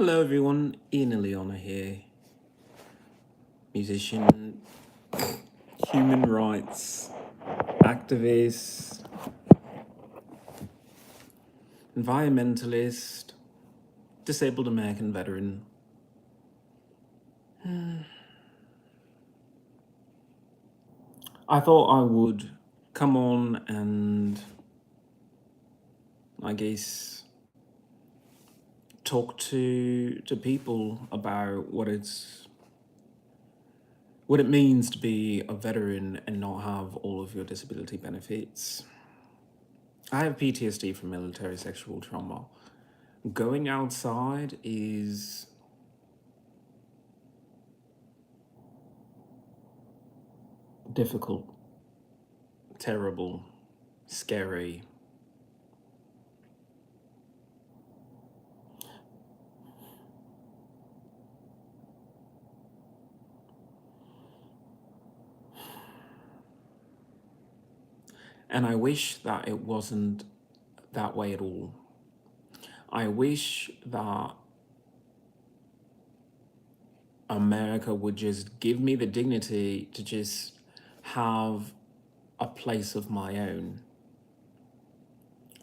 Hello everyone, XIlyana here. Musician, human rights activist, environmentalist, disabled American veteran. I thought I would come on and I guess talk to people about what it means to be a veteran and not have all of your disability benefits. I have PTSD from military sexual trauma. Going outside is difficult, terrible, scary. And I wish that it wasn't that way at all. I wish that America would just give me the dignity to just have a place of my own.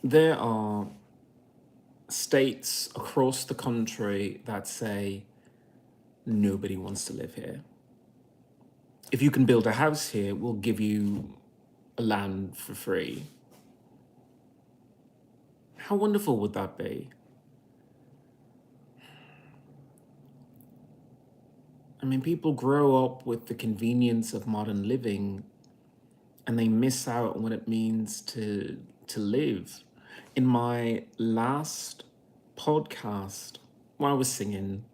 There are states across the country that say nobody wants to live here. If you can build a house here, we'll give you land for free. How wonderful would that be? I mean, people grow up with the convenience of modern living and they miss out on what it means to live. In my last podcast, while I was singing,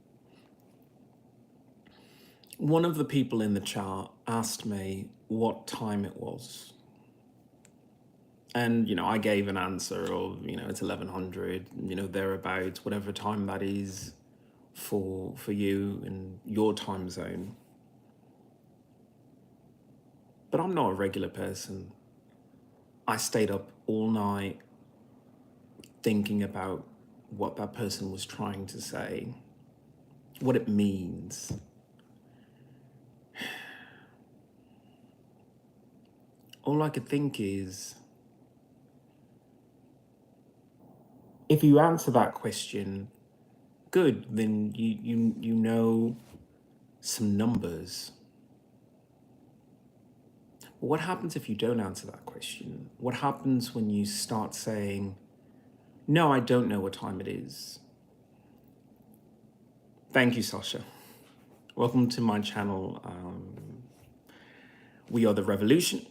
one of the people in the chat asked me what time it was. And, I gave an answer of, it's 1100, thereabouts, whatever time that is for you and your time zone. But I'm not a regular person. I stayed up all night thinking about what that person was trying to say, what it means. All I could think is, if you answer that question, good, then you know some numbers. But what happens if you don't answer that question? What happens when you start saying, no, I don't know what time it is? Thank you, Sasha. Welcome to my channel. We are the revolution.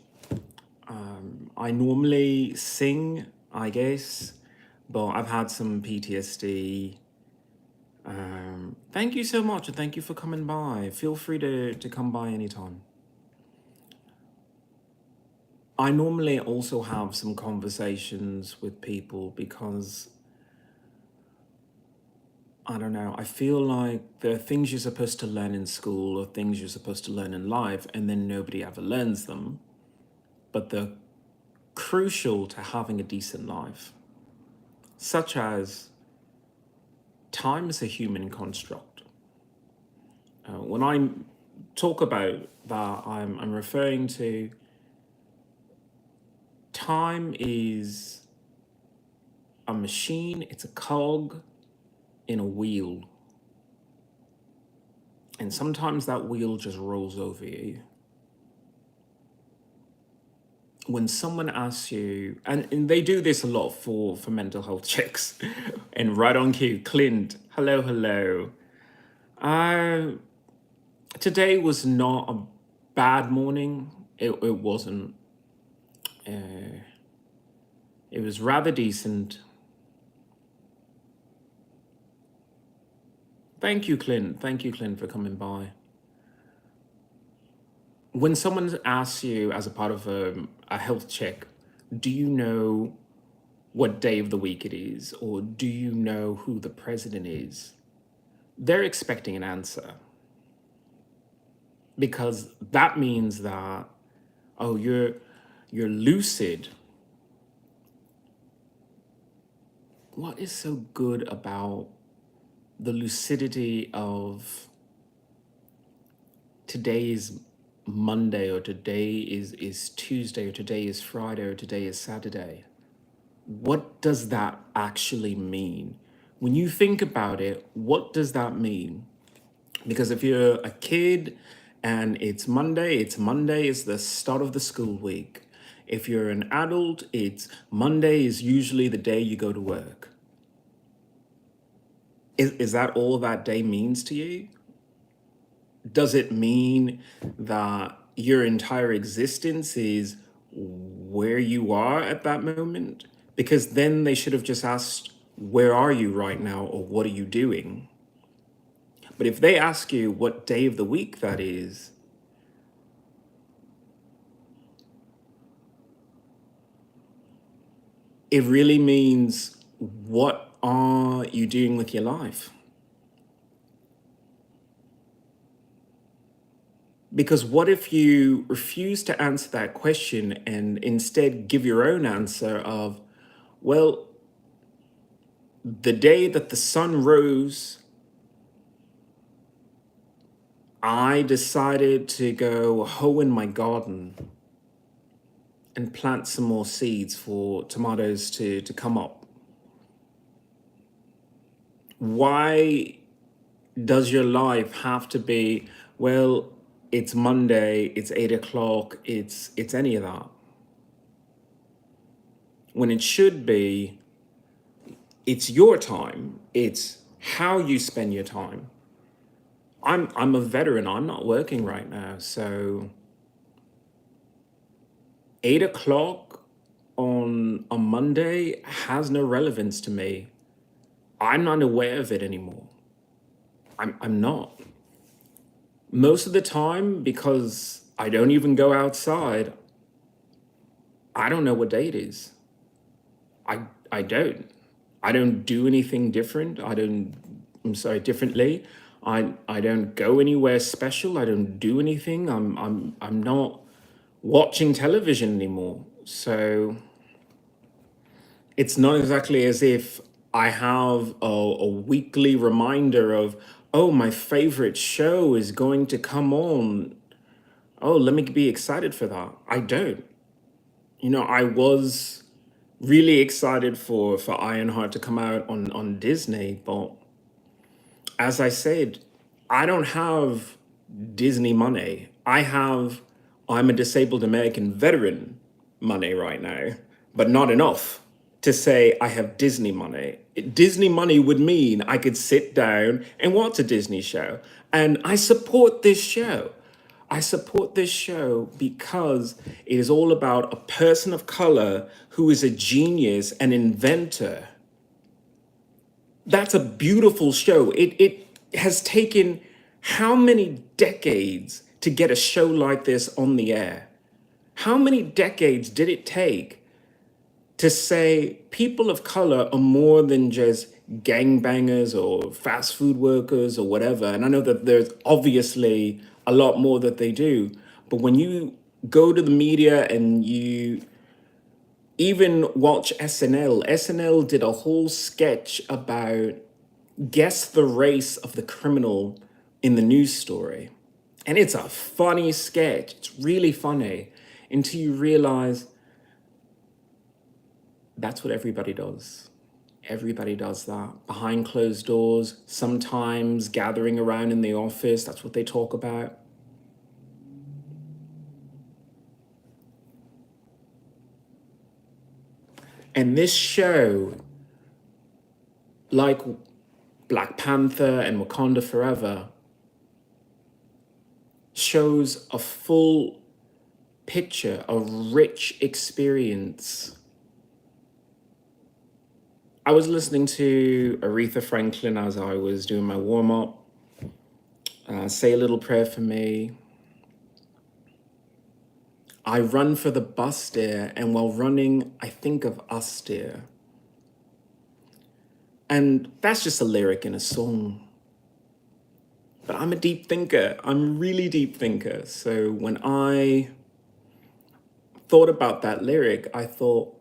I normally sing, I guess, but I've had some PTSD. Thank you so much, and thank you for coming by. Feel free to come by anytime. I normally also have some conversations with people because, I don't know, I feel like there are things you're supposed to learn in school or things you're supposed to learn in life, and then nobody ever learns them, but they're crucial to having a decent life, such as time is a human construct. When I talk about that, I'm referring to time is a machine, it's a cog in a wheel. And sometimes that wheel just rolls over you. When someone asks you, and they do this a lot for mental health checks, and right on cue, Clint, hello. Today was not a bad morning. It wasn't. It was rather decent. Thank you, Clint. Thank you, Clint, for coming by. When someone asks you as a part of a health check, do you know what day of the week it is, or do you know who the president is? They're expecting an answer. Because that means that, oh, you're lucid. What is so good about the lucidity of today is Monday, or today is Tuesday, or today is Friday, or today is Saturday. What does that actually mean? When you think about it, what does that mean? Because if you're a kid and it's Monday, it's the start of the school week. If you're an adult, it's Monday is usually the day you go to work. Is that all that day means to you? Does it mean that your entire existence is where you are at that moment? Because then they should have just asked, where are you right now, or what are you doing? But if they ask you what day of the week that is, it really means, what are you doing with your life? Because what if you refuse to answer that question and instead give your own answer of, well, the day that the sun rose, I decided to go hoe in my garden and plant some more seeds for tomatoes to come up. Why does your life have to be, well, it's Monday, it's 8 o'clock, it's any of that? When it should be, it's your time, it's how you spend your time. I'm a veteran, I'm not working right now, so 8 o'clock on a Monday has no relevance to me. I'm not aware of it anymore. I'm not. Most of the time, because I don't even go outside, I don't know what day it is. I don't. I don't do anything different. Differently. I don't go anywhere special. I don't do anything. I'm not watching television anymore. So it's not exactly as if I have a weekly reminder of, oh, my favorite show is going to come on. Oh, let me be excited for that. I don't. I was really excited for Ironheart to come out on Disney, but as I said, I don't have Disney money. I'm a disabled American veteran money right now, but not enough to say I have Disney money. Disney money would mean I could sit down and watch a Disney show. And I support this show. I support this show because it is all about a person of color who is a genius, an inventor. That's a beautiful show. It has taken how many decades to get a show like this on the air? How many decades did it take to say people of color are more than just gangbangers or fast food workers or whatever? And I know that there's obviously a lot more that they do, but when you go to the media and you even watch SNL did a whole sketch about guess the race of the criminal in the news story. And it's a funny sketch. It's really funny until you realize that's what everybody does. Everybody does that behind closed doors, sometimes gathering around in the office. That's what they talk about. And this show, like Black Panther and Wakanda Forever, shows a full picture, a rich experience. I was listening to Aretha Franklin as I was doing my warm-up. Say a little prayer for me. I run for the bus, dear, and while running, I think of us, dear. And that's just a lyric in a song. But I'm a deep thinker. I'm a really deep thinker. So when I thought about that lyric, I thought,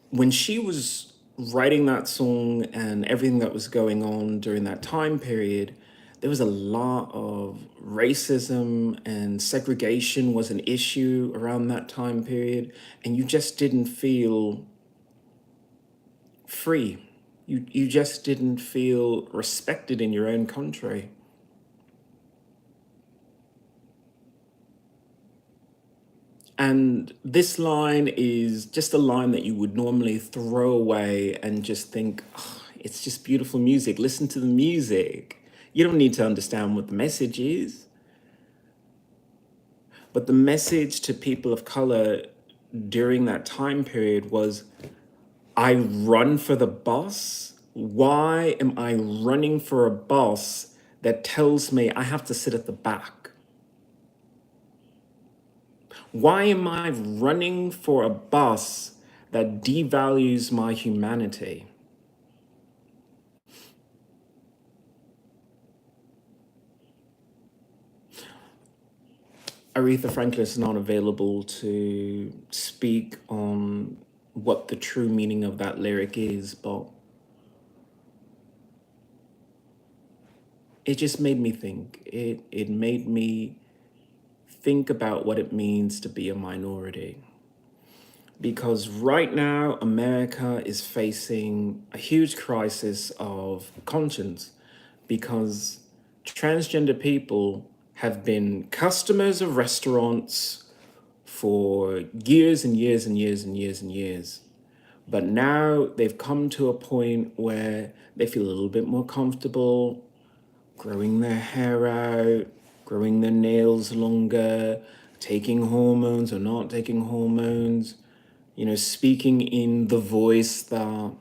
when she was writing that song and everything that was going on during that time period, there was a lot of racism and segregation was an issue around that time period, and you just didn't feel free. You just didn't feel respected in your own country. And this line is just a line that you would normally throw away and just think, "Oh, it's just beautiful music. Listen to the music. You don't need to understand what the message is." But the message to people of color during that time period was, I run for the boss. Why am I running for a boss that tells me I have to sit at the back? Why am I running for a boss that devalues my humanity? Aretha Franklin is not available to speak on what the true meaning of that lyric is, but it just made me think. It made me think about what it means to be a minority. Because right now, America is facing a huge crisis of conscience because transgender people have been customers of restaurants for years and years and years and years and years. But now they've come to a point where they feel a little bit more comfortable growing their hair out, growing their nails longer, taking hormones or not taking hormones, speaking in the voice that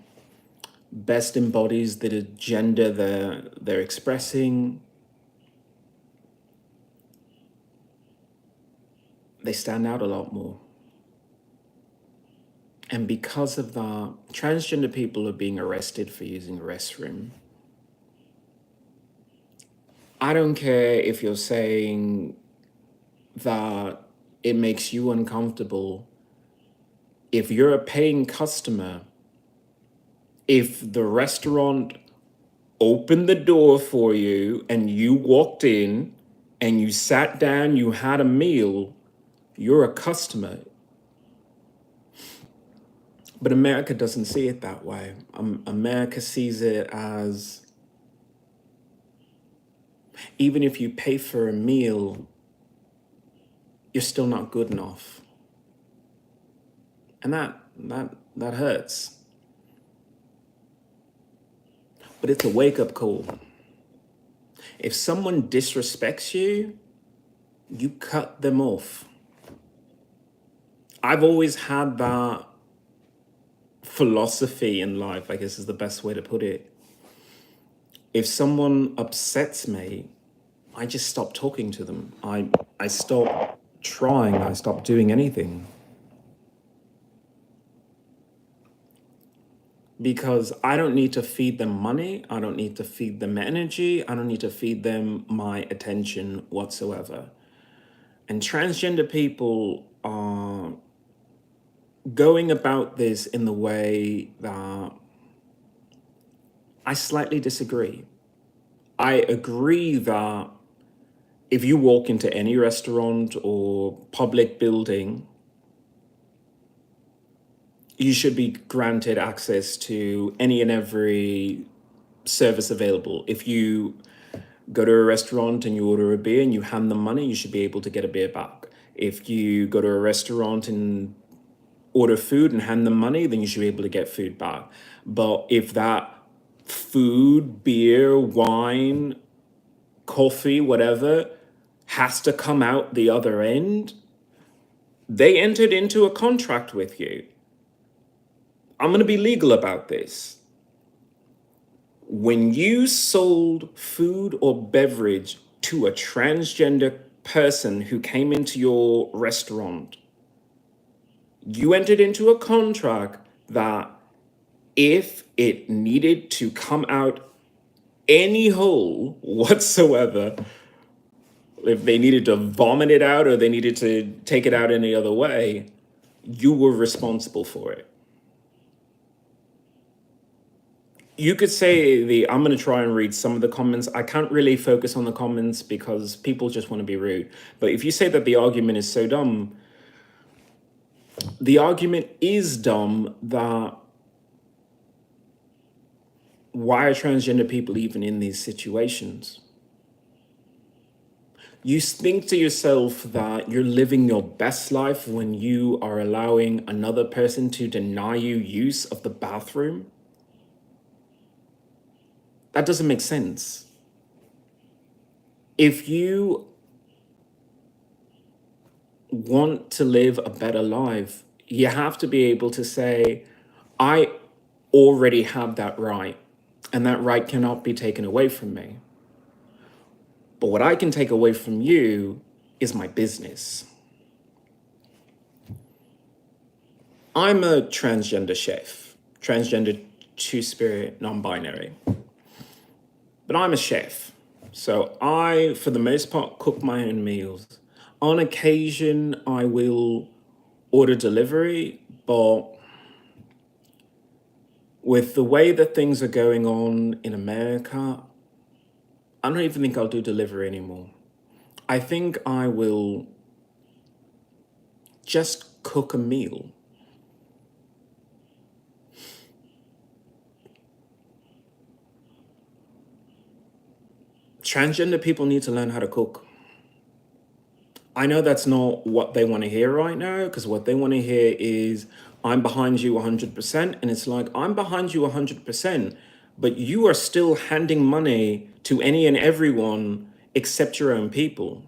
best embodies the gender they're expressing. They stand out a lot more. And because of that, transgender people are being arrested for using a restroom. I don't care if you're saying that it makes you uncomfortable. If you're a paying customer, if the restaurant opened the door for you and you walked in and you sat down, you had a meal, you're a customer. But America doesn't see it that way. America sees it as, even if you pay for a meal, you're still not good enough. And that hurts. But it's a wake-up call. If someone disrespects you, you cut them off. I've always had that philosophy in life, I guess is the best way to put it. If someone upsets me, I just stop talking to them. I stop trying, I stop doing anything. Because I don't need to feed them money, I don't need to feed them energy, I don't need to feed them my attention whatsoever. And transgender people are going about this in the way that I slightly disagree. I agree that if you walk into any restaurant or public building, you should be granted access to any and every service available. If you go to a restaurant and you order a beer and you hand them money, you should be able to get a beer back. If you go to a restaurant and order food and hand them money, then you should be able to get food back. But if that food, beer, wine, coffee, whatever, has to come out the other end, they entered into a contract with you. I'm going to be legal about this. When you sold food or beverage to a transgender person who came into your restaurant, you entered into a contract that if it needed to come out any hole whatsoever, if they needed to vomit it out or they needed to take it out any other way, you were responsible for it. You could say I'm going to try and read some of the comments. I can't really focus on the comments because people just want to be rude. But if you say that the argument is so dumb, the argument is dumb that why are transgender people even in these situations? You think to yourself that you're living your best life when you are allowing another person to deny you use of the bathroom? That doesn't make sense. If you want to live a better life, you have to be able to say, I already have that right, and that right cannot be taken away from me. But what I can take away from you is my business. I'm a transgender chef, transgender, two-spirit, non-binary. But I'm a chef. So I, for the most part, cook my own meals. On occasion, I will order delivery, but with the way that things are going on in America, I don't even think I'll do delivery anymore. I think I will just cook a meal. Transgender people need to learn how to cook. I know that's not what they want to hear right now, because what they want to hear is, I'm behind you 100%. And it's like, I'm behind you 100%, but you are still handing money to any and everyone except your own people.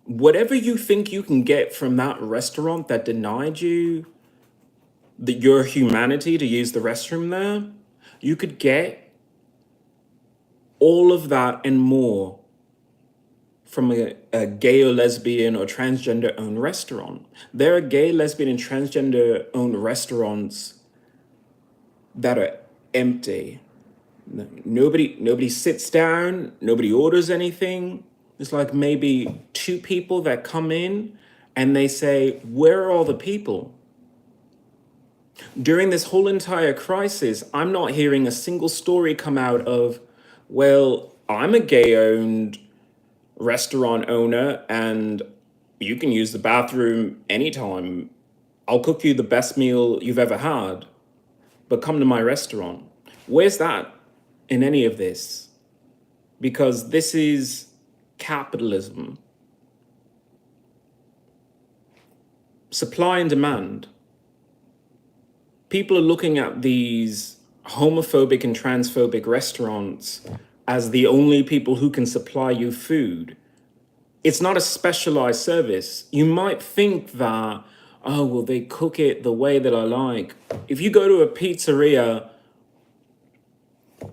Whatever you think you can get from that restaurant that denied you your humanity to use the restroom there, you could get all of that and more from a gay or lesbian or transgender owned restaurant. There are gay, lesbian, and transgender owned restaurants that are empty. Nobody sits down, nobody orders anything. It's like maybe two people that come in and they say, where are all the people? During this whole entire crisis, I'm not hearing a single story come out of, well, I'm a gay owned restaurant owner and you can use the bathroom anytime. I'll cook you the best meal you've ever had, but come to my restaurant. Where's that in any of this? Because this is capitalism. Supply and demand. People are looking at these homophobic and transphobic restaurants as the only people who can supply you food. It's not a specialized service. You might think that, oh, well, they cook it the way that I like. If you go to a pizzeria,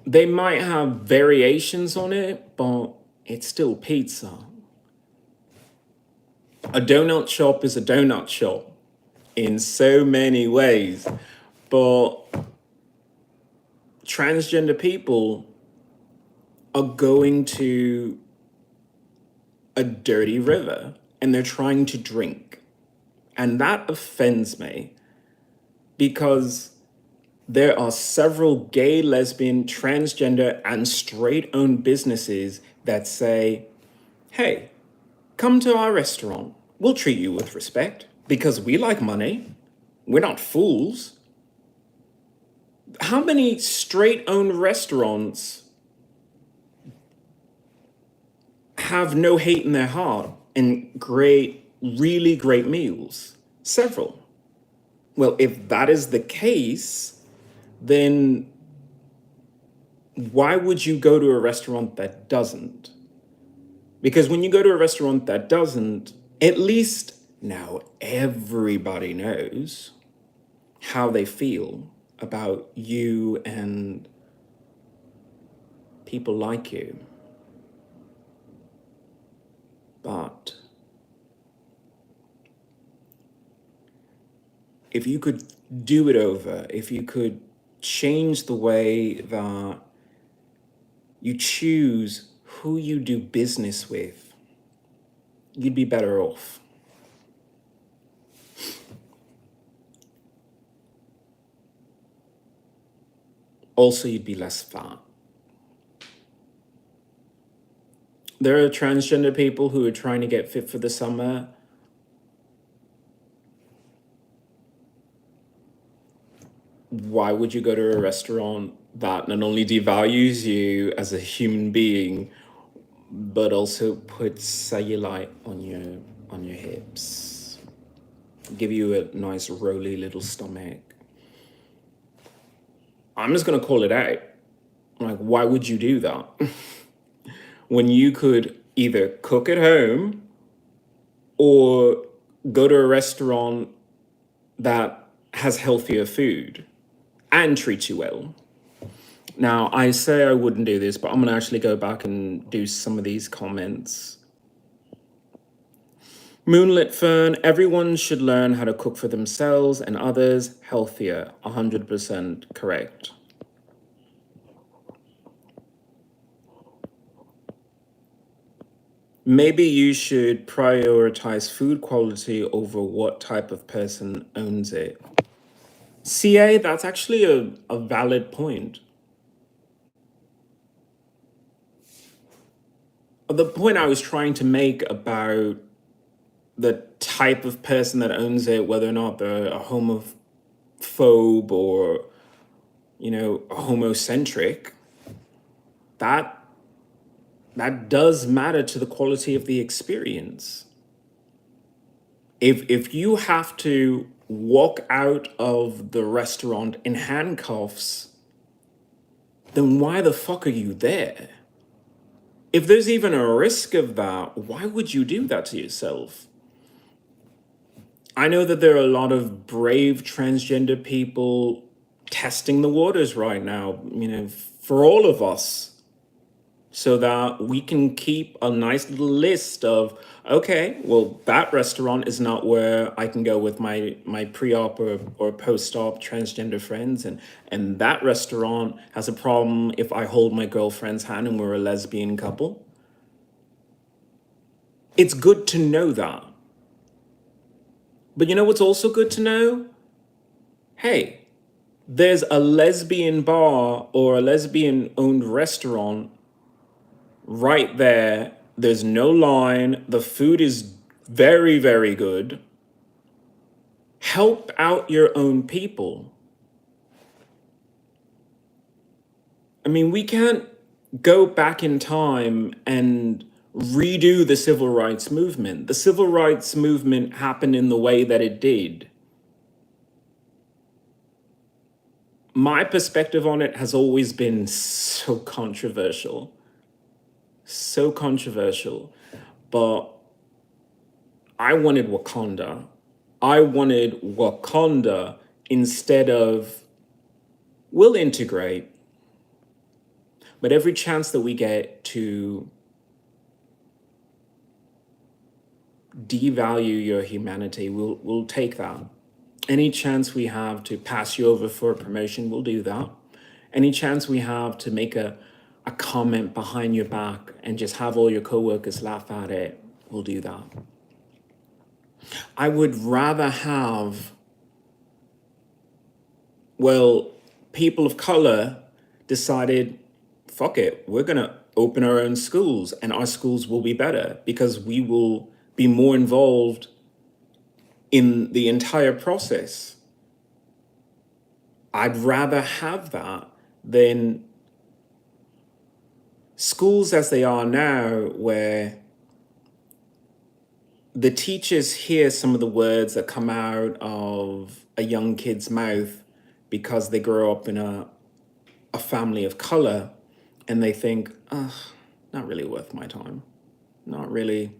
they might have variations on it, but it's still pizza. A donut shop is a donut shop in so many ways, but transgender people are going to a dirty river and they're trying to drink. And that offends me because there are several gay, lesbian, transgender, and straight-owned businesses that say, hey, come to our restaurant. We'll treat you with respect because we like money. We're not fools. How many straight-owned restaurants have no hate in their heart and really great meals? Several. Well, if that is the case, then why would you go to a restaurant that doesn't? Because when you go to a restaurant that doesn't, at least now everybody knows how they feel about you and people like you. But if you could do it over, if you could change the way that you choose who you do business with, you'd be better off. Also, you'd be less fat. There are transgender people who are trying to get fit for the summer. Why would you go to a restaurant that not only devalues you as a human being, but also puts cellulite on your hips, give you a nice rolly little stomach? I'm just gonna call it out. Like, why would you do that? When you could either cook at home or go to a restaurant that has healthier food and treat you well. Now, I say I wouldn't do this, but I'm gonna actually go back and do some of these comments. Moonlit Fern, everyone should learn how to cook for themselves and others healthier. 100% correct. Maybe you should prioritize food quality over what type of person owns it. CA, that's actually a valid point. The point I was trying to make about the type of person that owns it, whether or not they're a homophobe or, you know, homocentric, that does matter to the quality of the experience. If you have to walk out of the restaurant in handcuffs, then why the fuck are you there? If there's even a risk of that, why would you do that to yourself? I know that there are a lot of brave transgender people testing the waters right now, you know, for all of us, so that we can keep a nice little list of, okay, well, that restaurant is not where I can go with my pre-op or post-op transgender friends, and that restaurant has a problem if I hold my girlfriend's hand and we're a lesbian couple. It's good to know that. But you know what's also good to know? Hey, there's a lesbian bar or a lesbian-owned restaurant right there. There's no line. The food is very, very good. Help out your own people. I mean, we can't go back in time and redo the civil rights movement. The civil rights movement happened in the way that it did. My perspective on it has always been so controversial. So controversial. But I wanted Wakanda. I wanted Wakanda instead of, we'll integrate. But every chance that we get to devalue your humanity, we'll take that. Any chance we have to pass you over for a promotion, we'll do that. Any chance we have to make a comment behind your back and just have all your coworkers laugh at it, we'll do that. I would rather have, well, people of color decided, fuck it, we're gonna open our own schools and our schools will be better because we will be more involved in the entire process. I'd rather have that than schools as they are now, where the teachers hear some of the words that come out of a young kid's mouth because they grow up in a family of color, and they think, oh, not really worth my time. Not really.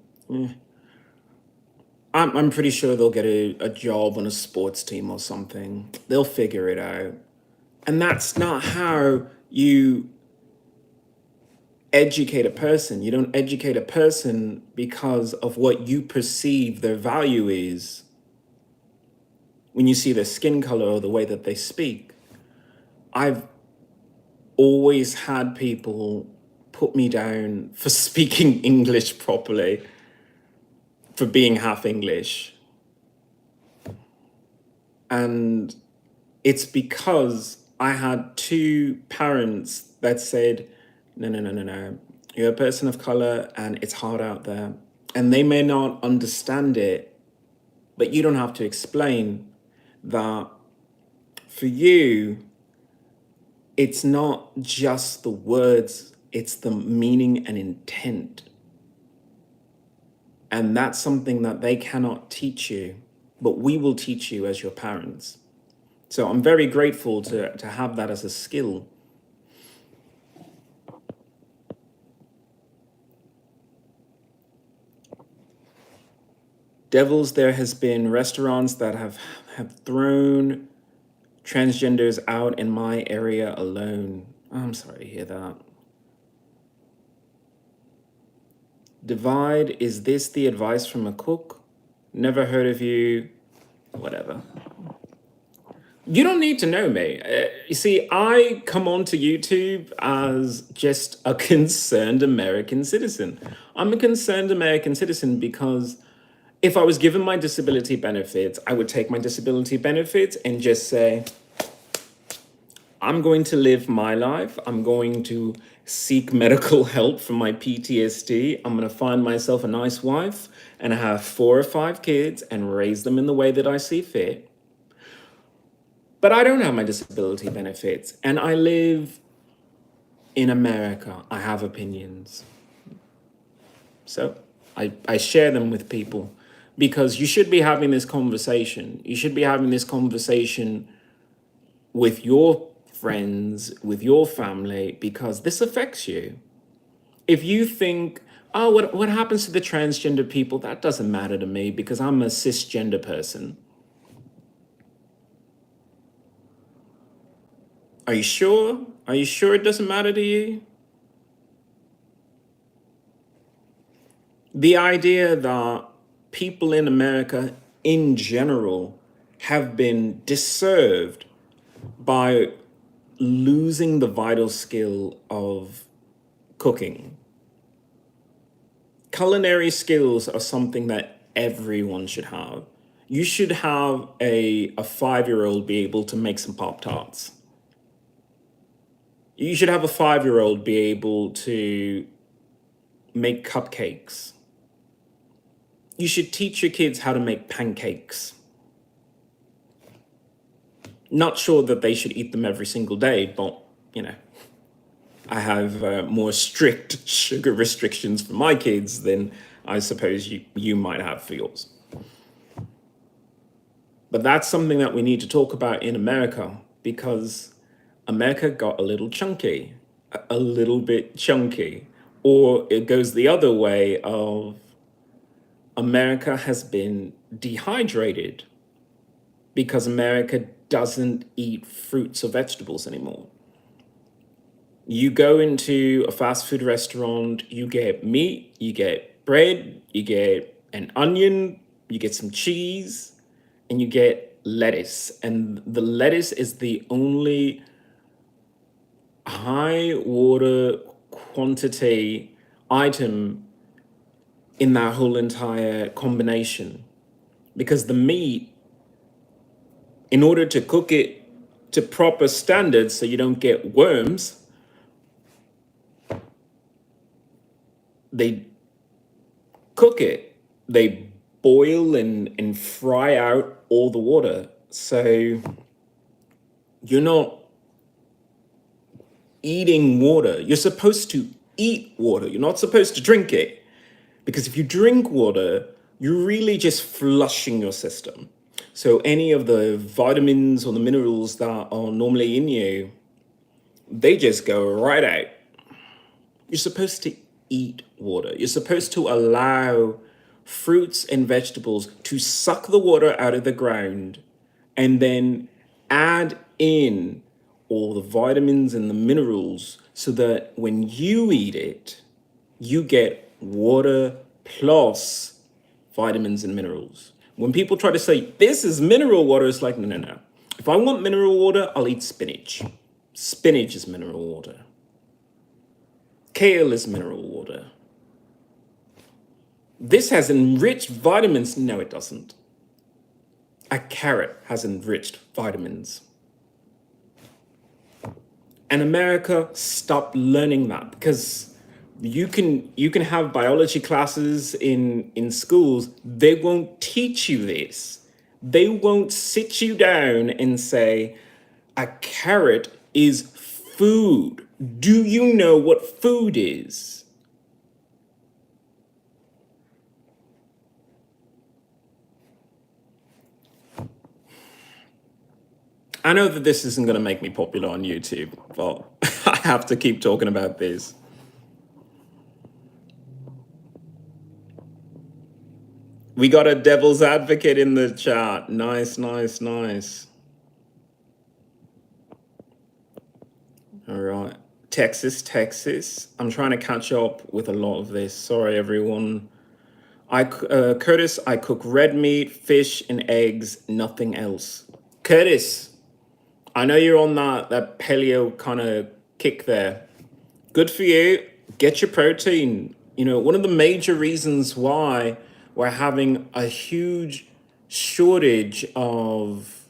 I'm pretty sure they'll get a job on a sports team or something. They'll figure it out. And that's not how you educate a person. You don't educate a person because of what you perceive their value is when you see their skin color or the way that they speak. I've always had people put me down for speaking English properly, for being half English. And it's because I had two parents that said, no, no, no, no, no. You're a person of color and it's hard out there. And they may not understand it, but you don't have to explain that for you, it's not just the words, it's the meaning and intent. And that's something that they cannot teach you, but we will teach you as your parents. So I'm very grateful to have that as a skill. Devils, there has been restaurants that have thrown transgenders out in my area alone. I'm sorry to hear that. Divide, is this the advice from a cook? Never heard of you, whatever. You don't need to know me. You see, I come onto YouTube as just a concerned American citizen. I'm a concerned American citizen because if I was given my disability benefits, I would take my disability benefits and just say, I'm going to live my life. I'm going to seek medical help for my PTSD. I'm going to find myself a nice wife and have 4 or 5 kids and raise them in the way that I see fit. But I don't have my disability benefits and I live in America. I have opinions. So I share them with people because you should be having this conversation. You should be having this conversation with your friends, with your family, because this affects you. If you think, oh, what happens to the transgender people? That doesn't matter to me because I'm a cisgender person. Are you sure? Are you sure it doesn't matter to you? The idea that people in America in general have been disserved by losing the vital skill of cooking. Culinary skills are something that everyone should have. You should have a 5-year-old be able to make some Pop-Tarts. You should have a 5-year-old be able to make cupcakes. You should teach your kids how to make pancakes. Not sure that they should eat them every single day, but, you know, I have more strict sugar restrictions for my kids than I suppose you might have for yours. But that's something that we need to talk about in America because America got a little chunky, a little bit chunky. Or it goes the other way of America has been dehydrated because America doesn't eat fruits or vegetables anymore. You go into a fast food restaurant, you get meat, you get bread, you get an onion, you get some cheese, and you get lettuce. And the lettuce is the only high water quantity item in that whole entire combination. Because the meat, in order to cook it to proper standards so you don't get worms, they cook it. They boil and fry out all the water. So you're not eating water. You're supposed to eat water. You're not supposed to drink it. Because if you drink water, you're really just flushing your system. So any of the vitamins or the minerals that are normally in you, they just go right out. You're supposed to eat water. You're supposed to allow fruits and vegetables to suck the water out of the ground and then add in all the vitamins and the minerals so that when you eat it, you get water plus vitamins and minerals. When people try to say, this is mineral water, it's like, no, no, no. If I want mineral water, I'll eat spinach. Spinach is mineral water. Kale is mineral water. This has enriched vitamins. No, it doesn't. A carrot has enriched vitamins. And America stopped learning that, because you can have biology classes in schools. They won't teach you this. They won't sit you down and say, a carrot is food. Do you know what food is? I know that this isn't going to make me popular on YouTube, but I have to keep talking about this. We got a devil's advocate in the chat. Nice, nice, nice. All right. Texas, Texas. I'm trying to catch up with a lot of this. Sorry, everyone. Curtis, I cook red meat, fish, and eggs, nothing else. Curtis, I know you're on that paleo kind of kick there. Good for you. Get your protein. You know, one of the major reasons why we're having a huge shortage of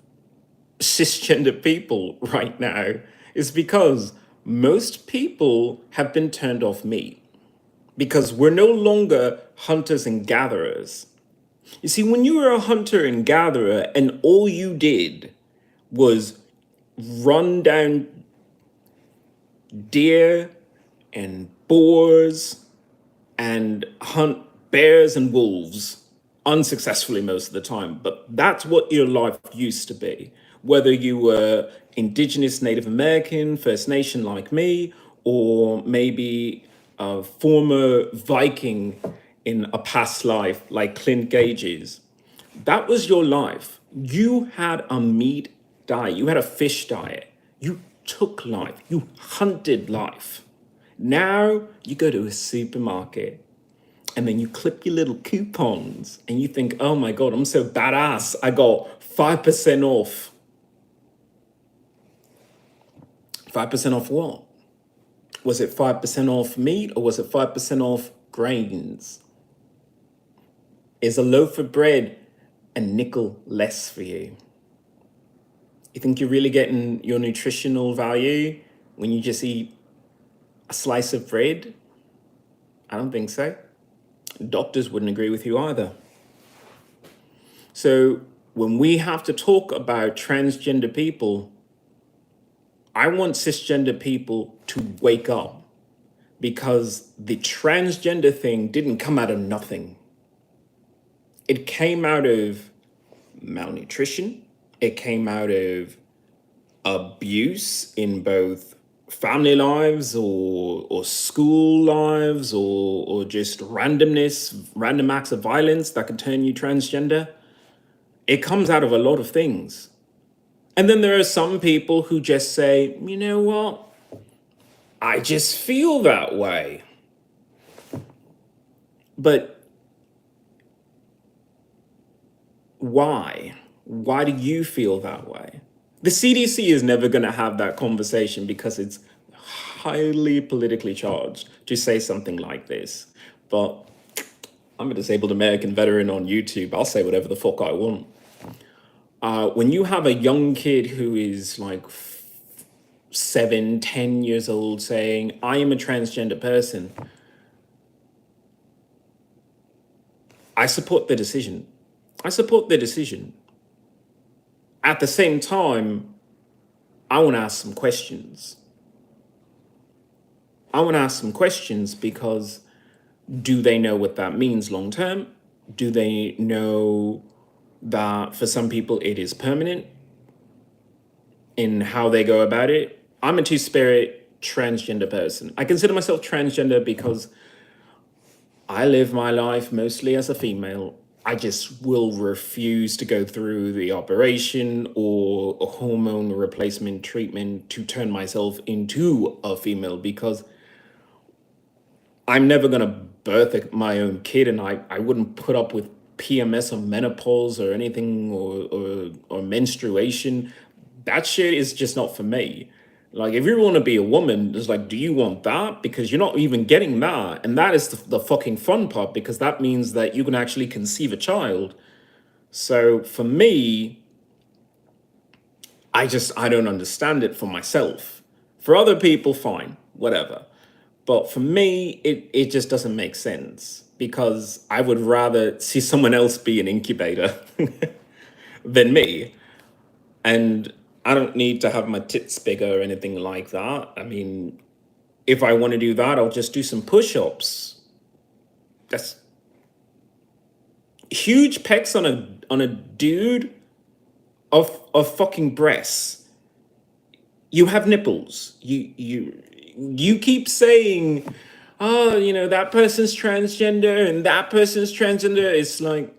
cisgender people right now is because most people have been turned off meat, because we're no longer hunters and gatherers. You see, when you were a hunter and gatherer and all you did was run down deer and boars and hunt bears and wolves, unsuccessfully most of the time, but that's what your life used to be. Whether you were Indigenous, Native American, First Nation like me, or maybe a former Viking in a past life like Clint Gage's, that was your life. You had a meat diet, you had a fish diet, you took life, you hunted life. Now you go to a supermarket and then you clip your little coupons and you think, oh my God, I'm so badass. I got 5% off. 5% off what? Was it 5% off meat, or was it 5% off grains? Is a loaf of bread a nickel less for you? You think you're really getting your nutritional value when you just eat a slice of bread? I don't think so. Doctors wouldn't agree with you either. So when we have to talk about transgender people, I want cisgender people to wake up, because the transgender thing didn't come out of nothing. It came out of malnutrition. It came out of abuse in both family lives or school lives, or just randomness, random acts of violence that can turn you transgender. It comes out of a lot of things. And then there are some people who just say, you know what? I just feel that way. But why? Why do you feel that way? The CDC is never going to have that conversation, because it's highly politically charged to say something like this. But I'm a disabled American veteran on YouTube. I'll say whatever the fuck I want. When you have a young kid who is like 7, 10 years old saying, I am a transgender person, I support the decision. I support the decision. At the same time, I want to ask some questions. I want to ask some questions because, do they know what that means long term? Do they know that for some people it is permanent in how they go about it? I'm a two-spirit transgender person. I consider myself transgender because I live my life mostly as a female. I just will refuse to go through the operation or a hormone replacement treatment to turn myself into a female, because I'm never going to birth my own kid, and I wouldn't put up with PMS or menopause or anything, or menstruation. That shit is just not for me. Like, if you want to be a woman, it's like, do you want that? Because you're not even getting that. And that is the fucking fun part, because that means that you can actually conceive a child. So for me, I don't understand it for myself. For other people, fine, whatever. But for me, it just doesn't make sense because I would rather see someone else be an incubator than me. And I don't need to have my tits bigger or anything like that. I mean, if I want to do that, I'll just do some push-ups. That's huge pecs on a dude of fucking breasts. You have nipples. You keep saying, oh, you know, that person's transgender and that person's transgender. It's like,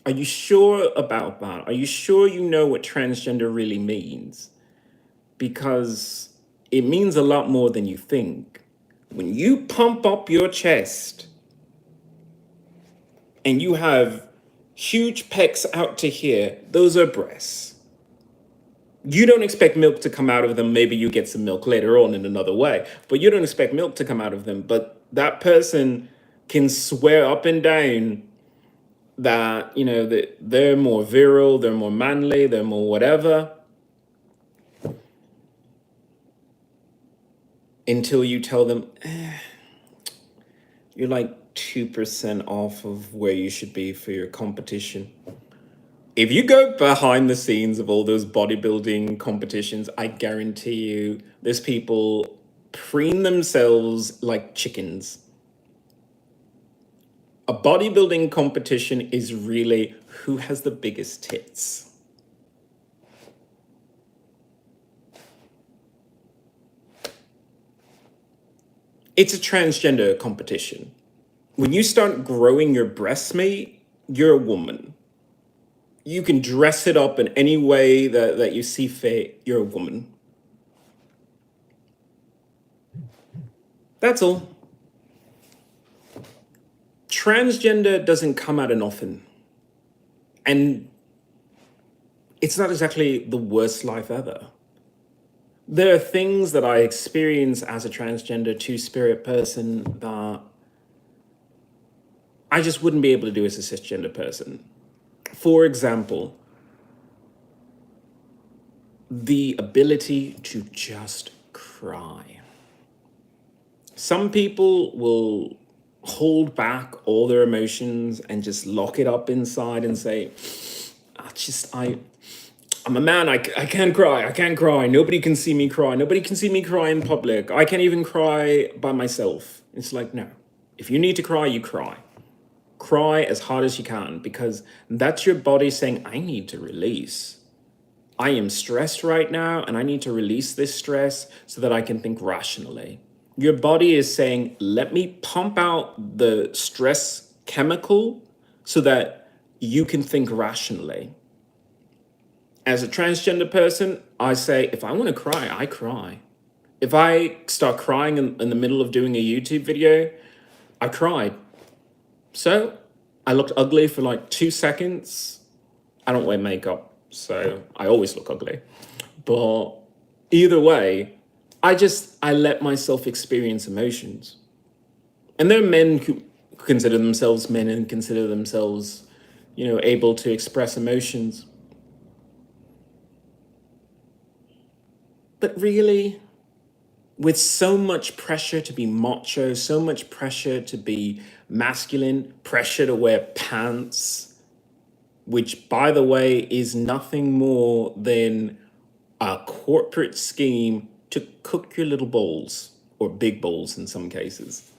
are you sure about that? Are you sure you know what transgender really means? Because it means a lot more than you think. When you pump up your chest and you have huge pecs out to here, those are breasts. You don't expect milk to come out of them. Maybe you get some milk later on in another way, but you don't expect milk to come out of them. But that person can swear up and down that, you know, that they're more virile, they're more manly, they're more whatever, until you tell them, you're like 2% off of where you should be for your competition. If you go behind the scenes of all those bodybuilding competitions, I guarantee you there's people preen themselves like chickens. A bodybuilding competition is really who has the biggest tits. It's a transgender competition. When you start growing your breast meat, you're a woman. You can dress it up in any way that you see fit, you're a woman. That's all. Transgender doesn't come at an often. And it's not exactly the worst life ever. There are things that I experience as a transgender two-spirit person that I just wouldn't be able to do as a cisgender person. For example, the ability to just cry. Some people will hold back all their emotions and just lock it up inside and say, I'm a man, I can't cry, I can't cry. Nobody can see me cry. Nobody can see me cry in public. I can't even cry by myself. It's like, no, if you need to cry, you cry. Cry as hard as you can, because that's your body saying, I need to release. I am stressed right now and I need to release this stress so that I can think rationally. Your body is saying, let me pump out the stress chemical so that you can think rationally. As a transgender person, I say, if I want to cry, I cry. If I start crying in the middle of doing a YouTube video, I cried. So I looked ugly for like 2 seconds. I don't wear makeup, so I always look ugly. But either way, I let myself experience emotions. And there are men who consider themselves men and consider themselves, you know, able to express emotions. But really, with so much pressure to be macho, so much pressure to be masculine, pressure to wear pants, which, by the way, is nothing more than a corporate scheme to cook your little bowls, or big bowls in some cases.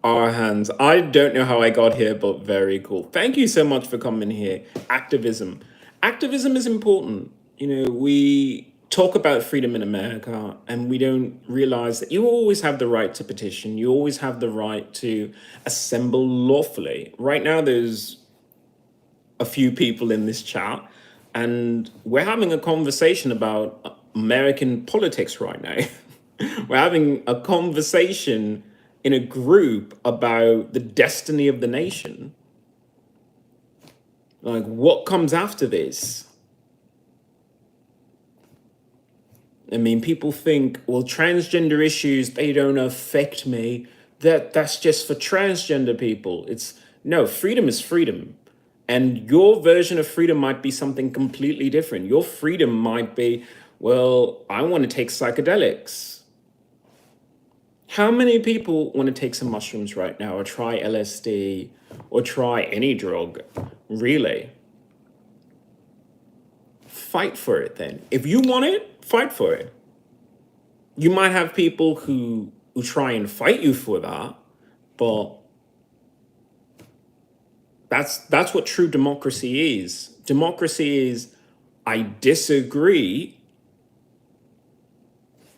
Our hands. I don't know how I got here, but very cool. Thank you so much for coming here. Activism. Activism is important. You know, we talk about freedom in America and we don't realize that you always have the right to petition. You always have the right to assemble lawfully. Right now, there's a few people in this chat and we're having a conversation about American politics right now. We're having a conversation in a group about the destiny of the nation. Like, what comes after this? I mean, people think, well, transgender issues, they don't affect me. That's just for transgender people. It's no, freedom is freedom. And your version of freedom might be something completely different. Your freedom might be, well, I want to take psychedelics. How many people want to take some mushrooms right now or try LSD or try any drug? Really? Fight for it then. If you want it, fight for it. You might have people who try and fight you for that, but that's what true democracy is. Democracy is, I disagree,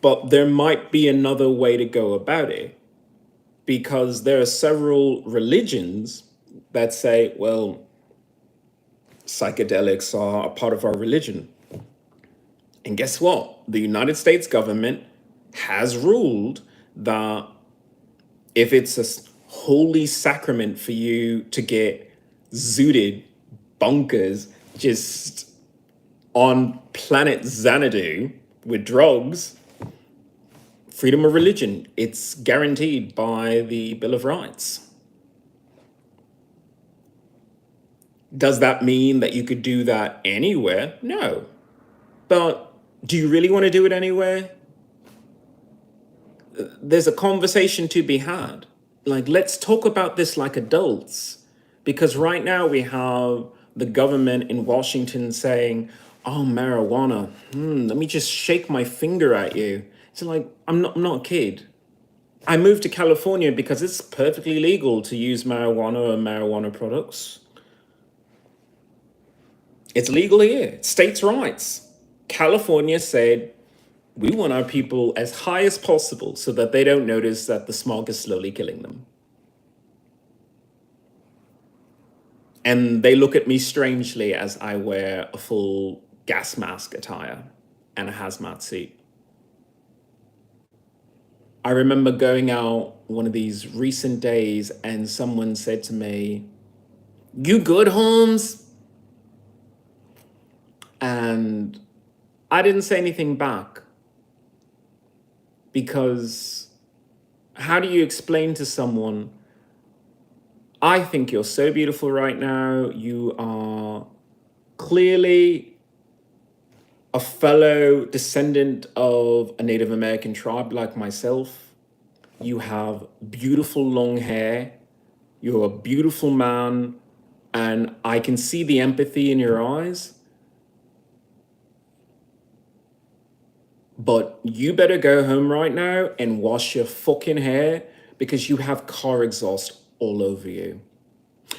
but there might be another way to go about it. Because there are several religions that say, well, psychedelics are a part of our religion. And guess what? The United States government has ruled that if it's a holy sacrament for you to get zooted bunkers just on planet Xanadu with drugs, freedom of religion, it's guaranteed by the Bill of Rights. Does that mean that you could do that anywhere? No. But do you really want to do it anywhere? There's a conversation to be had. Like, let's talk about this like adults. Because right now we have the government in Washington saying, oh, marijuana, let me just shake my finger at you. It's like, I'm not a kid. I moved to California because it's perfectly legal to use marijuana or marijuana products. It's legal here. It's states' rights. California said, we want our people as high as possible so that they don't notice that the smog is slowly killing them. And they look at me strangely as I wear a full gas mask attire and a hazmat suit. I remember going out one of these recent days and someone said to me, you good, Holmes? And I didn't say anything back because how do you explain to someone, I think you're so beautiful right now. You are clearly a fellow descendant of a Native American tribe like myself. You have beautiful long hair. You're a beautiful man. And I can see the empathy in your eyes. But you better go home right now and wash your fucking hair because you have car exhaust all over you.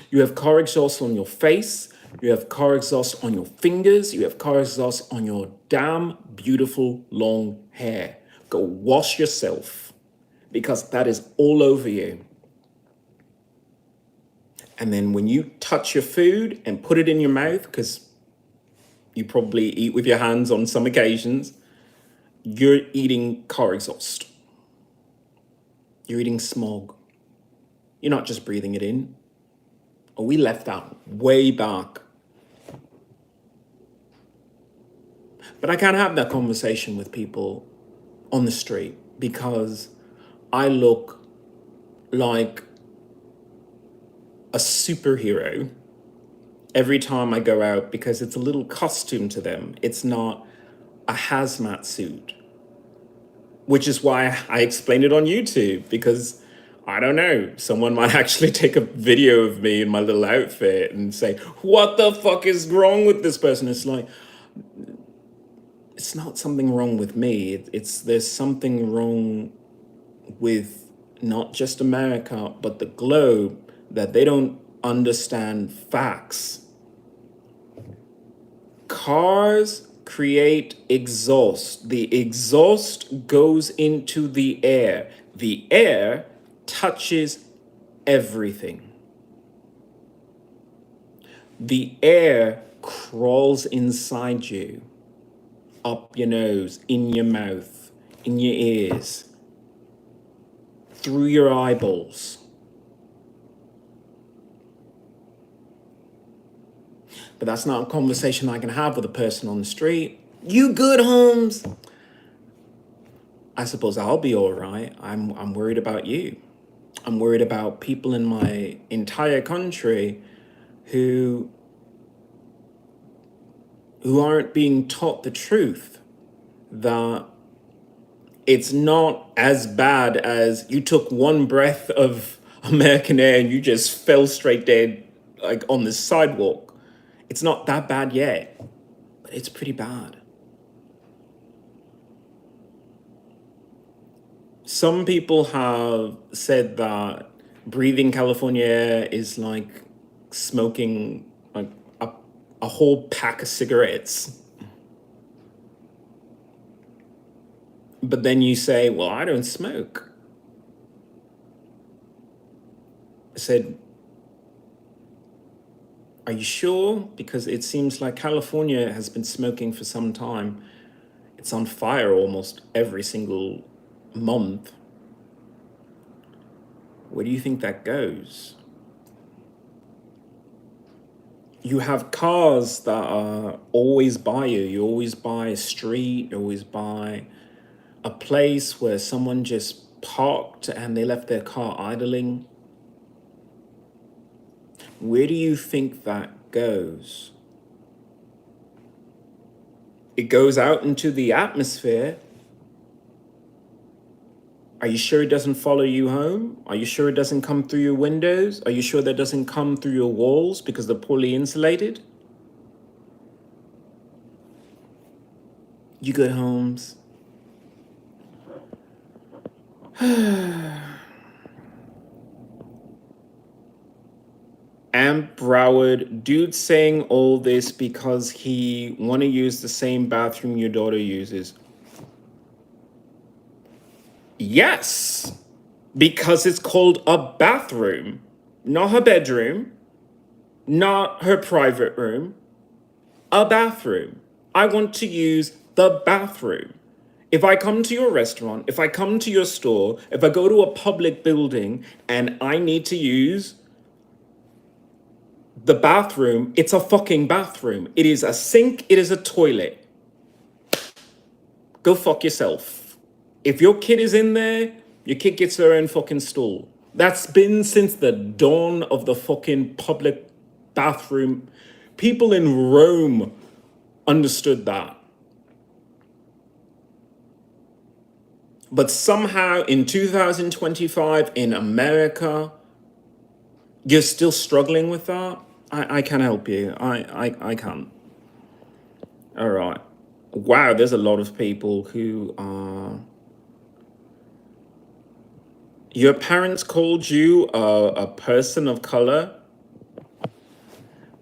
You have car exhaust on your face. You have car exhaust on your fingers. You have car exhaust on your damn beautiful long hair. Go wash yourself because that is all over you. And then when you touch your food and put it in your mouth, because you probably eat with your hands on some occasions, you're eating car exhaust. You're eating smog. You're not just breathing it in. Oh, we left that way back. But I can't have that conversation with people on the street because I look like a superhero every time I go out because it's a little costume to them. It's not a hazmat suit, which is why I explained it on YouTube because I don't know, someone might actually take a video of me in my little outfit and say, what the fuck is wrong with this person? It's like, it's not something wrong with me. There's something wrong with not just America, but the globe, that they don't understand facts. Cars create exhaust. The exhaust goes into the air. The air touches everything. The air crawls inside you, up your nose, in your mouth, in your ears, through your eyeballs. But that's not a conversation I can have with a person on the street. You good, Holmes? I suppose I'll be all right. I'm worried about you. I'm worried about people in my entire country who who aren't being taught the truth that it's not as bad as you took one breath of American air and you just fell straight dead, like on the sidewalk. It's not that bad yet, but it's pretty bad. Some people have said that breathing California air is like smoking like a whole pack of cigarettes. But then you say, well, I don't smoke. I said, are you sure? Because it seems like California has been smoking for some time. It's on fire almost every single month. Where do you think that goes? You have cars that are always by you. You always buy a street, you always buy a place where someone just parked and they left their car idling. Where do you think that goes? It goes out into the atmosphere. Are you sure it doesn't follow you home? Are you sure it doesn't come through your windows? Are you sure that doesn't come through your walls because they're poorly insulated? You good, Holmes? Amp Broward, dude saying all this because he want to use the same bathroom your daughter uses. Yes, because it's called a bathroom, not her bedroom, not her private room, a bathroom. I want to use the bathroom. If I come to your restaurant, if I come to your store, if I go to a public building and I need to use the bathroom, it's a fucking bathroom. It is a sink, it is a toilet. Go fuck yourself. If your kid is in there, your kid gets their own fucking stall. That's been since the dawn of the fucking public bathroom. People in Rome understood that. But somehow in 2025 in America, you're still struggling with that? I can't help you. I can't. All right. Wow, there's a lot of people who are... Your parents called you a person of color?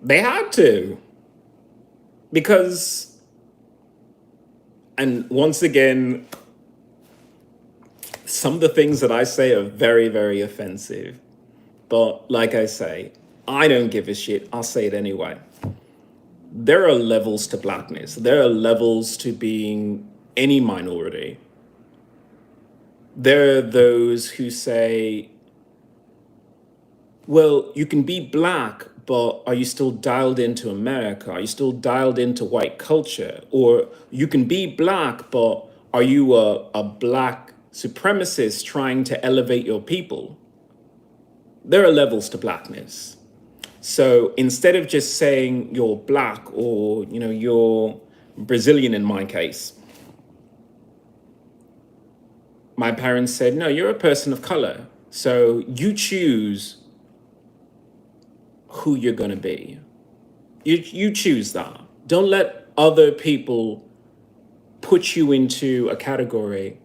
They had to. Because, and once again, some of the things that I say are very, very offensive. But like I say, I don't give a shit. I'll say it anyway. There are levels to blackness. There are levels to being any minority. There are those who say, well, you can be black, but are you still dialed into America? Are you still dialed into white culture? Or you can be black, but are you a black supremacist trying to elevate your people? There are levels to blackness. So instead of just saying you're black or, you're Brazilian in my case, my parents said, no, you're a person of color. So you choose who you're going to be. You choose that. Don't let other people put you into a category.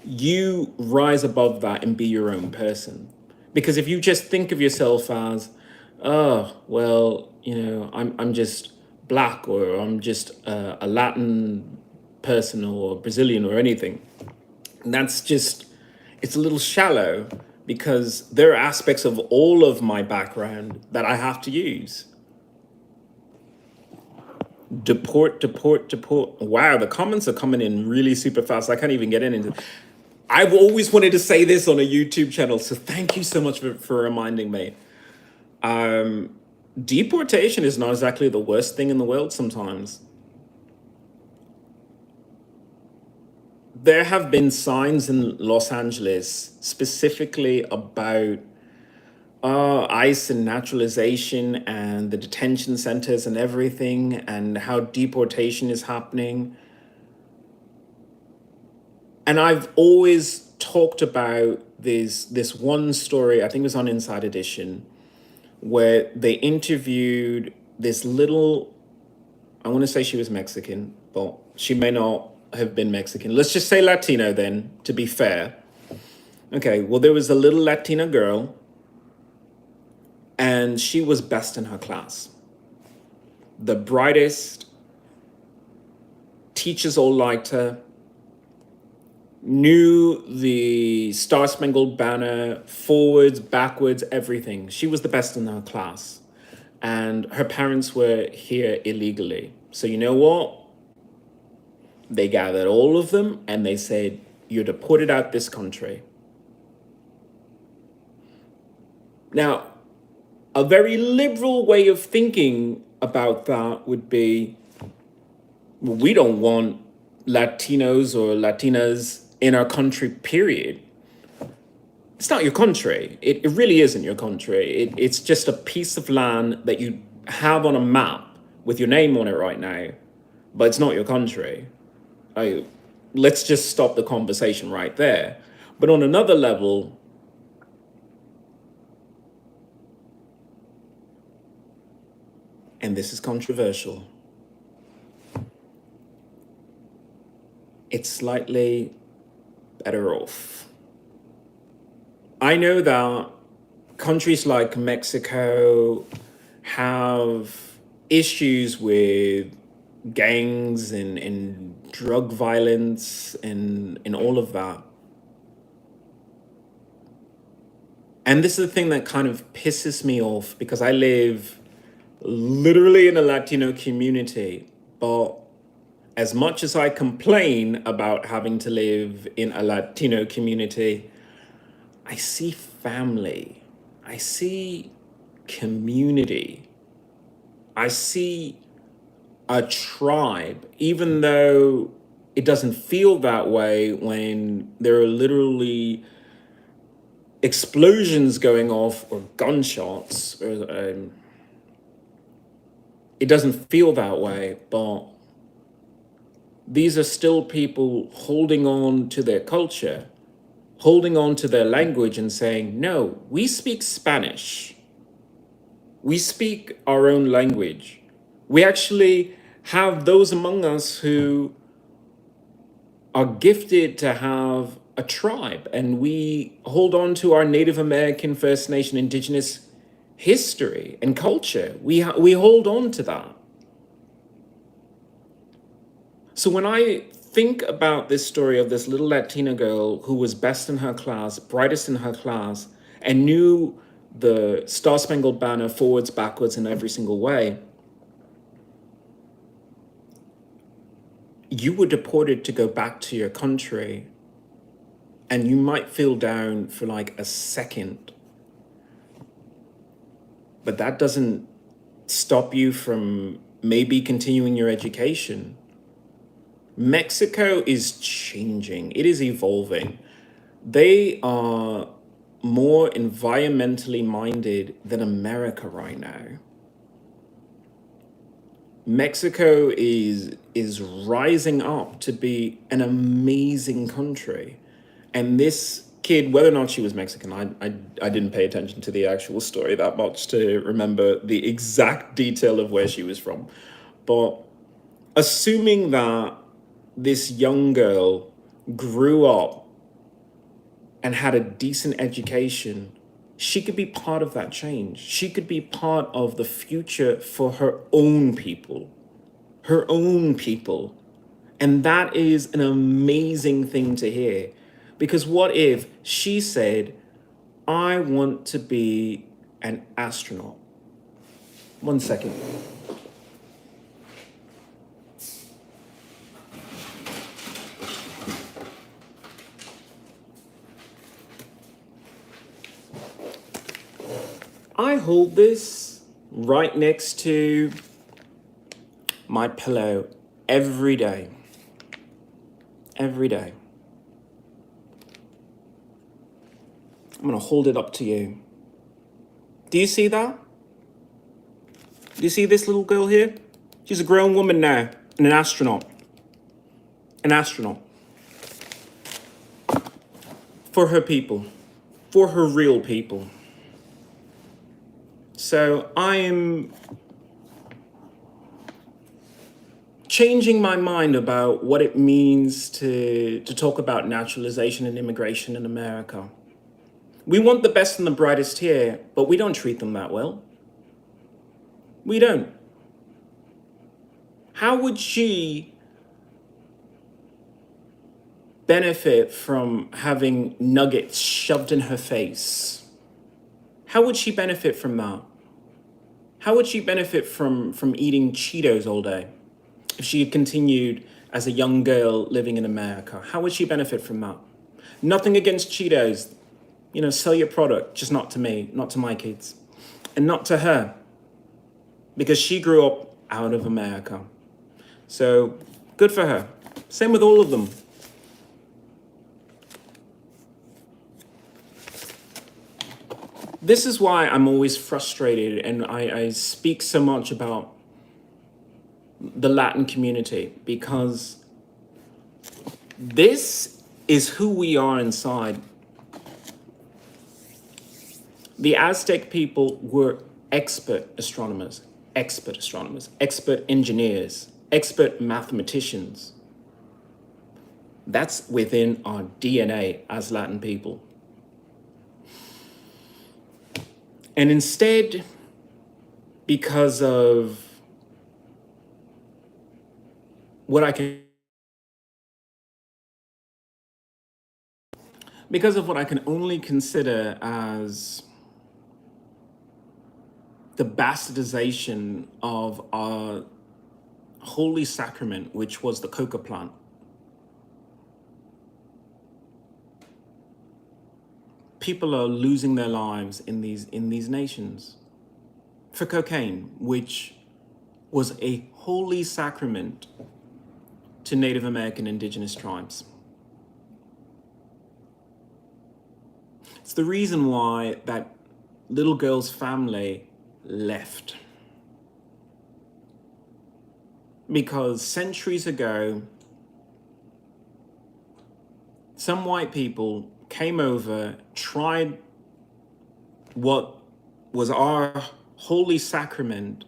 You rise above that and be your own person. Because if you just think of yourself as, oh, well, I'm just black, or I'm just a Latin person or Brazilian or anything, that's just, it's a little shallow, because there are aspects of all of my background that I have to use. Deport. Wow, the comments are coming in really super fast. I can't even get into. I've always wanted to say this on a YouTube channel, so thank you so much for reminding me. Deportation is not exactly the worst thing in the world sometimes. There have been signs in Los Angeles specifically about ICE and naturalization and the detention centers and everything, and how deportation is happening. And I've always talked about this one story, I think it was on Inside Edition, where they interviewed this little, I want to say she was Mexican, but she may not have been Mexican. Let's just say Latino then, to be fair. Okay, well, there was a little Latina girl, and she was best in her class. The brightest, teachers all liked her, knew the Star Spangled Banner forwards, backwards, everything. She was the best in her class. And her parents were here illegally. So you know what? They gathered all of them and they said, you're deported out this country. Now, a very liberal way of thinking about that would be, well, we don't want Latinos or Latinas in our country, period. It's not your country. It really isn't your country. It's just a piece of land that you have on a map with your name on it right now, but it's not your country. Let's just stop the conversation right there. But on another level, and this is controversial, it's slightly better off. I know that countries like Mexico have issues with gangs and drug violence and all of that. And this is the thing that kind of pisses me off, because I live literally in a Latino community, but as much as I complain about having to live in a Latino community, I see family, I see community, I see a tribe, even though it doesn't feel that way when there are literally explosions going off or gunshots. Or, it doesn't feel that way, but these are still people holding on to their culture, holding on to their language and saying, no, we speak Spanish. We speak our own language. We actually have those among us who are gifted to have a tribe, and we hold on to our Native American, First Nation, Indigenous history and culture. We hold on to that. So when I think about this story of this little Latina girl who was best in her class, brightest in her class, and knew the Star Spangled Banner forwards, backwards, in every single way, you were deported to go back to your country, and you might feel down for like a second, but that doesn't stop you from maybe continuing your education. Mexico is changing. It is evolving. They are more environmentally minded than America right now. Mexico is rising up to be an amazing country. And this kid, whether or not she was Mexican, I didn't pay attention to the actual story that much to remember the exact detail of where she was from. But assuming that this young girl grew up and had a decent education, she could be part of that change. She could be part of the future for her own people. Her own people. And that is an amazing thing to hear. Because what if she said, I want to be an astronaut? 1 second. I hold this right next to my pillow every day. Every day. I'm gonna hold it up to you. Do you see that? Do you see this little girl here? She's a grown woman now and an astronaut. An astronaut. For her people. For her real people. So I am changing my mind about what it means to talk about naturalization and immigration in America. We want the best and the brightest here, but we don't treat them that well. We don't. How would she benefit from having nuggets shoved in her face? How would she benefit from that? How would she benefit from eating Cheetos all day if she had continued as a young girl living in America? How would she benefit from that? Nothing against Cheetos. You know, sell your product, just not to me, not to my kids, and not to her, because she grew up out of America. So good for her. Same with all of them. This is why I'm always frustrated, and I speak so much about the Latin community, because this is who we are inside. The Aztec people were expert astronomers, expert engineers, expert mathematicians. That's within our DNA as Latin people. And instead, because of what I can only consider as the bastardization of our holy sacrament, which was the coca plant. People are losing their lives in these nations for cocaine, which was a holy sacrament to Native American indigenous tribes. It's the reason why that little girl's family left. Because centuries ago, some white people came over, tried what was our holy sacrament,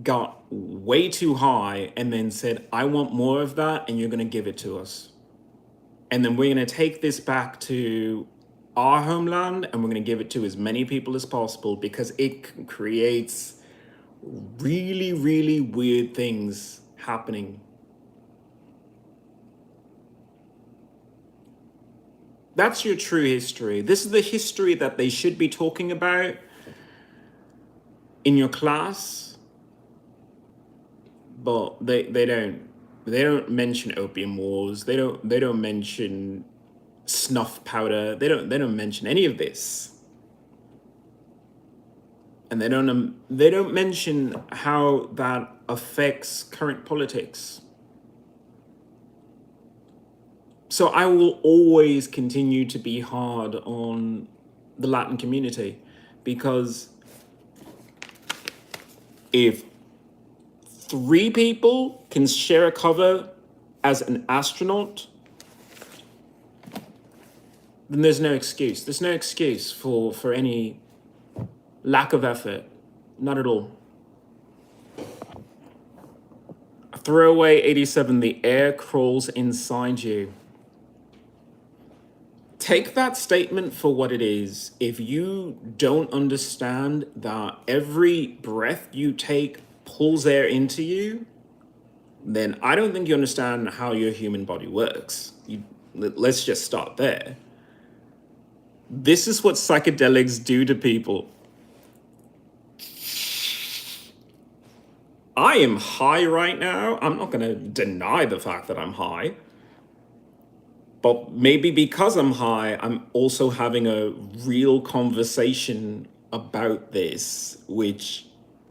got way too high, and then said, I want more of that, and you're going to give it to us. And then we're going to take this back to our homeland, and we're going to give it to as many people as possible, because it creates really, really weird things happening. That's your true history. This is the history that they should be talking about in your class, but they don't mention opium wars. They don't mention snuff powder. They don't mention any of this. And they don't mention how that affects current politics. So I will always continue to be hard on the Latin community, because if 3 people can share a cover as an astronaut, then there's no excuse. There's no excuse for any lack of effort. Not at all. Throwaway 87, the air crawls inside you. Take that statement for what it is. If you don't understand that every breath you take pulls air into you, then I don't think you understand how your human body works. Let's just start there. This is what psychedelics do to people. I am high right now. I'm not going to deny the fact that I'm high. But maybe because I'm high, I'm also having a real conversation about this, which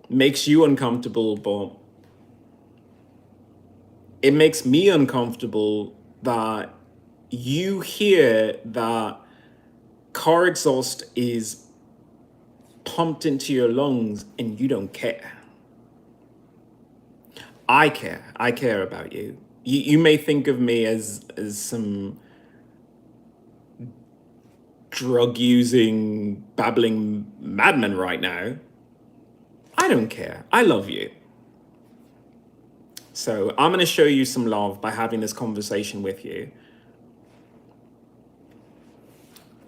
makes you uncomfortable, but it makes me uncomfortable that you hear that car exhaust is pumped into your lungs and you don't care. I care. I care about you. You may think of me as some drug using, babbling madman right now. I don't care. I love you. So I'm going to show you some love by having this conversation with you.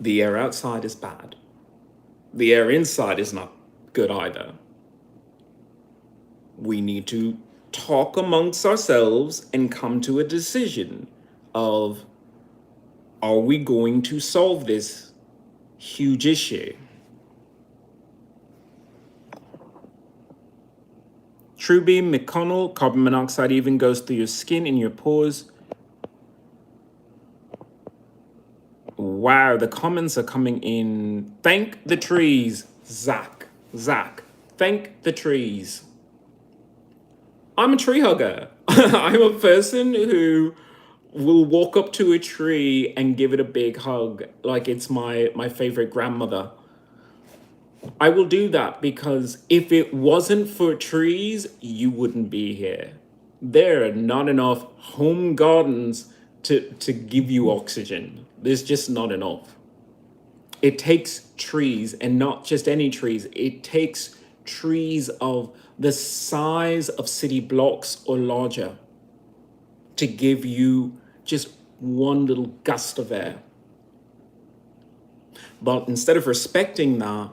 The air outside is bad. The air inside is not good either. We need to talk amongst ourselves and come to a decision of, are we going to solve this huge issue? True Beam, McConnell, carbon monoxide even goes through your skin and your pores. Wow, the comments are coming in. Thank the trees, Zach. Thank the trees. I'm a tree hugger. I'm a person who will walk up to a tree and give it a big hug like it's my favorite grandmother. I will do that because if it wasn't for trees, you wouldn't be here. There are not enough home gardens to give you oxygen. There's just not enough. It takes trees, and not just any trees. It takes trees of the size of city blocks or larger to give you just one little gust of air. But instead of respecting that,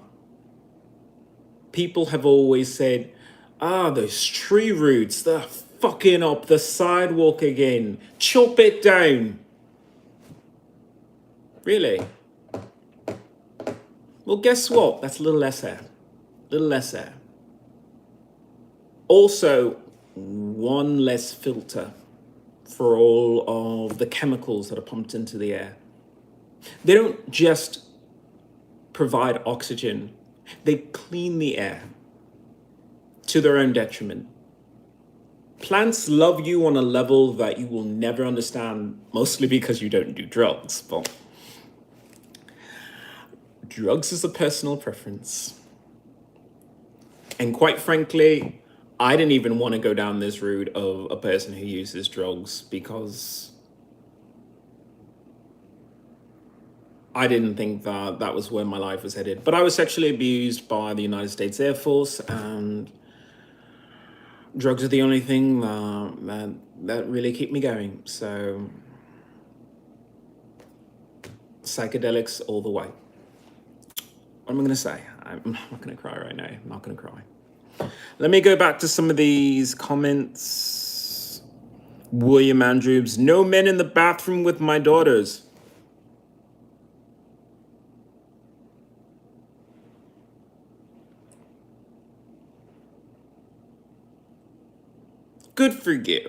people have always said, those tree roots, they're fucking up the sidewalk again. Chop it down. Really? Well, guess what? That's a little less air. Little less air. Also, one less filter for all of the chemicals that are pumped into the air. They don't just provide oxygen, they clean the air to their own detriment. Plants love you on a level that you will never understand, mostly because you don't do drugs. But drugs is a personal preference. And quite frankly, I didn't even want to go down this route of a person who uses drugs because I didn't think that that was where my life was headed. But I was sexually abused by the United States Air Force, and drugs are the only thing that really keep me going. So psychedelics all the way. What am I going to say? I'm not going to cry right now. I'm not going to cry. Let me go back to some of these comments. William Andrews, no men in the bathroom with my daughters. Good for you.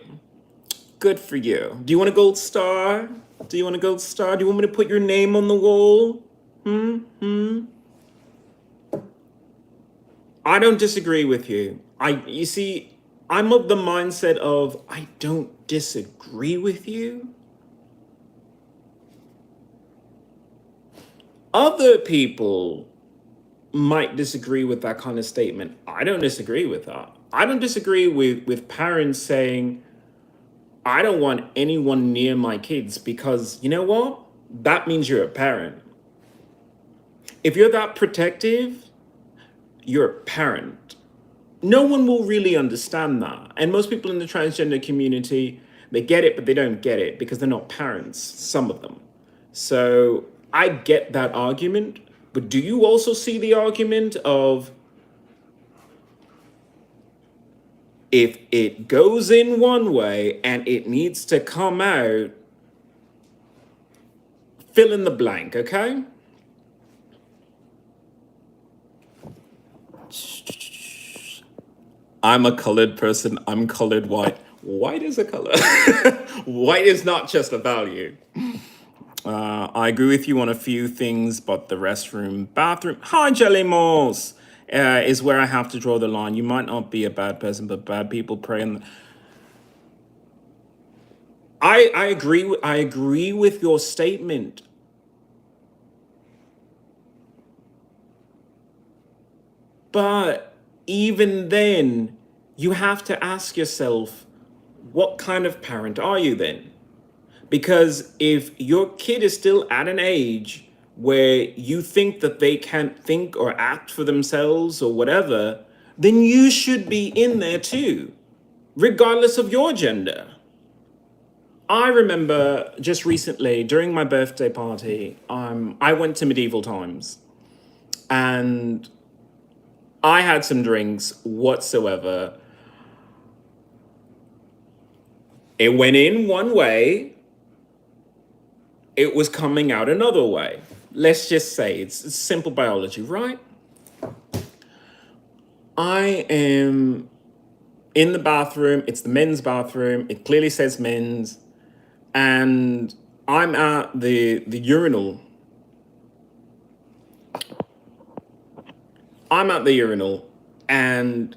Good for you. Do you want a gold star? Do you want a gold star? Do you want me to put your name on the wall? I don't disagree with you. You see, I'm of the mindset of I don't disagree with you. Other people might disagree with that kind of statement. I don't disagree with that. I don't disagree with parents saying, I don't want anyone near my kids because you know what? That means you're a parent. If you're that protective, you're a parent. No one will really understand that. And most people in the transgender community, they get it, but they don't get it because they're not parents, some of them. So I get that argument, but do you also see the argument of if it goes in one way and it needs to come out, fill in the blank, okay? I'm a colored person. I'm colored white. White is a color. White is not just a value. I agree with you on a few things, but the restroom, bathroom, hi Jelly Malls, is where I have to draw the line. You might not be a bad person, but bad people prey on. I agree with your statement. But even then, you have to ask yourself, what kind of parent are you then? Because if your kid is still at an age where you think that they can't think or act for themselves or whatever, then you should be in there too, regardless of your gender. I remember just recently during my birthday party, I went to medieval times and I had some drinks whatsoever. It went in one way, it was coming out another way. Let's just say it's simple biology, right? I am in the bathroom, it's the men's bathroom, it clearly says men's, and I'm at the urinal. I'm at the urinal, and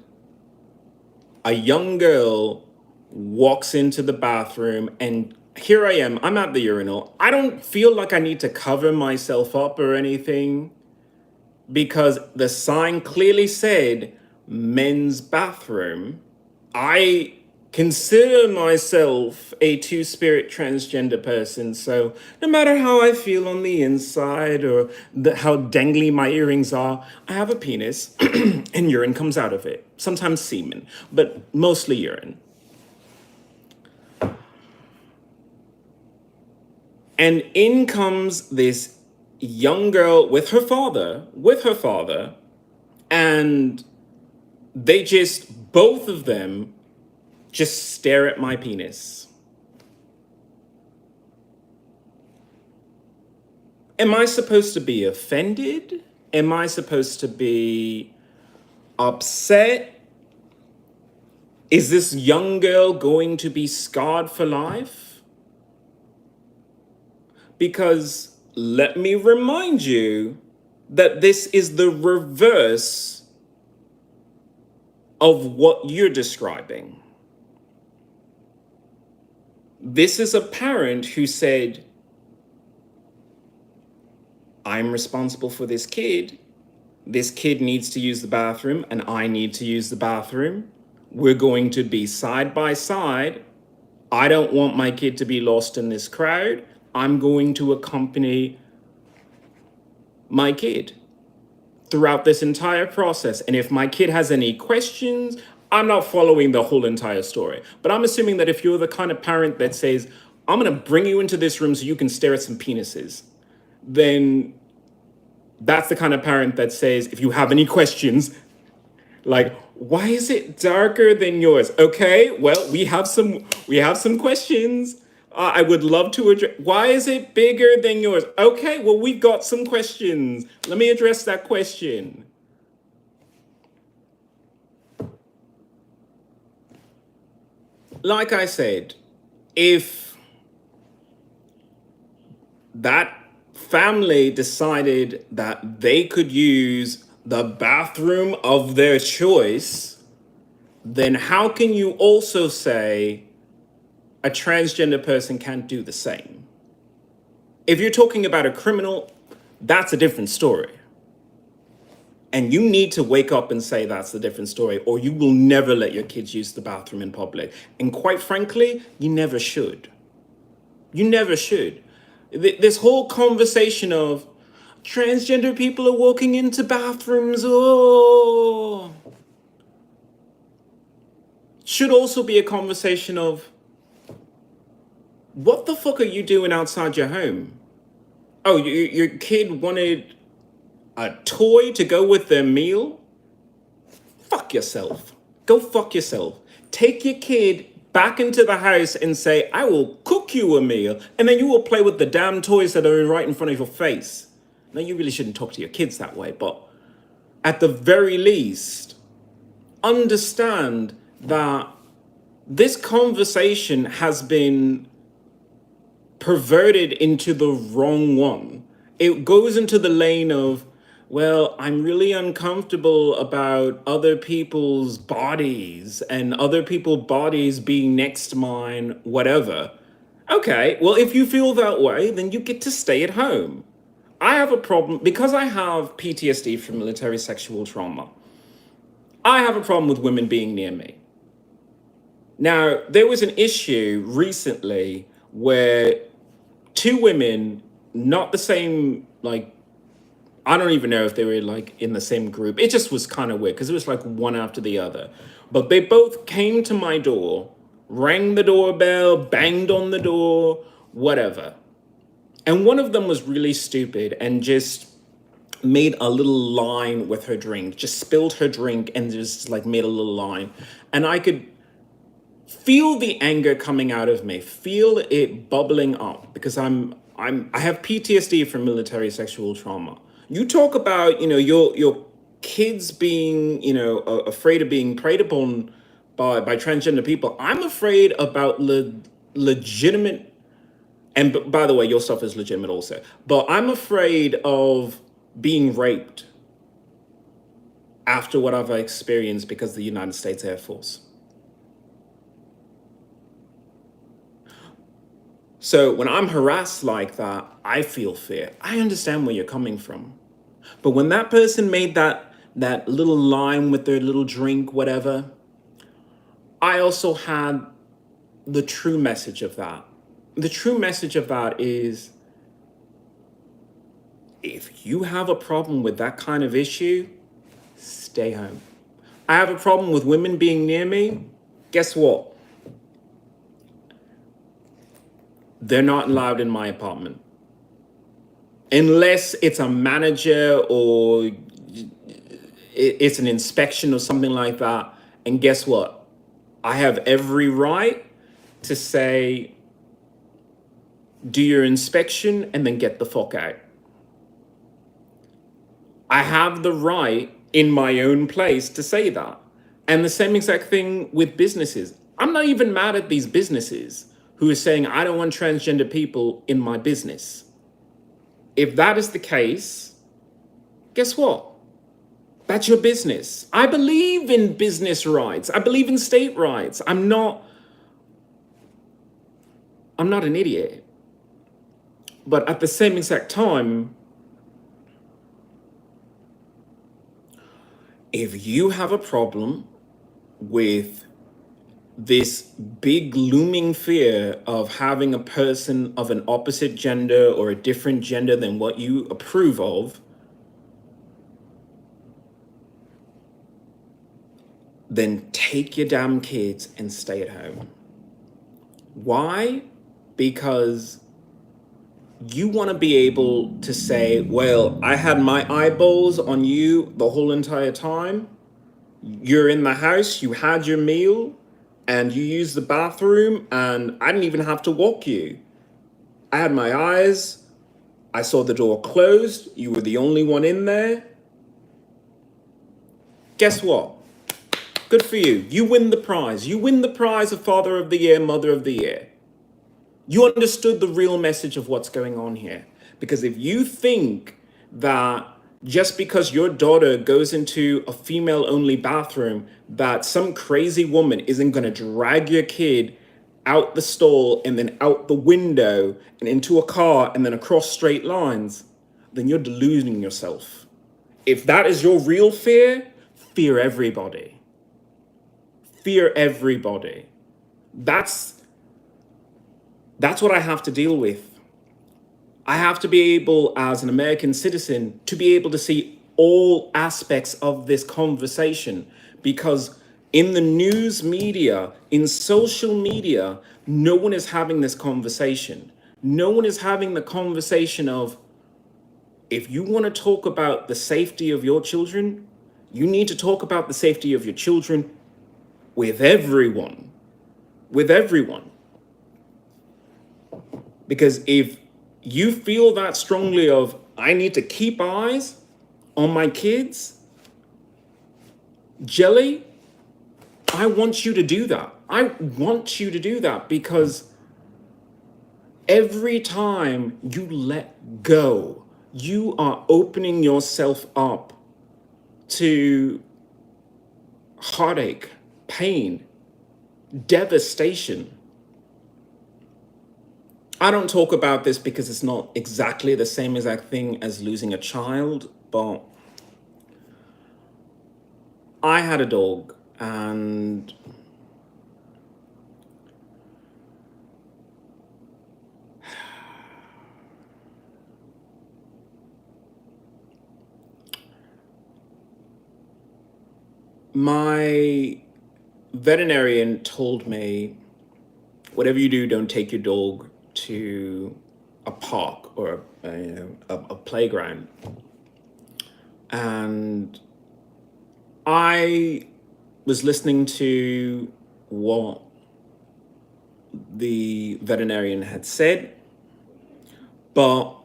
a young girl walks into the bathroom, and here I am, I'm at the urinal. I don't feel like I need to cover myself up or anything because the sign clearly said men's bathroom. I consider myself a two-spirit transgender person, so no matter how I feel on the inside or how dangly my earrings are, I have a penis and urine comes out of it. Sometimes semen, but mostly urine. And in comes this young girl with her father, and they just, both of them, just stare at my penis. Am I supposed to be offended? Am I supposed to be upset? Is this young girl going to be scarred for life? Because let me remind you that this is the reverse of what you're describing. This is a parent who said, I'm responsible for this kid. This kid needs to use the bathroom and I need to use the bathroom. We're going to be side by side. I don't want my kid to be lost in this crowd. I'm going to accompany my kid throughout this entire process. And if my kid has any questions, I'm not following the whole entire story. But I'm assuming that if you're the kind of parent that says, I'm going to bring you into this room so you can stare at some penises, then that's the kind of parent that says, if you have any questions, like, why is it darker than yours? Okay, well, we have some questions. I would love to address, why is it bigger than yours? Okay, well, we've got some questions. Let me address that question. Like I said, if that family decided that they could use the bathroom of their choice, then how can you also say a transgender person can't do the same? If you're talking about a criminal, that's a different story. And you need to wake up and say that's a different story, or you will never let your kids use the bathroom in public. And quite frankly, you never should. You never should. This whole conversation of transgender people are walking into bathrooms, oh, should also be a conversation of, what the fuck are you doing outside your home? Oh, your kid wanted a toy to go with their meal? Fuck yourself. Go fuck yourself. Take your kid back into the house and say, I will cook you a meal, and then you will play with the damn toys that are right in front of your face. Now, you really shouldn't talk to your kids that way, but at the very least, understand that this conversation has been perverted into the wrong one. It goes into the lane of, well, I'm really uncomfortable about other people's bodies and other people's bodies being next to mine, whatever. Okay, well, if you feel that way, then you get to stay at home. I have a problem because I have PTSD from military sexual trauma. I have a problem with women being near me. Now, there was an issue recently where two women, not the same, like, I don't even know if they were like in the same group. It just was kind of weird because it was like one after the other. But they both came to my door, rang the doorbell, banged on the door, whatever. And one of them was really stupid and just made a little line with her drink, just spilled her drink and just like made a little line. And I could feel the anger coming out of me, feel it bubbling up because I have PTSD from military sexual trauma. You talk about, your kids being, afraid of being preyed upon by transgender people. I'm afraid about legitimate, and by the way, your stuff is legitimate also, but I'm afraid of being raped after what I've experienced because of the United States Air Force. So when I'm harassed like that, I feel fear. I understand where you're coming from. But when that person made that little line with their little drink, whatever, I also had the true message of that. The true message of that is, if you have a problem with that kind of issue, stay home. I have a problem with women being near me. Guess what? They're not allowed in my apartment. Unless it's a manager or it's an inspection or something like that. And guess what? I have every right to say, do your inspection and then get the fuck out. I have the right in my own place to say that. And the same exact thing with businesses. I'm not even mad at these businesses who are saying, I don't want transgender people in my business. If that is the case, guess what? That's your business. I believe in business rights. I believe in state rights. I'm not an idiot. But at the same exact time, if you have a problem with this big looming fear of having a person of an opposite gender or a different gender than what you approve of, then take your damn kids and stay at home. Why? Because you want to be able to say, well, I had my eyeballs on you the whole entire time. You're in the house, you had your meal, and you used the bathroom, and I didn't even have to walk you. I had my eyes, I saw the door closed, you were the only one in there. Guess what? Good for you. You win the prize. You win the prize of Father of the Year, Mother of the Year. You understood the real message of what's going on here. Because if you think that just because your daughter goes into a female-only bathroom, that some crazy woman isn't going to drag your kid out the stall and then out the window and into a car and then across straight lines, then you're deluding yourself. If that is your real fear, fear everybody. Fear everybody. That's what I have to deal with. I have to be able, as an American citizen, to be able to see all aspects of this conversation, because in the news media, in social media, no one is having this conversation. No one is having the conversation of, if you want to talk about the safety of your children, you need to talk about the safety of your children with everyone. With everyone. Because if you feel that strongly of, I need to keep eyes on my kids, Jelly, I want you to do that. I want you to do that, because every time you let go, you are opening yourself up to heartache, pain, devastation. I don't talk about this because it's not exactly the same exact thing as losing a child, but I had a dog, and my veterinarian told me, whatever you do, don't take your dog to a park or a playground. And I was listening to what the veterinarian had said, but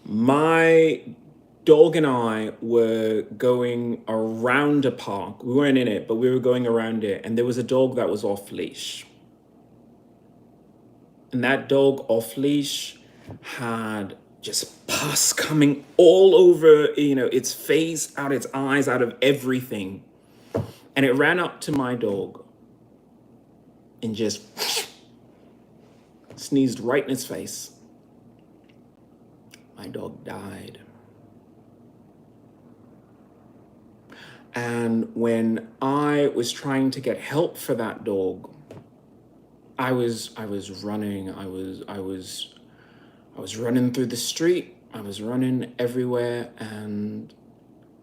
my dog and I were going around a park. We weren't in it, but we were going around it, and there was a dog that was off leash. And that dog off leash had just pus coming all over, its face, out its eyes, out of everything. And it ran up to my dog and just sneezed right in its face. My dog died. And when I was trying to get help for that dog, I was running. I was running through the street. I was running everywhere, and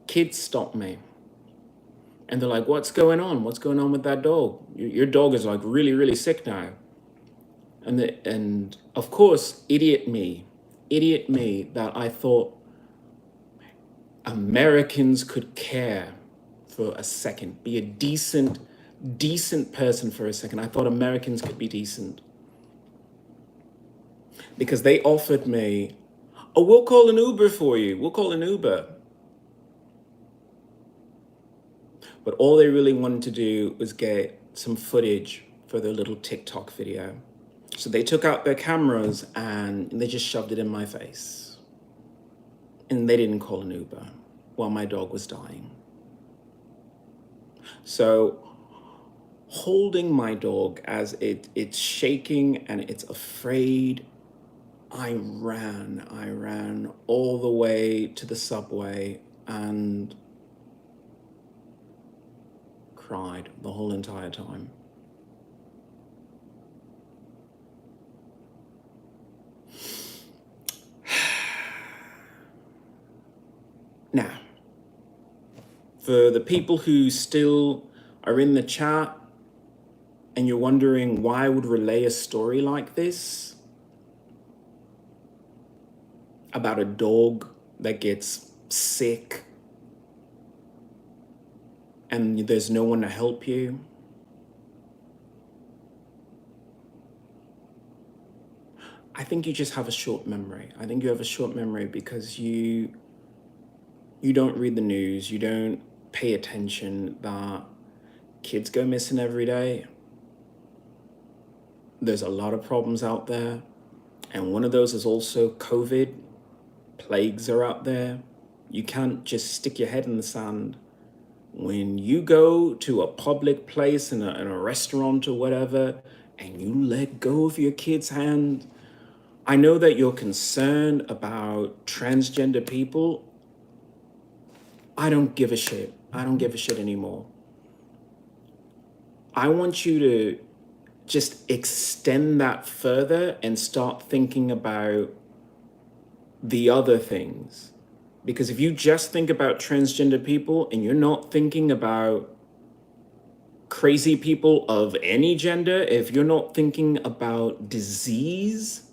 kids stopped me. And they're like, "What's going on? What's going on with that dog? Your dog is like really, really sick now." And of course, idiot me that I thought Americans could care for a second, be a decent person for a second. I thought Americans could be decent. Because they offered me, "Oh, we'll call an Uber for you. We'll call an Uber." But all they really wanted to do was get some footage for their little TikTok video. So they took out their cameras and they just shoved it in my face. And they didn't call an Uber while my dog was dying. So holding my dog as it's shaking and it's afraid, I ran all the way to the subway and cried the whole entire time. Now, for the people who still are in the chat and you're wondering why I would relay a story like this about a dog that gets sick and there's no one to help you, I think you just have a short memory. I think you have a short memory because you don't read the news, you don't pay attention that kids go missing every day. There's a lot of problems out there, and one of those is also COVID. Plagues are out there. You can't just stick your head in the sand. When you go to a public place, in a restaurant or whatever, and you let go of your kid's hand, I know that you're concerned about transgender people. I don't give a shit. I don't give a shit anymore. I want you to just extend that further and start thinking about the other things. Because if you just think about transgender people and you're not thinking about crazy people of any gender, if you're not thinking about disease,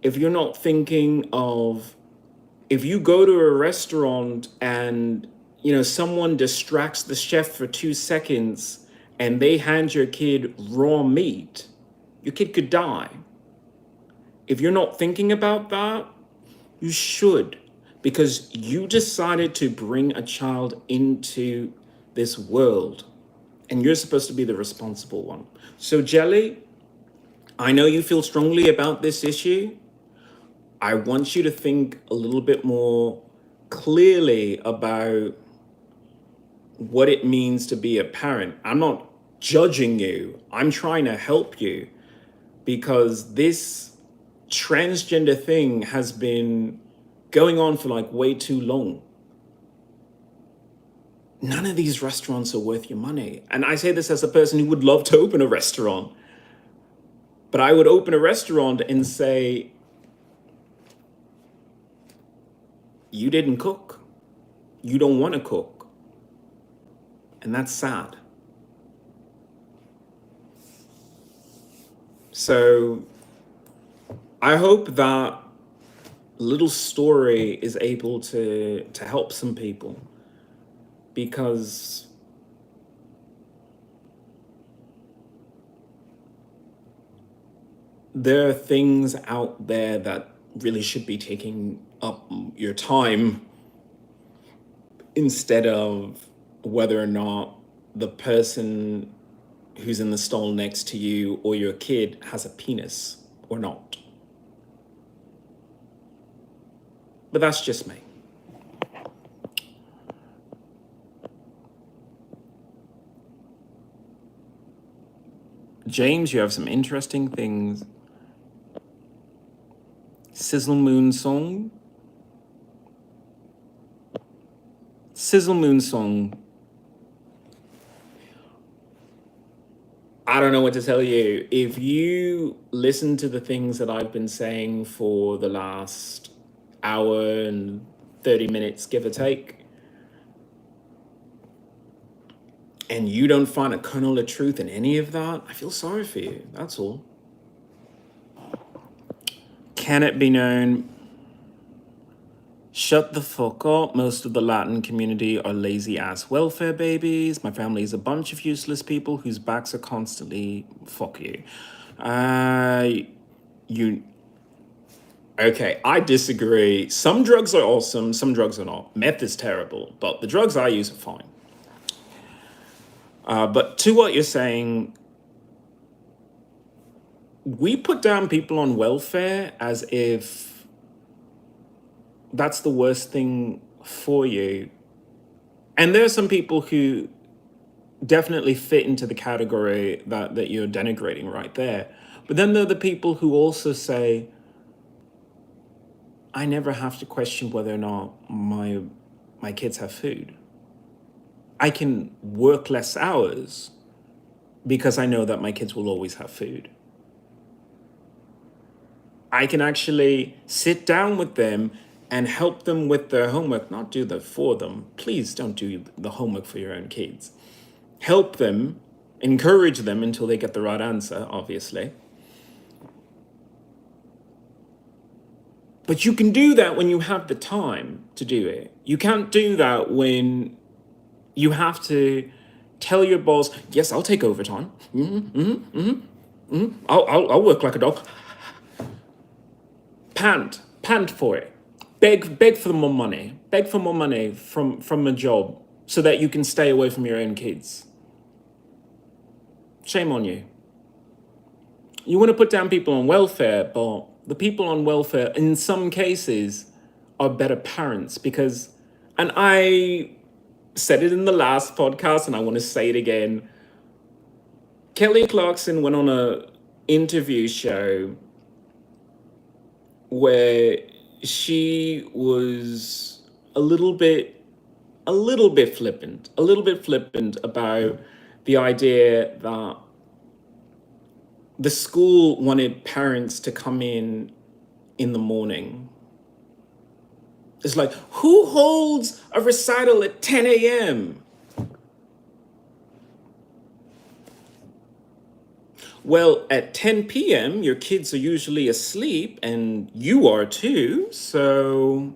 if you're not thinking of, if you go to a restaurant and someone distracts the chef for 2 seconds and they hand your kid raw meat, your kid could die. If you're not thinking about that, you should, because you decided to bring a child into this world and you're supposed to be the responsible one. So Jelly, I know you feel strongly about this issue. I want you to think a little bit more clearly about what it means to be a parent. I'm not judging you. I'm trying to help you, because this transgender thing has been going on for like way too long. none of these restaurants are worth your money. And I say this as a person who would love to open a restaurant, but I would open a restaurant and say, you didn't cook. You don't want to cook. And that's sad. So I hope that little story is able to help some people, because there are things out there that really should be taking up your time instead of whether or not the person who's in the stall next to you or your kid has a penis or not. But that's just me. James, you have some interesting things. Sizzle Moon Song. Sizzle Moon Song. I don't know what to tell you. If you listen to the things that I've been saying for the last hour and 30 minutes, give or take, and you don't find a kernel of truth in any of that, I feel sorry for you. That's all. Can it be known? Shut the fuck up. Most of the Latin community are lazy ass welfare babies. My family is a bunch of useless people whose backs are constantly fuck you. Okay, I disagree. Some drugs are awesome, some drugs are not. Meth is terrible, but the drugs I use are fine. But to what you're saying, we put down people on welfare as if that's the worst thing for you. And there are some people who definitely fit into the category that you're denigrating right there. But then there are the people who also say, I never have to question whether or not my kids have food. I can work less hours because I know that my kids will always have food. I can actually sit down with them and help them with their homework, not do that for them. Please don't do the homework for your own kids. Help them, encourage them until they get the right answer, obviously. But you can do that when you have the time to do it. You can't do that when you have to tell your boss, yes, I'll take overtime. I'll work like a dog. Pant for it. Beg for more money. Beg for more money from a job so that you can stay away from your own kids. Shame on you. You want to put down people on welfare, but the people on welfare, in some cases, are better parents because, and I said it in the last podcast and I want to say it again, Kelly Clarkson went on a interview show where she was a little bit flippant about the idea that the school wanted parents to come in the morning. It's like, who holds a recital at 10 a.m.? Well, at 10 p.m., your kids are usually asleep, and you are too. So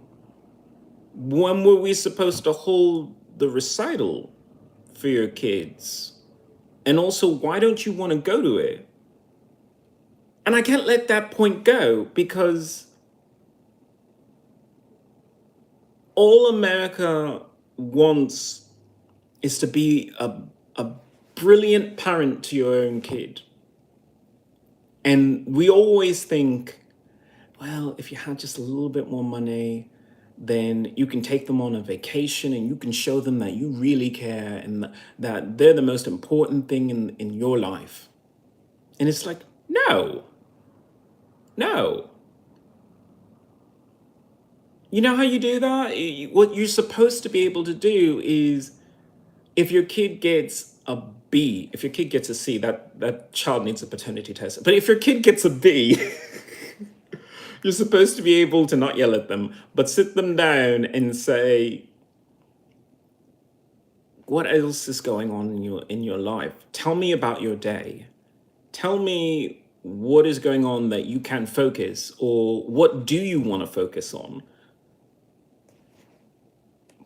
when were we supposed to hold the recital for your kids? And also, why don't you want to go to it? And I can't let that point go because all America wants is to be a brilliant parent to your own kid. And we always think, well, if you had just a little bit more money, then you can take them on a vacation and you can show them that you really care and that they're the most important thing in your life. And it's like, no. You know how you do that? What you're supposed to be able to do is if your kid gets a B, if your kid gets a C, that child needs a paternity test. But if your kid gets a B, you're supposed to be able to not yell at them, but sit them down and say, what else is going on in your life? Tell me about your day. Tell me what is going on that you can focus, or what do you want to focus on?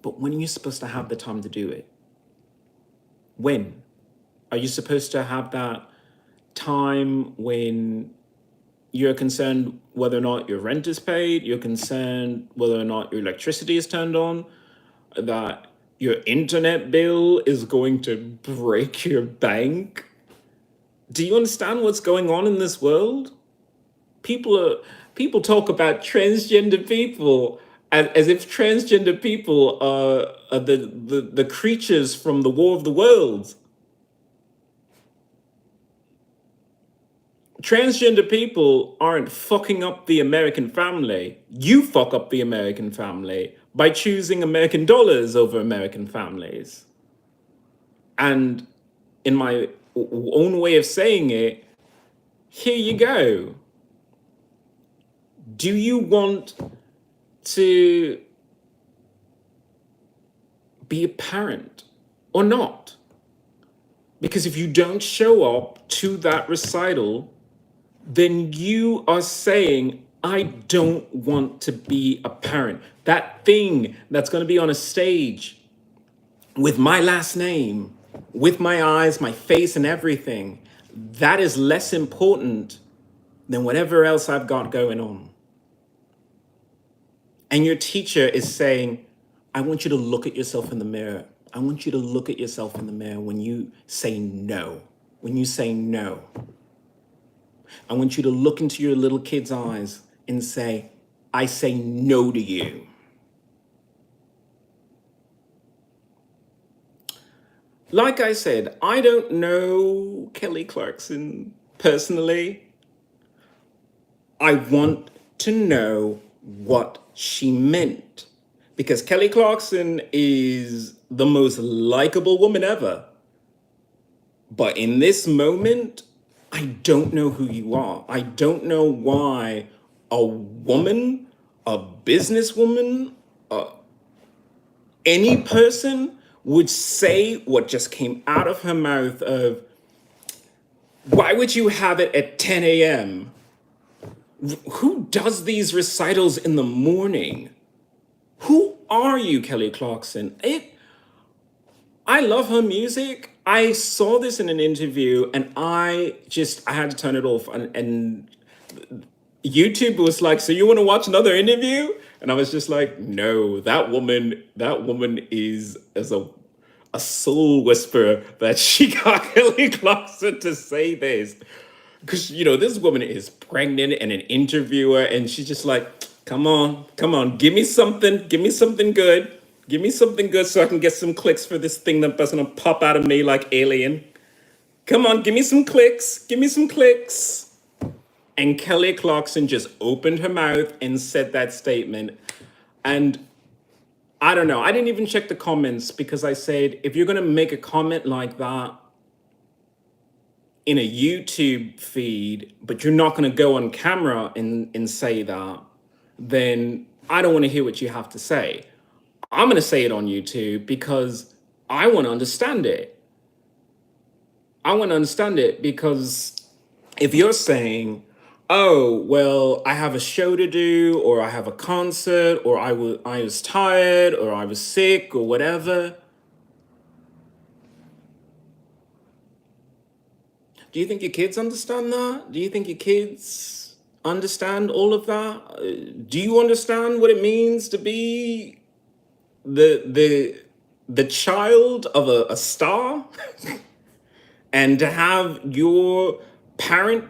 But when are you supposed to have the time to do it? When? Are you supposed to have that time when you're concerned whether or not your rent is paid, you're concerned whether or not your electricity is turned on, that your internet bill is going to break your bank? Do you understand what's going on in this world? People talk about transgender people as if transgender people are the creatures from the War of the Worlds. Transgender people aren't fucking up the American family. You fuck up the American family by choosing American dollars over American families. And in my own way of saying it, here you go. Do you want to be a parent or not? Because if you don't show up to that recital, then you are saying, I don't want to be a parent. That thing that's going to be on a stage with my last name, with my eyes, my face, and everything, that is less important than whatever else I've got going on. And your teacher is saying, I want you to look at yourself in the mirror. I want you to look at yourself in the mirror when you say no. When you say no. I want you to look into your little kid's eyes and say, I say no to you. Like I said, I don't know Kelly Clarkson personally. I want to know what she meant, because Kelly Clarkson is the most likable woman ever. But in this moment, I don't know who you are. I don't know why a woman, a businesswoman, any person would say what just came out of her mouth of, why would you have it at 10 a.m.? Who does these recitals in the morning? Who are you, Kelly Clarkson? I love her music. I saw this in an interview and I had to turn it off. And YouTube was like, so you want to watch another interview? And I was just like, no, that woman is as a soul whisperer that she got Kelly Clarkson to say this. Because, this woman is pregnant and an interviewer, and she's just like, come on, give me something good. Give me something good so I can get some clicks for this thing that's going to pop out of me like alien. Come on, give me some clicks. And Kelly Clarkson just opened her mouth and said that statement. And I don't know, I didn't even check the comments, because I said, if you're going to make a comment like that in a YouTube feed, but you're not going to go on camera and say that, then I don't want to hear what you have to say. I'm going to say it on YouTube because I want to understand it. Because if you're saying, oh, well, I have a show to do, or I have a concert, or I was tired, or I was sick, or whatever, do you think your kids understand that? Do you think your kids understand all of that? Do you understand what it means to be the child of a star and to have your parent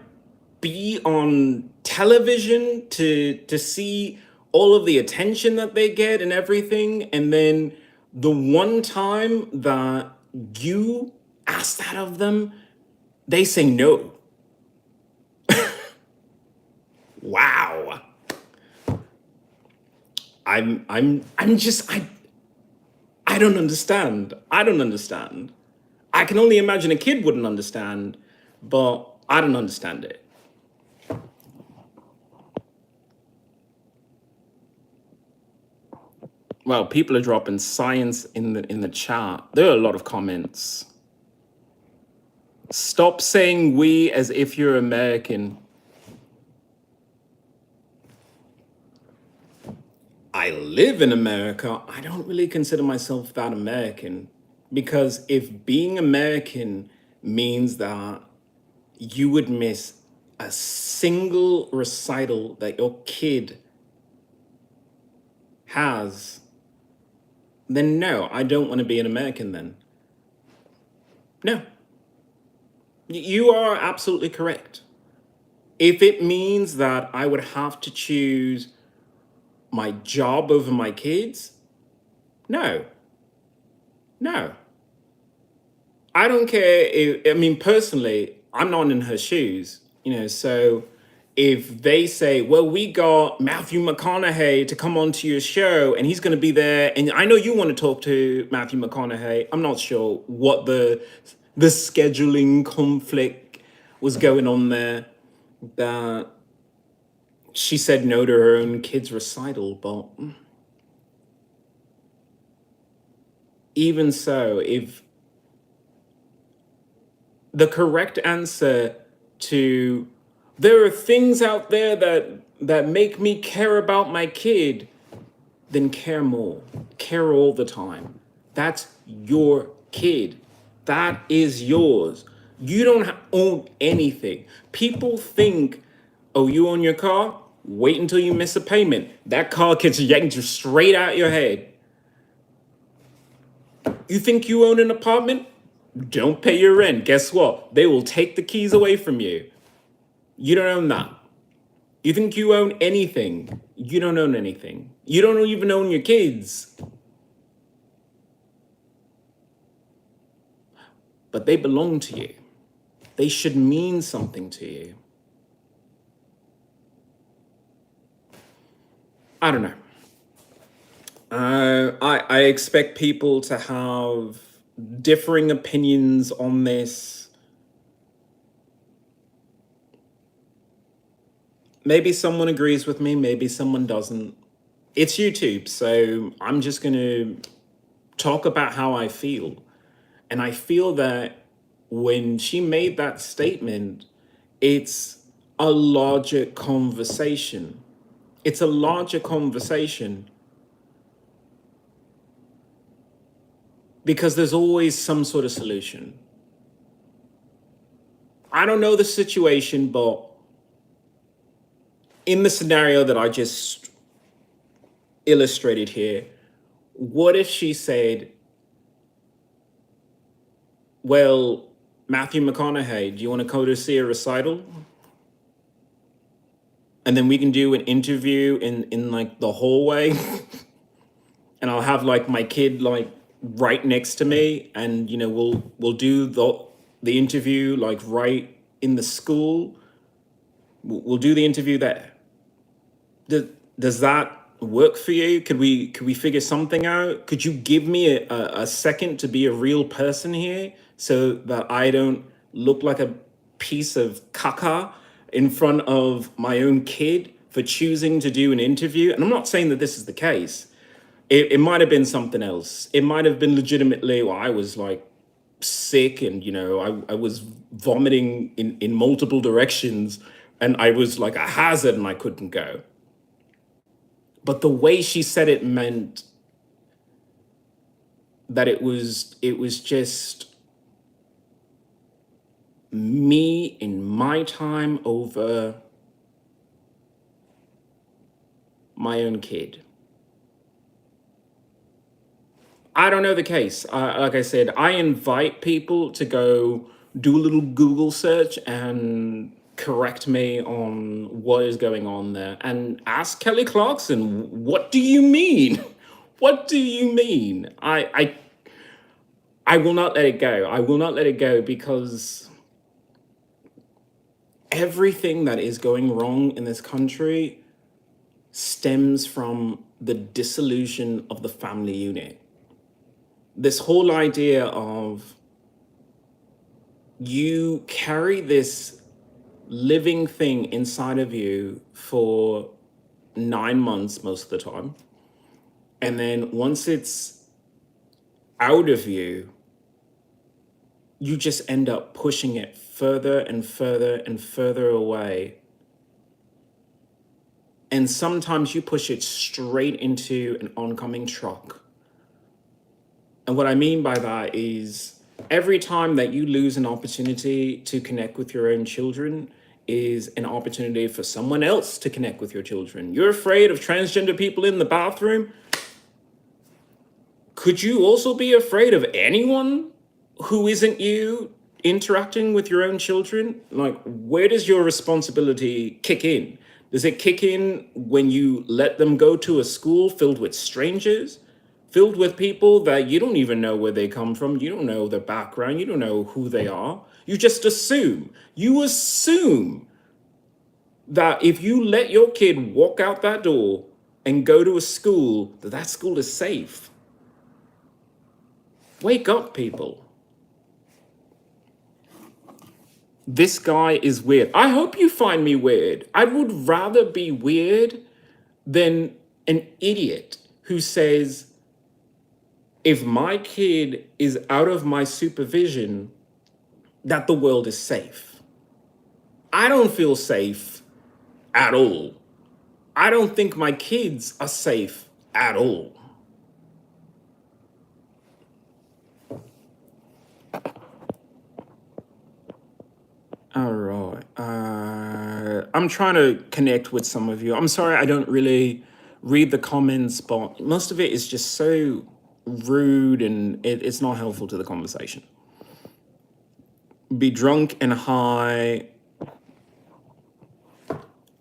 be on television to see all of the attention that they get and everything, and then the one time that you ask that of them, they say no. Wow. I I don't understand. I don't understand. I can only imagine a kid wouldn't understand, but I don't understand it. Well, people are dropping science in the chat. There are a lot of comments. Stop saying we as if you're American. I live in America. I don't really consider myself that American, because if being American means that you would miss a single recital that your kid has, then no, I don't want to be an American then. No. You are absolutely correct. If it means that I would have to choose my job over my kids, no. No. I don't care if, I mean, personally, I'm not in her shoes, so if they say, well, we got Matthew McConaughey to come onto your show and he's going to be there, and I know you want to talk to Matthew McConaughey. I'm not sure what the scheduling conflict was going on there, that she said no to her own kid's recital, but even so, if the correct answer to there are things out there that make me care about my kid, then care more. Care all the time. That's your kid. That is yours. You don't own anything. People think, oh, you own your car? Wait until you miss a payment. That car gets yanked straight out your head. You think you own an apartment? Don't pay your rent. Guess what? They will take the keys away from you. You don't own that. You think you own anything? You don't own anything. You don't even own your kids. But they belong to you. They should mean something to you. I don't know. I expect people to have differing opinions on this. Maybe someone agrees with me, maybe someone doesn't. It's YouTube, so I'm just going to talk about how I feel. And I feel that when she made that statement, it's a larger conversation. It's a larger conversation because there's always some sort of solution. I don't know the situation, but in the scenario that I just illustrated here, what if she said, well, Matthew McConaughey, do you want to go to see a recital? And then we can do an interview in like the hallway and I'll have like my kid like right next to me, and we'll do the interview like right in the school. We'll do the interview there. Does that work for you? Could we figure something out? Could you give me a second to be a real person here so that I don't look like a piece of caca in front of my own kid for choosing to do an interview? And I'm not saying that this is the case. It might have been something else. It might have been legitimately, well, I was like sick and, I was vomiting in multiple directions and I was like a hazard and I couldn't go. But the way she said it meant that it was just me in my time over my own kid. I don't know the case. Like I said, I invite people to go do a little Google search and correct me on what is going on there and ask Kelly Clarkson, what do you mean? What do you mean? I will not let it go. I will not let it go because everything that is going wrong in this country stems from the dissolution of the family unit. this whole idea of you carry this living thing inside of you for 9 months most of the time. And then once it's out of you, you just end up pushing it further and further and further away. And sometimes you push it straight into an oncoming truck. And what I mean by that is every time that you lose an opportunity to connect with your own children is an opportunity for someone else to connect with your children. You're afraid of transgender people in the bathroom. Could you also be afraid of anyone who isn't you interacting with your own children? Like, where does your responsibility kick in? Does it kick in when you let them go to a school filled with strangers, filled with people that you don't even know where they come from? You don't know their background. You don't know who they are. You just assume. You assume that if you let your kid walk out that door and go to a school, that school is safe. Wake up, people. This guy is weird. I hope you find me weird. I would rather be weird than an idiot who says, if my kid is out of my supervision, that the world is safe. I don't feel safe at all. I don't think my kids are safe at all. All right. I'm trying to connect with some of you. I'm sorry I don't really read the comments, but most of it is just so rude and it's not helpful to the conversation. Be drunk and high.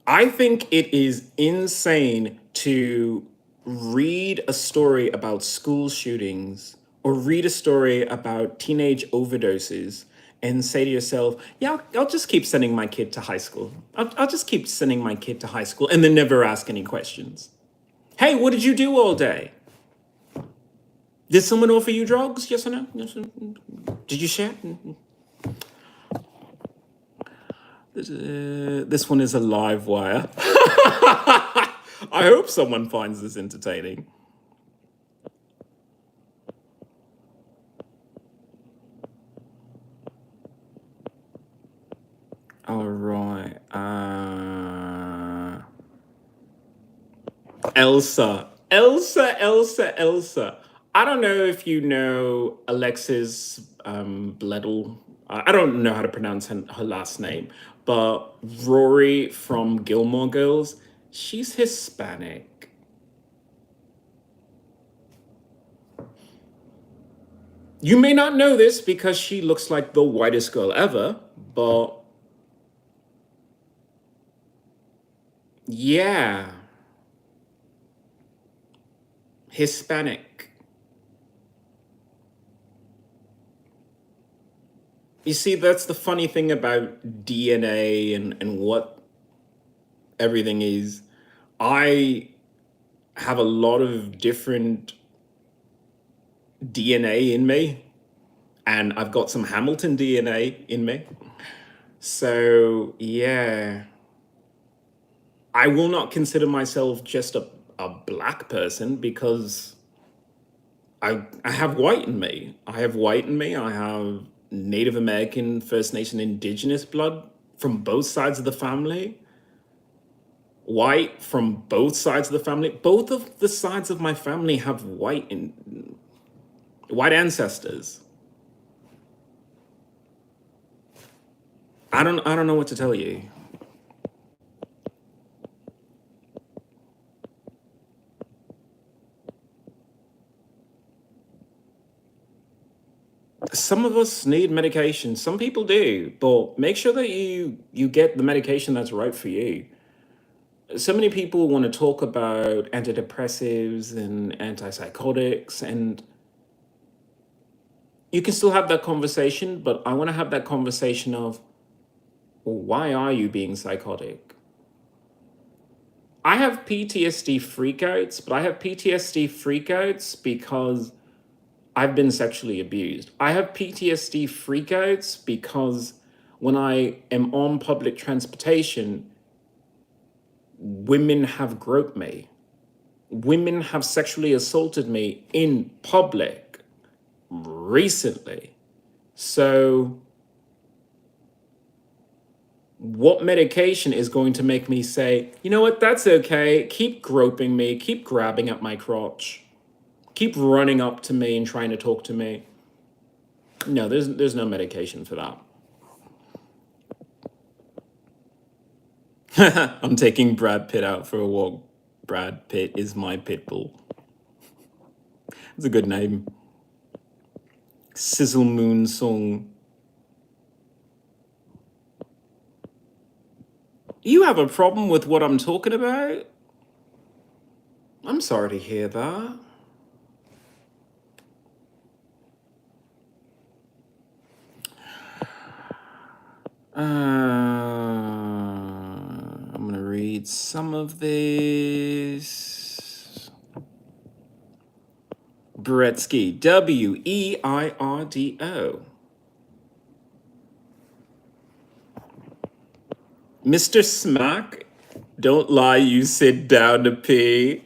I think it is insane to read a story about school shootings or read a story about teenage overdoses and say to yourself, yeah, I'll just keep sending my kid to high school. I'll just keep sending my kid to high school and then never ask any questions. Hey, what did you do all day? Did someone offer you drugs? Yes or no? Yes or no? Did you share? This one is a live wire. I hope someone finds this entertaining. All right. Elsa. I don't know if you know Alexis Bledel. I don't know how to pronounce her last name, but Rory from Gilmore Girls, she's Hispanic. You may not know this because she looks like the whitest girl ever, but yeah, Hispanic. You see, that's the funny thing about DNA and what everything is. I have a lot of different DNA in me, and I've got some Hamilton DNA in me. So, yeah, I will not consider myself just a black person because I have white in me. I have white in me. I have Native American, First Nation, Indigenous blood from both sides of the family. White from both sides of the family. Both of the sides of my family have white ancestors. I don't know what to tell you. Some of us need medication. Some people do, but make sure that you get the medication that's right for you. So many people want to talk about antidepressives and antipsychotics, and you can still have that conversation, but I want to have that conversation of, well, why are you being psychotic? I have PTSD freakouts, but I have PTSD freakouts because I've been sexually abused. I have PTSD freakouts because when I am on public transportation, women have groped me. Women have sexually assaulted me in public recently. So, what medication is going to make me say, you know what, that's okay, keep groping me, keep grabbing at my crotch, keep running up to me and trying to talk to me? No, there's no medication for that. I'm taking Brad Pitt out for a walk. Brad Pitt is my pit bull. It's a good name. Sizzle Moon song. You have a problem with what I'm talking about? I'm sorry to hear that. I'm gonna read some of this. Bretsky, Weirdo. Mr. Smack, don't lie, you sit down to pee.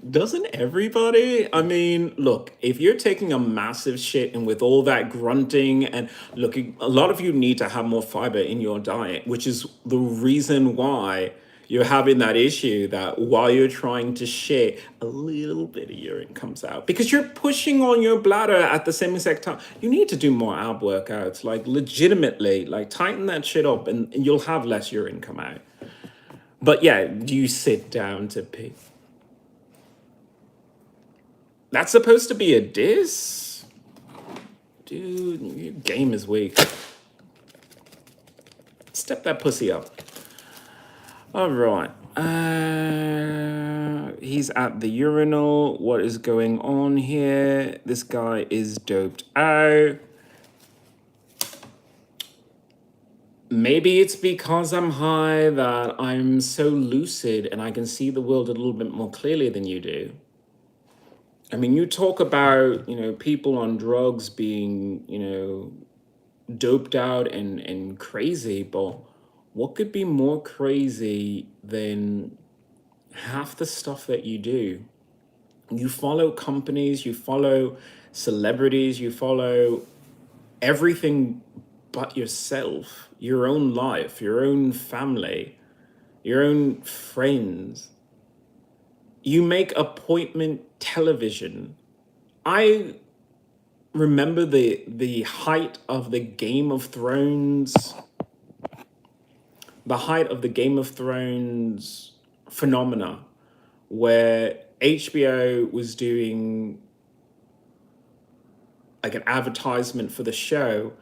Doesn't everybody? I mean, look, if you're taking a massive shit and with all that grunting and looking, a lot of you need to have more fiber in your diet, which is the reason why you're having that issue that while you're trying to shit, a little bit of urine comes out because you're pushing on your bladder at the same exact time. You need to do more ab workouts, like legitimately, like tighten that shit up and you'll have less urine come out. But yeah, do you sit down to pee? That's supposed to be a diss? Dude, your game is weak. Step that pussy up. All right. He's at the urinal. What is going on here? This guy is doped out. Maybe it's because I'm high that I'm so lucid and I can see the world a little bit more clearly than you do. I mean, you talk about, people on drugs being, doped out and crazy, but what could be more crazy than half the stuff that you do? You follow companies, you follow celebrities, you follow everything but yourself, your own life, your own family, your own friends. You make appointment television. I remember the height of the Game of Thrones, phenomena, where HBO was doing like an advertisement for the show,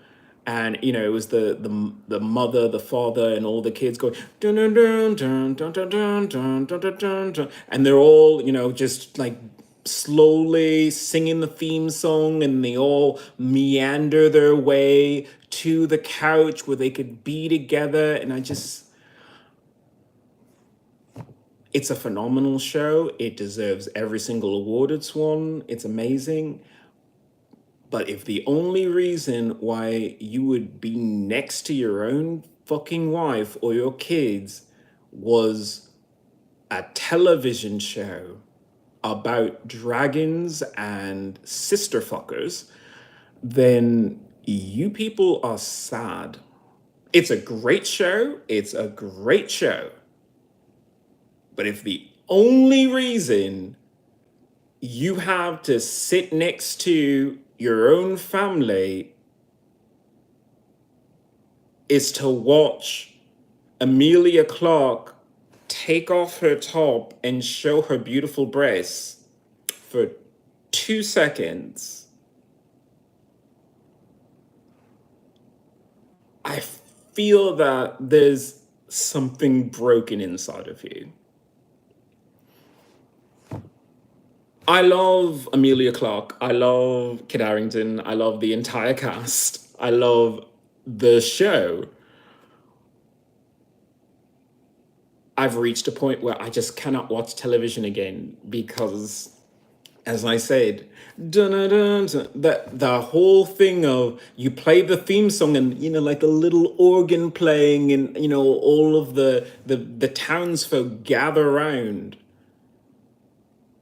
and it was the mother, the father, and all the kids going dun dun dun dun dun dun dun dun dun dun dun dun, and they're all just like slowly singing the theme song, and they all meander their way to the couch where they could be together, and it's a phenomenal show. It deserves every single award it's won. It's amazing. But if the only reason why you would be next to your own fucking wife or your kids was a television show about dragons and sister fuckers, then you people are sad. It's a great show. It's a great show. But if the only reason you have to sit next to your own family is to watch Amelia Clark take off her top and show her beautiful breasts for 2 seconds, I feel that there's something broken inside of you. I love Amelia Clark. I love Kit Harington. I love the entire cast. I love the show. I've reached a point where I just cannot watch television again because as I said, dun, dun, dun, dun, that the whole thing of you play the theme song and like a little organ playing and all of the townsfolk gather around.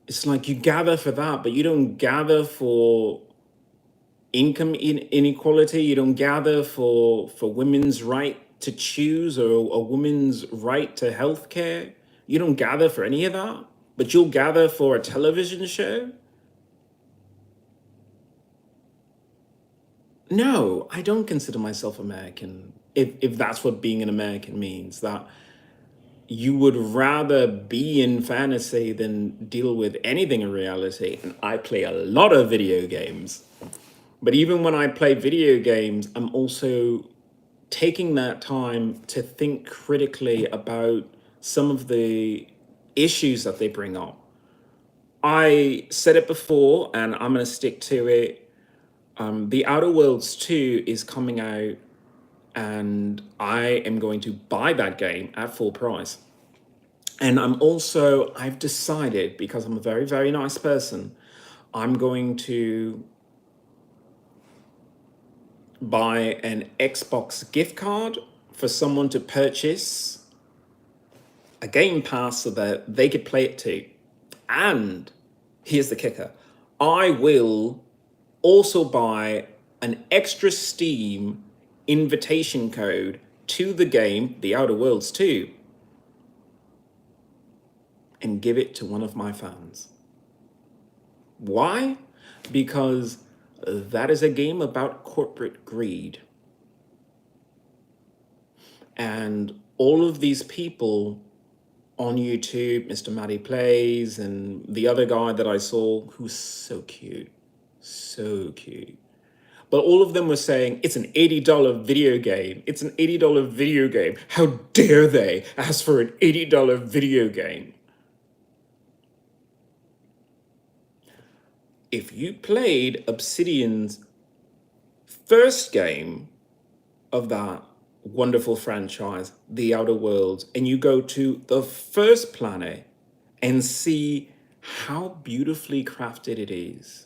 It's like you gather for that, but you don't gather for income inequality. You don't gather for women's right to choose or a woman's right to health care. You don't gather for any of that, but you'll gather for a television show. No, I don't consider myself American. If that's what being an American means, that you would rather be in fantasy than deal with anything in reality. And I play a lot of video games. But even when I play video games, I'm also taking that time to think critically about some of the issues that they bring up. I said it before, and I'm going to stick to it. The Outer Worlds 2 is coming out, and I am going to buy that game at full price. And I've decided, because I'm a very, very nice person, I'm going to buy an Xbox gift card for someone to purchase a Game Pass so that they could play it too. And here's the kicker. I will also buy an extra Steam invitation code to the game, The Outer Worlds 2, and give it to one of my fans. Why? Because that is a game about corporate greed. And all of these people on YouTube, Mr. Matty Plays, and the other guy that I saw, who's so cute, but all of them were saying, it's an $80 video game. It's an $80 video game. How dare they ask for an $80 video game? If you played Obsidian's first game of that wonderful franchise, The Outer Worlds, and you go to the first planet and see how beautifully crafted it is.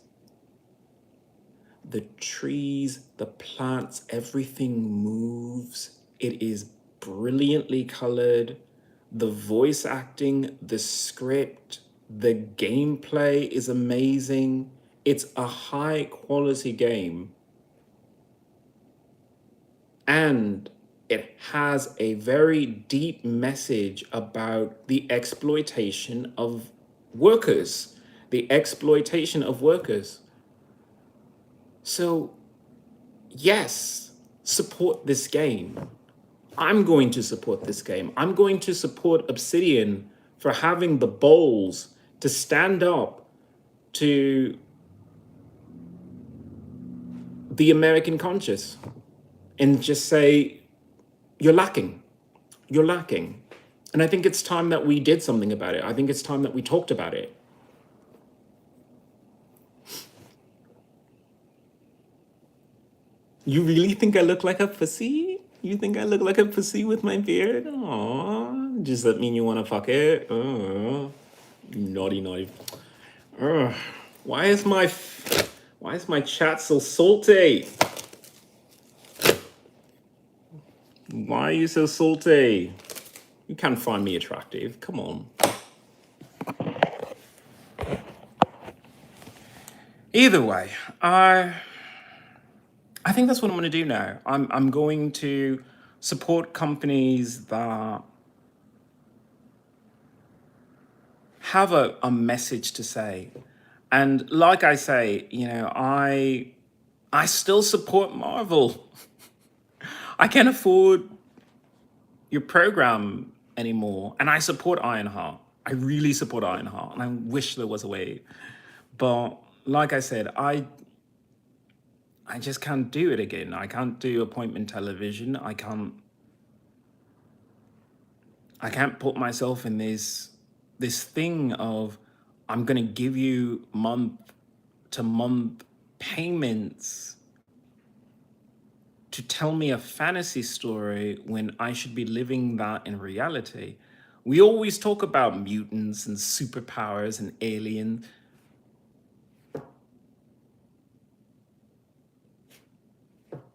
The trees, the plants, everything moves. It is brilliantly colored. The voice acting, the script, the gameplay is amazing. It's a high quality game. And it has a very deep message about the exploitation of workers. The exploitation of workers. So, yes, support this game. I'm going to support this game. I'm going to support Obsidian for having the balls to stand up to the American conscience and just say, you're lacking. You're lacking. And I think it's time that we did something about it. I think it's time that we talked about it. You really think I look like a pussy? You think I look like a pussy with my beard? Aww, does that mean you want to fuck it? Naughty, naughty. Why is my chat so salty? Why are you so salty? You can't find me attractive. Come on. Either way, I think that's what I'm going to do now. I'm going to support companies that have a message to say. And like I say, I still support Marvel. I can't afford your program anymore. And I support Ironheart. I really support Ironheart. And I wish there was a way. But like I said, I just can't do it again. I can't do appointment television. I can't put myself in this thing of I'm gonna give you month-to-month payments to tell me a fantasy story when I should be living that in reality. We always talk about mutants and superpowers and aliens.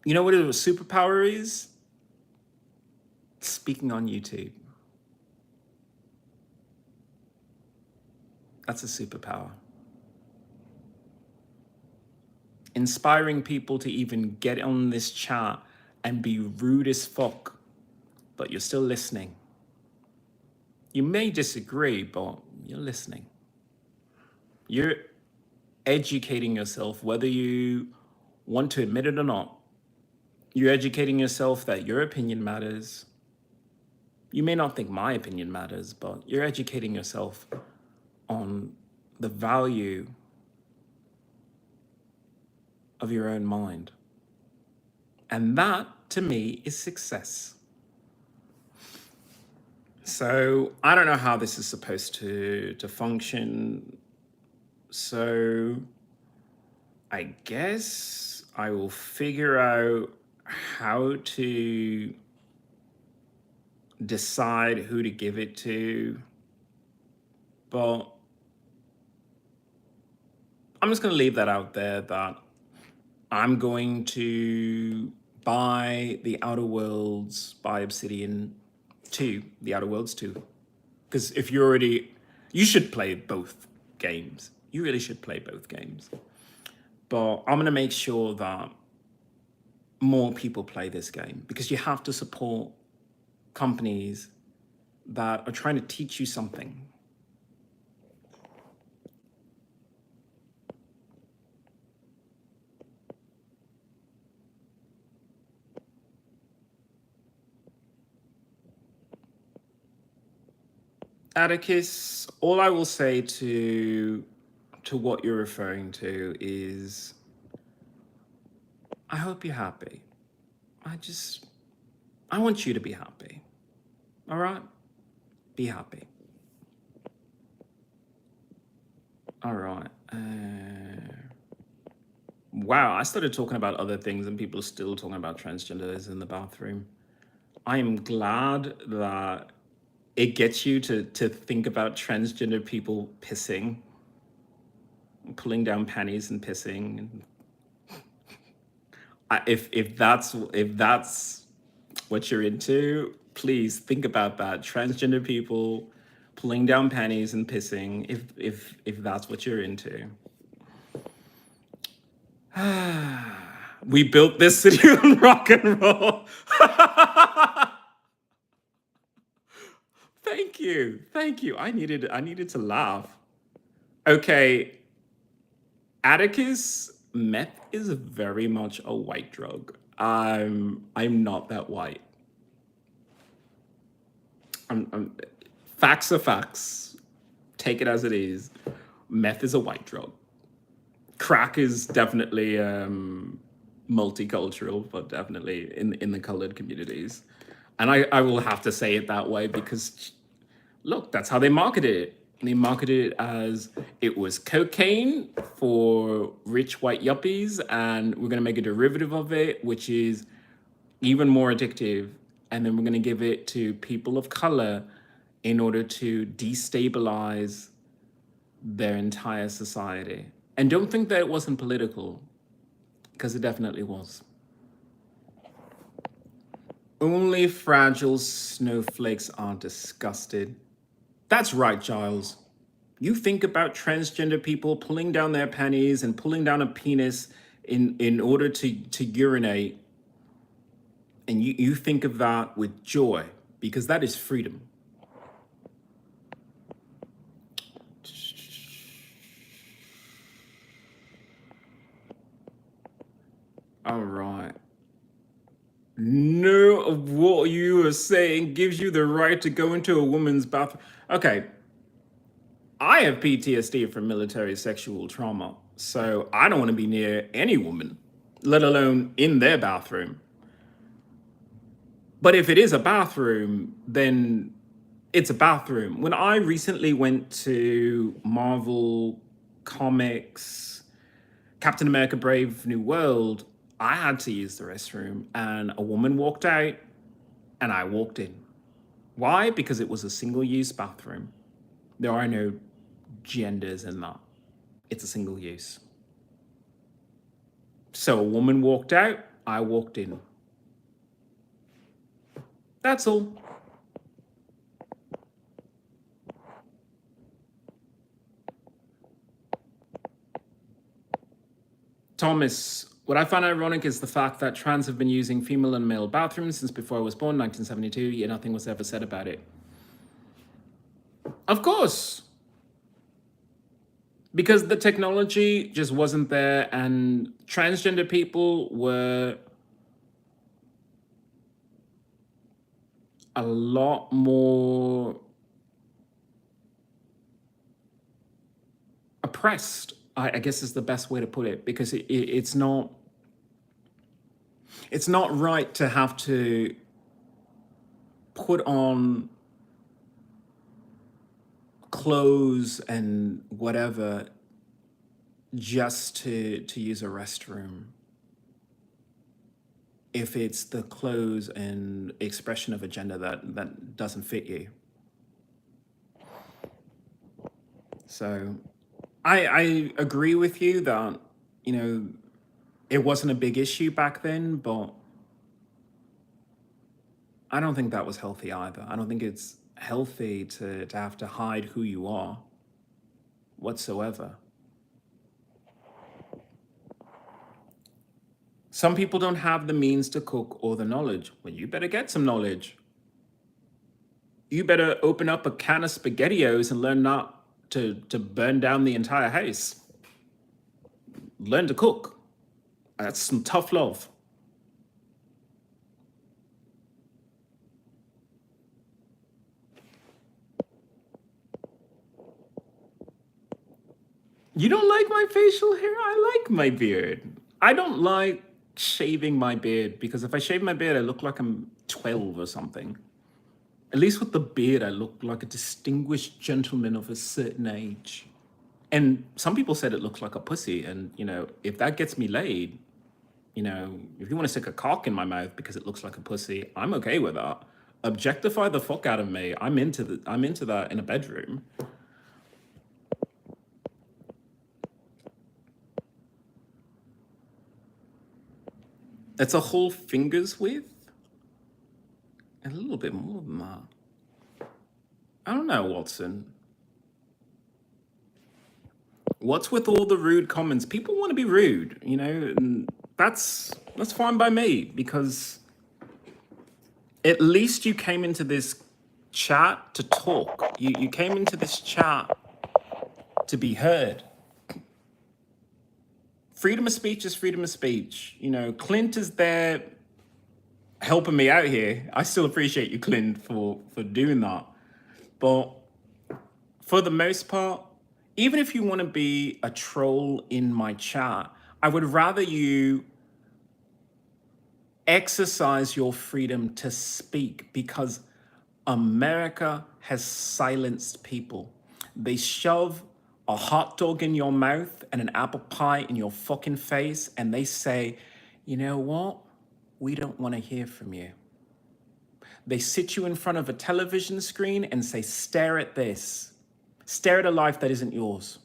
You know what a superpower is? Speaking on YouTube. That's a superpower. Inspiring people to even get on this chat and be rude as fuck, but you're still listening. You may disagree, but you're listening. You're educating yourself, whether you want to admit it or not. You're educating yourself that your opinion matters. You may not think my opinion matters, but you're educating yourself on the value of your own mind. And that, to me, is success. So I don't know how this is supposed to function. So I guess I will figure out how to decide who to give it to. But I'm just going to leave that out there, that I'm going to buy The Outer Worlds by Obsidian 2, The Outer Worlds 2. Because if you're already, you should play both games. You really should play both games. But I'm going to make sure that more people play this game, because you have to support companies that are trying to teach you something. Atticus, all I will say to what you're referring to is, I hope you're happy. I want you to be happy. All right? Be happy. All right. Wow, I started talking about other things and people are still talking about transgenders in the bathroom. I am glad that it gets you to think about transgender people pissing, pulling down panties and pissing. If that's what you're into, please think about that. Transgender people pulling down panties and pissing, if that's what you're into. We built this city on rock and roll. Thank you. I needed to laugh. Okay, Atticus, meth is very much a white drug. I'm not that white. Facts are facts. Take it as it is. Meth is a white drug. Crack is definitely multicultural, but definitely in the colored communities. And I will have to say it that way because, look, that's how they marketed it. They marketed it as it was cocaine for rich white yuppies, and we're going to make a derivative of it, which is even more addictive. And then we're going to give it to people of color in order to destabilize their entire society. And don't think that it wasn't political, because it definitely was. Only fragile snowflakes are disgusted. That's right, Giles. You think about transgender people pulling down their panties and pulling down a penis in order to urinate, and you think of that with joy, because that is freedom. All right. No, of what you are saying gives you the right to go into a woman's bathroom. Okay. I have PTSD from military sexual trauma, so I don't want to be near any woman, let alone in their bathroom. But if it is a bathroom, then it's a bathroom. When I recently went to Marvel Comics, Captain America Brave New World, I had to use the restroom, and a woman walked out and I walked in. Why? Because it was a single-use bathroom. There are no genders in that. It's a single use. So a woman walked out, I walked in. That's all. Thomas, what I find ironic is the fact that trans have been using female and male bathrooms since before I was born, 1972, yet nothing was ever said about it. Of course. Because the technology just wasn't there, and transgender people were a lot more oppressed, I guess is the best way to put it, because it's not right to have to put on clothes and whatever just to use a restroom, if it's the clothes and expression of a gender that doesn't fit you. So I agree with you that, you know, it wasn't a big issue back then, but I don't think that was healthy either. I don't think it's healthy to have to hide who you are whatsoever. Some people don't have the means to cook or the knowledge. Well, you better get some knowledge. You better open up a can of SpaghettiOs and learn not to burn down the entire house. Learn to cook. That's some tough love. You don't like my facial hair? I like my beard. I don't like shaving my beard, because if I shave my beard, I look like I'm 12 or something. At least with the beard, I look like a distinguished gentleman of a certain age. And some people said it looks like a pussy. And, you know, if that gets me laid, you know, if you want to stick a cock in my mouth because it looks like a pussy, I'm okay with that. Objectify the fuck out of me. I'm into that in a bedroom. It's a whole finger's width. A little bit more than that. I don't know, Watson. What's with all the rude comments? People want to be rude, you know, and that's fine by me, because at least you came into this chat to talk. You came into this chat to be heard. Freedom of speech is freedom of speech. You know, Clint is there helping me out here. I still appreciate you, Clint, for doing that. But for the most part, even if you want to be a troll in my chat, I would rather you exercise your freedom to speak, because America has silenced people. They shove a hot dog in your mouth and an apple pie in your fucking face, and they say, you know what? We don't want to hear from you. They sit you in front of a television screen and say, stare at this. Stare at a life that isn't yours.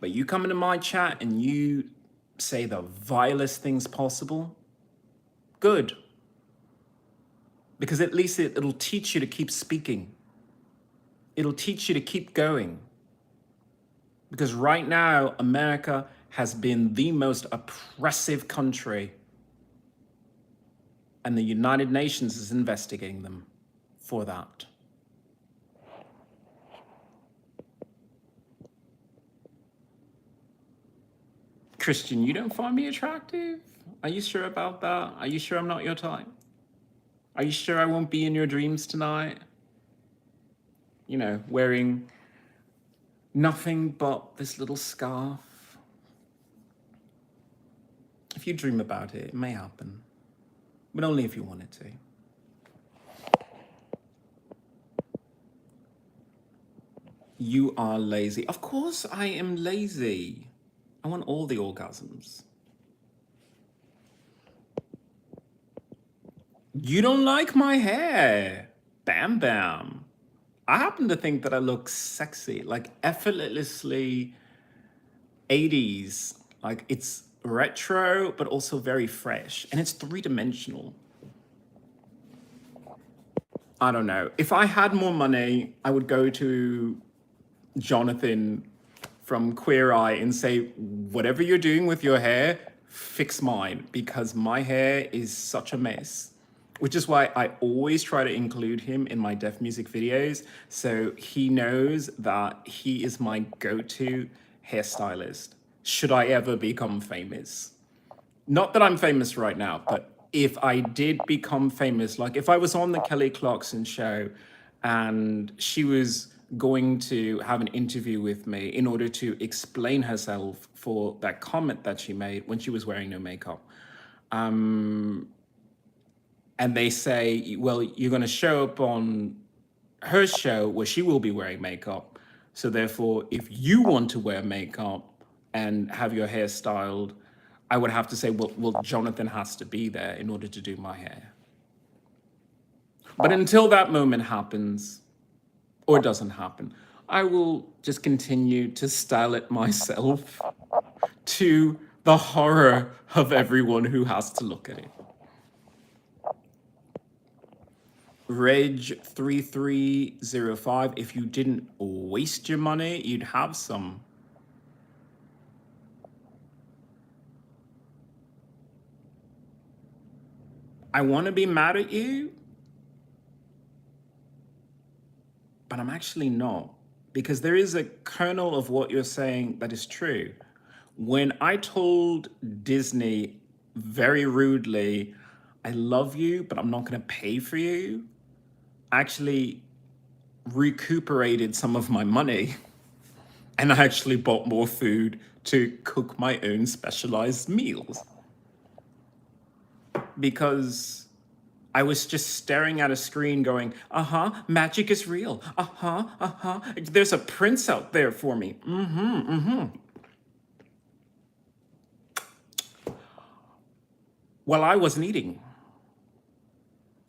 But you come into my chat and you say the vilest things possible, good. Because at least it'll teach you to keep speaking. It'll teach you to keep going. Because right now, America has been the most oppressive country, and the United Nations is investigating them for that. Christian, you don't find me attractive? Are you sure about that? Are you sure I'm not your type? Are you sure I won't be in your dreams tonight? You know, wearing nothing but this little scarf. If you dream about it, it may happen, but only if you want it to. You are lazy. Of course I am lazy. I want all the orgasms. You don't like my hair. Bam, bam. I happen to think that I look sexy, like effortlessly 80s. Like, it's retro, but also very fresh. And it's three-dimensional. I don't know. If I had more money, I would go to Jonathan from Queer Eye and say, whatever you're doing with your hair, fix mine, because my hair is such a mess. Which is why I always try to include him in my deaf music videos, so he knows that he is my go-to hairstylist should I ever become famous. Not that I'm famous right now, but if I did become famous, like if I was on the Kelly Clarkson show and she was going to have an interview with me in order to explain herself for that comment that she made when she was wearing no makeup. And they say, well, you're going to show up on her show where she will be wearing makeup. So therefore, if you want to wear makeup and have your hair styled, I would have to say, well, Jonathan has to be there in order to do my hair. But until that moment happens, or doesn't happen, I will just continue to style it myself to the horror of everyone who has to look at it. Reg 3305, if you didn't waste your money, you'd have some. I want to be mad at you, but I'm actually not, because there is a kernel of what you're saying that is true. When I told Disney very rudely, I love you, but I'm not going to pay for you, I actually recuperated some of my money and I actually bought more food to cook my own specialized meals. Because I was just staring at a screen going, magic is real. There's a prince out there for me. Well, I wasn't eating.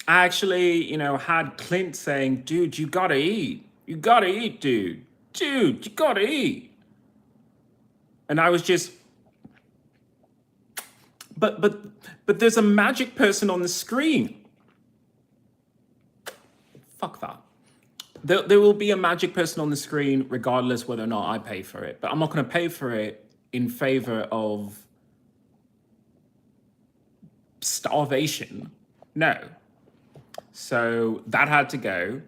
I actually, had Clint saying, dude, you gotta eat. You gotta eat, dude. Dude, you gotta eat. And I was just, but there's a magic person on the screen. Fuck that. There will be a magic person on the screen regardless whether or not I pay for it. But I'm not going to pay for it in favor of starvation. No. So that had to go.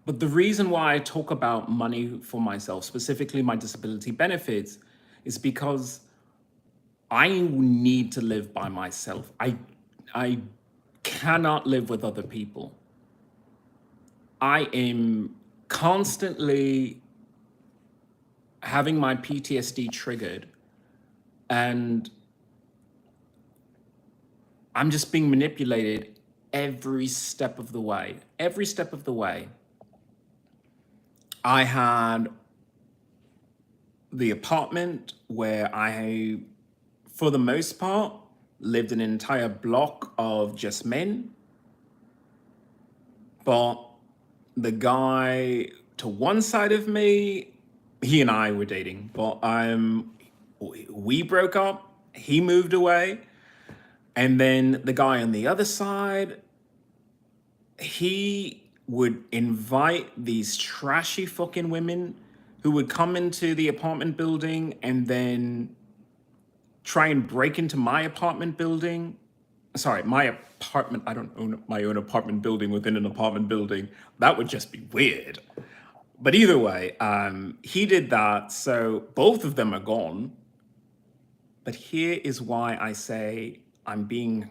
But the reason why I talk about money for myself, specifically my disability benefits, is because I need to live by myself. I cannot live with other people. I am constantly having my PTSD triggered, and I'm just being manipulated every step of the way. Every step of the way. I had the apartment where I, for the most part, lived in an entire block of just men. But the guy to one side of me, he and I were dating, but we broke up, he moved away. And then the guy on the other side, he would invite these trashy fucking women who would come into the apartment building and then try and break into my apartment building. Sorry, my apartment. I don't own my own apartment building within an apartment building. That would just be weird. But either way, he did that. So both of them are gone. But here is why I say I'm being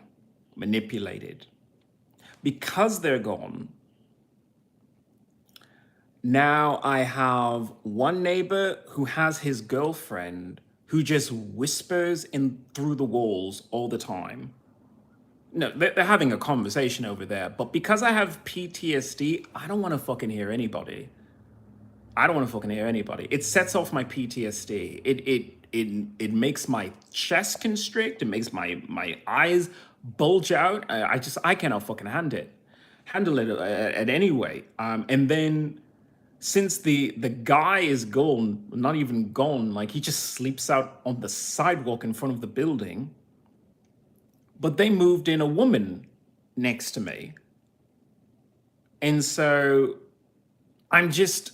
manipulated. Because they're gone, now I have one neighbor who has his girlfriend who just whispers in through the walls all the time. No, they're having a conversation over there, but because I have PTSD, I don't want to fucking hear anybody. I don't want to fucking hear anybody. It sets off my PTSD. It makes my chest constrict. It makes my eyes bulge out. I cannot fucking handle it at any way. And then since the guy is gone, not even gone, like he just sleeps out on the sidewalk in front of the building, but they moved in a woman next to me. And so I'm just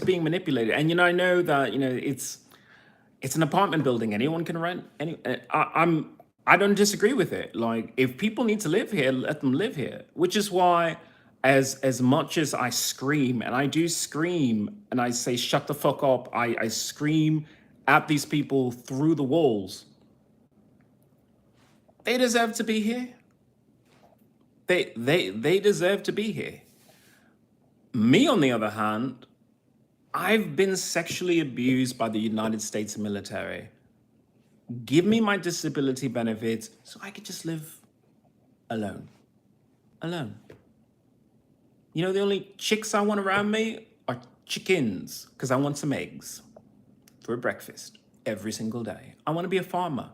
being manipulated. And I know that, it's an apartment building. Anyone can rent. I don't disagree with it. Like, if people need to live here, let them live here. Which is why, as much as I scream, and I do scream, and I say shut the fuck up, I scream at these people through the walls. They deserve to be here. They deserve to be here. Me, on the other hand, I've been sexually abused by the United States military. Give me my disability benefits so I could just live alone. Alone. The only chicks I want around me are chickens, because I want some eggs for breakfast every single day. I want to be a farmer.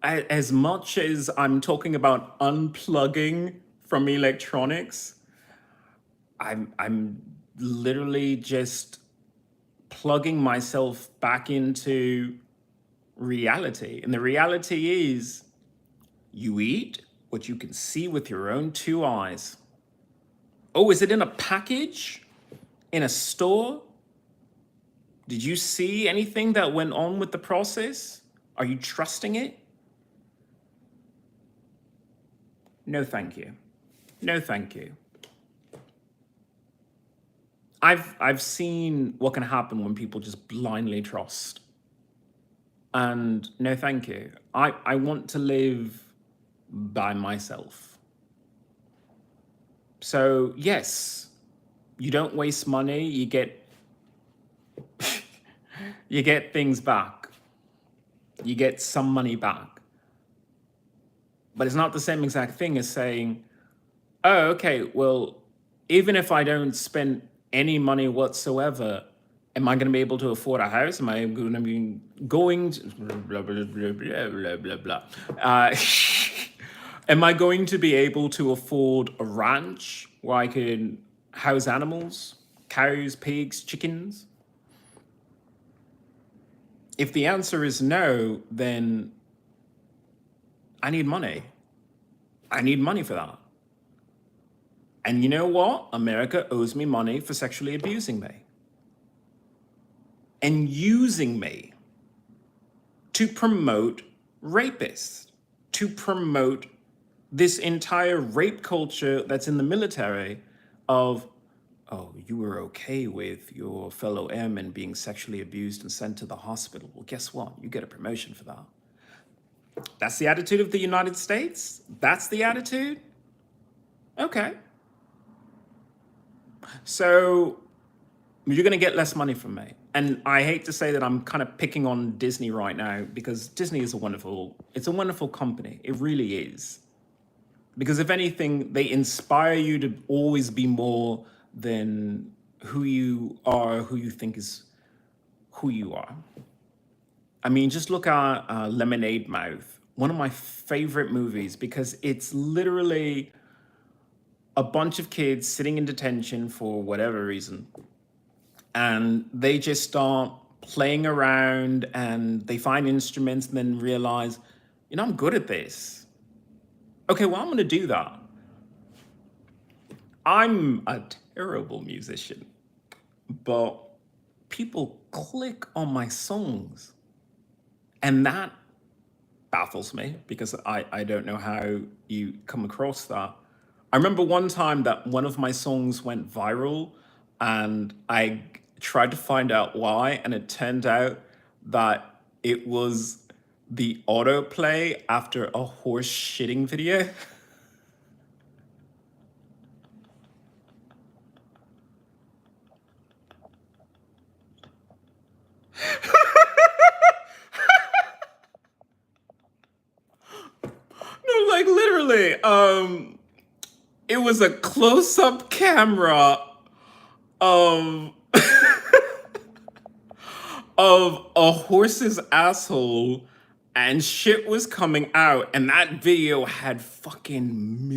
As much as I'm talking about unplugging from electronics, I'm literally just plugging myself back into reality. And the reality is, you eat what you can see with your own two eyes. Oh, is it in a package? In a store? Did you see anything that went on with the process? Are you trusting it? No, thank you. No, thank you. I've seen what can happen when people just blindly trust. And no, thank you. I want to live by myself. So yes, you don't waste money, you get you get things back. You get some money back. But it's not the same exact thing as saying, oh, okay, well, even if I don't spend any money whatsoever, am I going to be able to afford a house? Am I going to be going to blah, blah, blah, blah, blah, blah, blah. Am I going to be able to afford a ranch where I can house animals, cows, pigs, chickens? If the answer is no, then I need money. I need money for that. And you know what? America owes me money for sexually abusing me and using me to promote rapists, to promote this entire rape culture that's in the military of, oh, you were okay with your fellow airman being sexually abused and sent to the hospital. Well, guess what? You get a promotion for that. That's the attitude of the United States? That's the attitude? Okay. So you're going to get less money from me. And I hate to say that I'm kind of picking on Disney right now, because Disney is it's a wonderful company. It really is. Because if anything, they inspire you to always be more than who you are, who you think is who you are. I mean, just look at Lemonade Mouth, one of my favorite movies, because it's literally a bunch of kids sitting in detention for whatever reason. And they just start playing around and they find instruments and then realize, I'm good at this. Okay, well, I'm going to do that. I'm a terrible musician, but people click on my songs. And that baffles me, because I don't know how you come across that. I remember one time that one of my songs went viral, and I tried to find out why, and it turned out that it was the autoplay after a horse shitting video. No, like literally, it was a close-up camera of of a horse's asshole and shit was coming out, and that video had fucking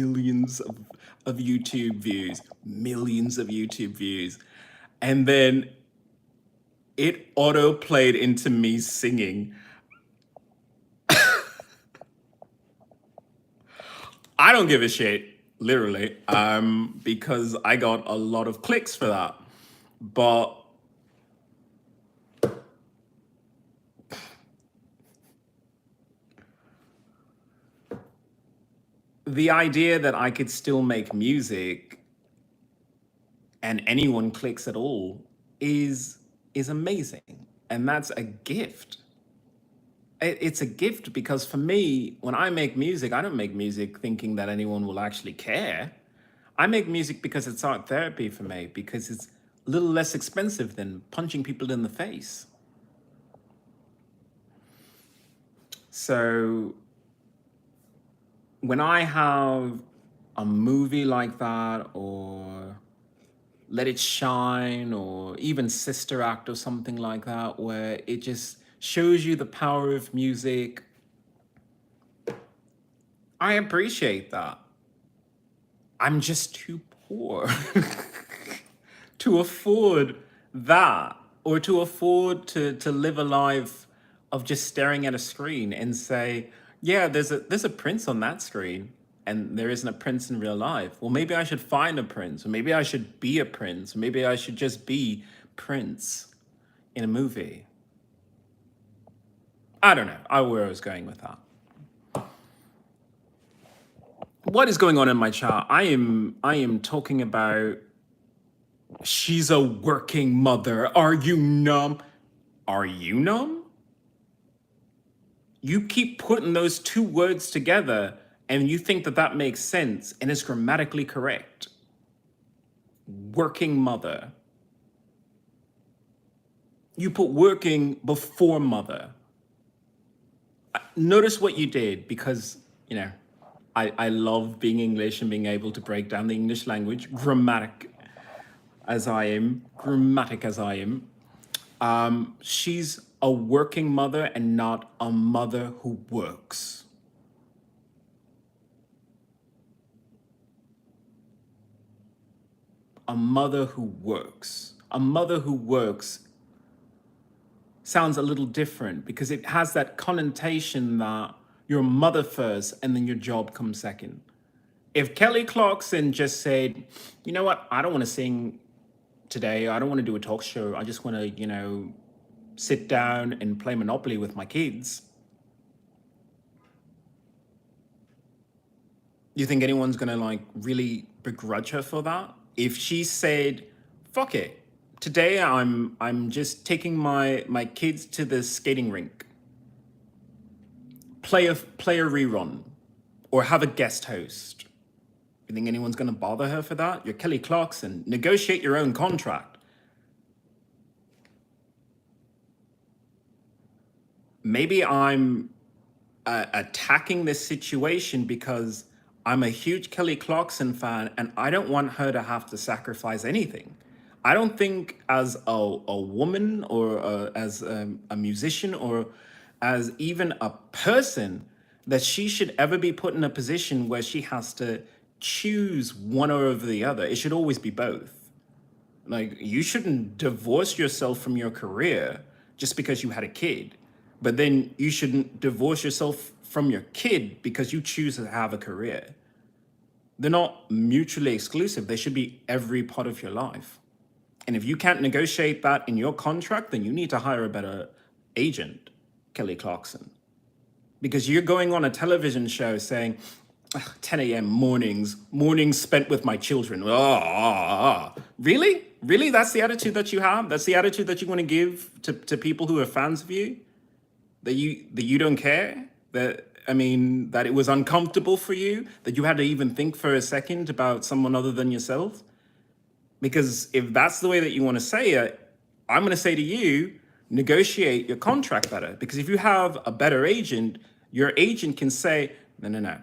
of YouTube views, millions of YouTube views. And then it auto played into me singing. I don't give a shit, literally, because I got a lot of clicks for that. But the idea that I could still make music and anyone clicks at all is amazing. And that's a gift. It's a gift because for me, when I make music, I don't make music thinking that anyone will actually care. I make music because it's art therapy for me, because it's a little less expensive than punching people in the face. So when I have a movie like that, or Let It Shine, or even Sister Act or something like that, where it just shows you the power of music, I appreciate that. I'm just too poor to afford that, or to afford to live a life of just staring at a screen and say, yeah, there's a prince on that screen and there isn't a prince in real life. Well, maybe I should find a prince, or maybe I should be a prince, or maybe I should just be Prince in a movie. I don't know where I was going with that. What is going on in my chat? I am talking about she's a working mother. Are you numb? Are you numb? You keep putting those two words together and you think that that makes sense and is grammatically correct. Working mother. You put working before mother. Notice what you did, because, you know, I love being English and being able to break down the English language, grammatic as I am. She's a working mother and not a mother who works. A mother who works. A mother who works sounds a little different because it has that connotation that you're a mother first and then your job comes second. If Kelly Clarkson just said, you know what, I don't want to sing today, I don't want to do a talk show, I just want to, you know, sit down and play Monopoly with my kids, you think anyone's gonna like really begrudge her for that? If she said, fuck it, today I'm just taking my kids to the skating rink, play a rerun, or have a guest host, you think anyone's gonna bother her for that? You're Kelly Clarkson. Negotiate your own contract. Maybe I'm attacking this situation because I'm a huge Kelly Clarkson fan and I don't want her to have to sacrifice anything. I don't think as a woman, or as a musician, or as even a person, that she should ever be put in a position where she has to choose one over the other. It should always be both. Like, you shouldn't divorce yourself from your career just because you had a kid, but then you shouldn't divorce yourself from your kid because you choose to have a career. They're not mutually exclusive. They should be every part of your life. And if you can't negotiate that in your contract, then you need to hire a better agent, Kelly Clarkson. Because you're going on a television show saying, 10 a.m. mornings spent with my children. Really? Really? That's the attitude that you have? That's the attitude that you want to give to people who are fans of you? That you don't care? That it was uncomfortable for you? That you had to even think for a second about someone other than yourself? Because if that's the way that you want to say it, I'm going to say to you, negotiate your contract better. Because if you have a better agent, your agent can say, no.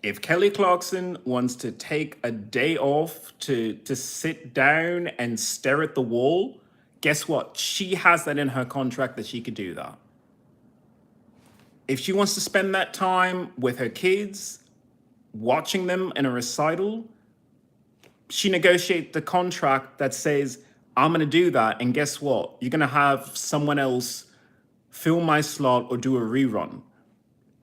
If Kelly Clarkson wants to take a day off to sit down and stare at the wall, guess what? She has that in her contract that she could do that. If she wants to spend that time with her kids, watching them in a recital, she negotiates the contract that says, I'm going to do that. And guess what? You're going to have someone else fill my slot or do a rerun.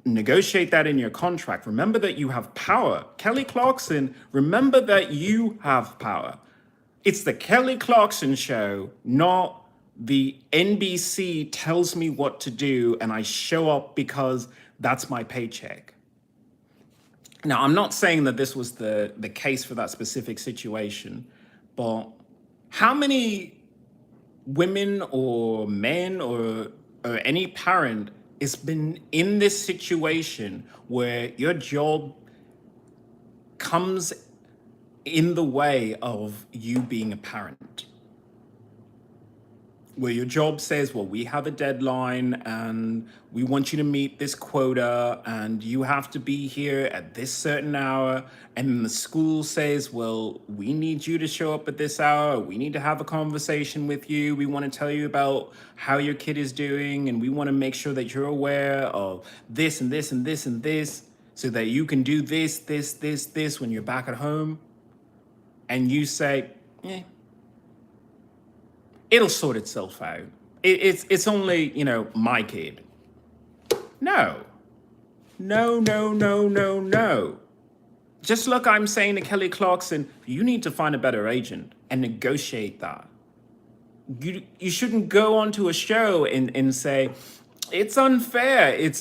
Negotiate that in your contract. Remember that you have power. Kelly Clarkson, remember that you have power. It's the Kelly Clarkson show, not the NBC tells me what to do and I show up because that's my paycheck. Now, I'm not saying that this was the case for that specific situation, but how many women or men or any parent has been in this situation where your job comes in the way of you being a parent? Where your job says, well, we have a deadline and we want you to meet this quota and you have to be here at this certain hour. And then the school says, well, we need you to show up at this hour. We need to have a conversation with you. We want to tell you about how your kid is doing. And we want to make sure that you're aware of this and this and this and this so that you can do this, this, this, this when you're back at home. And you say, it'll sort itself out. It's only, my kid. No. No. Just like I'm saying to Kelly Clarkson, you need to find a better agent and negotiate that. You shouldn't go onto a show and say, it's unfair.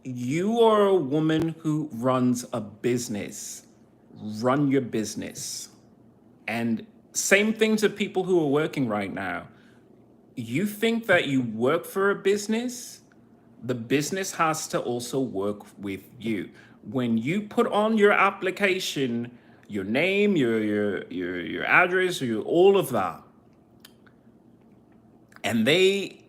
You are a woman who runs a business. Run your business. And same thing to people who are working right now. You think that you work for a business, the business has to also work with you. When you put on your application, your name, your address, all of that, and they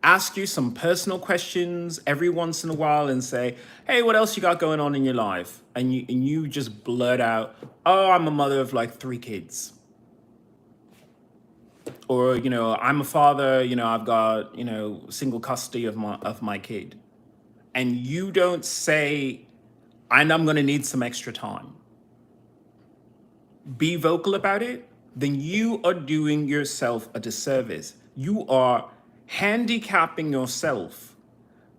ask you some personal questions every once in a while and say, hey, what else you got going on in your life? And you just blurt out, oh, I'm a mother of like 3 kids. Or, I'm a father, I've got, single custody of my kid. And you don't say, and I'm going to need some extra time. Be vocal about it, then you are doing yourself a disservice. You are handicapping yourself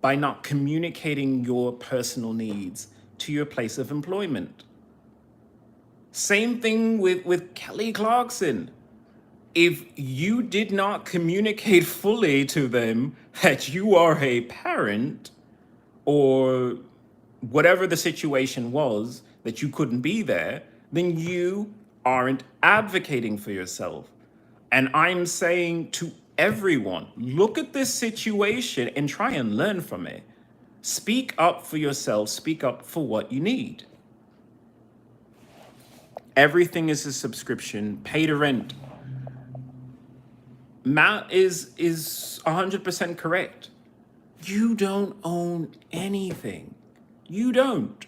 by not communicating your personal needs to your place of employment. Same thing with Kelly Clarkson. If you did not communicate fully to them that you are a parent or whatever the situation was, that you couldn't be there, then you aren't advocating for yourself. And I'm saying to everyone, look at this situation and try and learn from it. Speak up for yourself, speak up for what you need. Everything is a subscription, pay to rent. Matt is 100% correct. You don't own anything. You don't.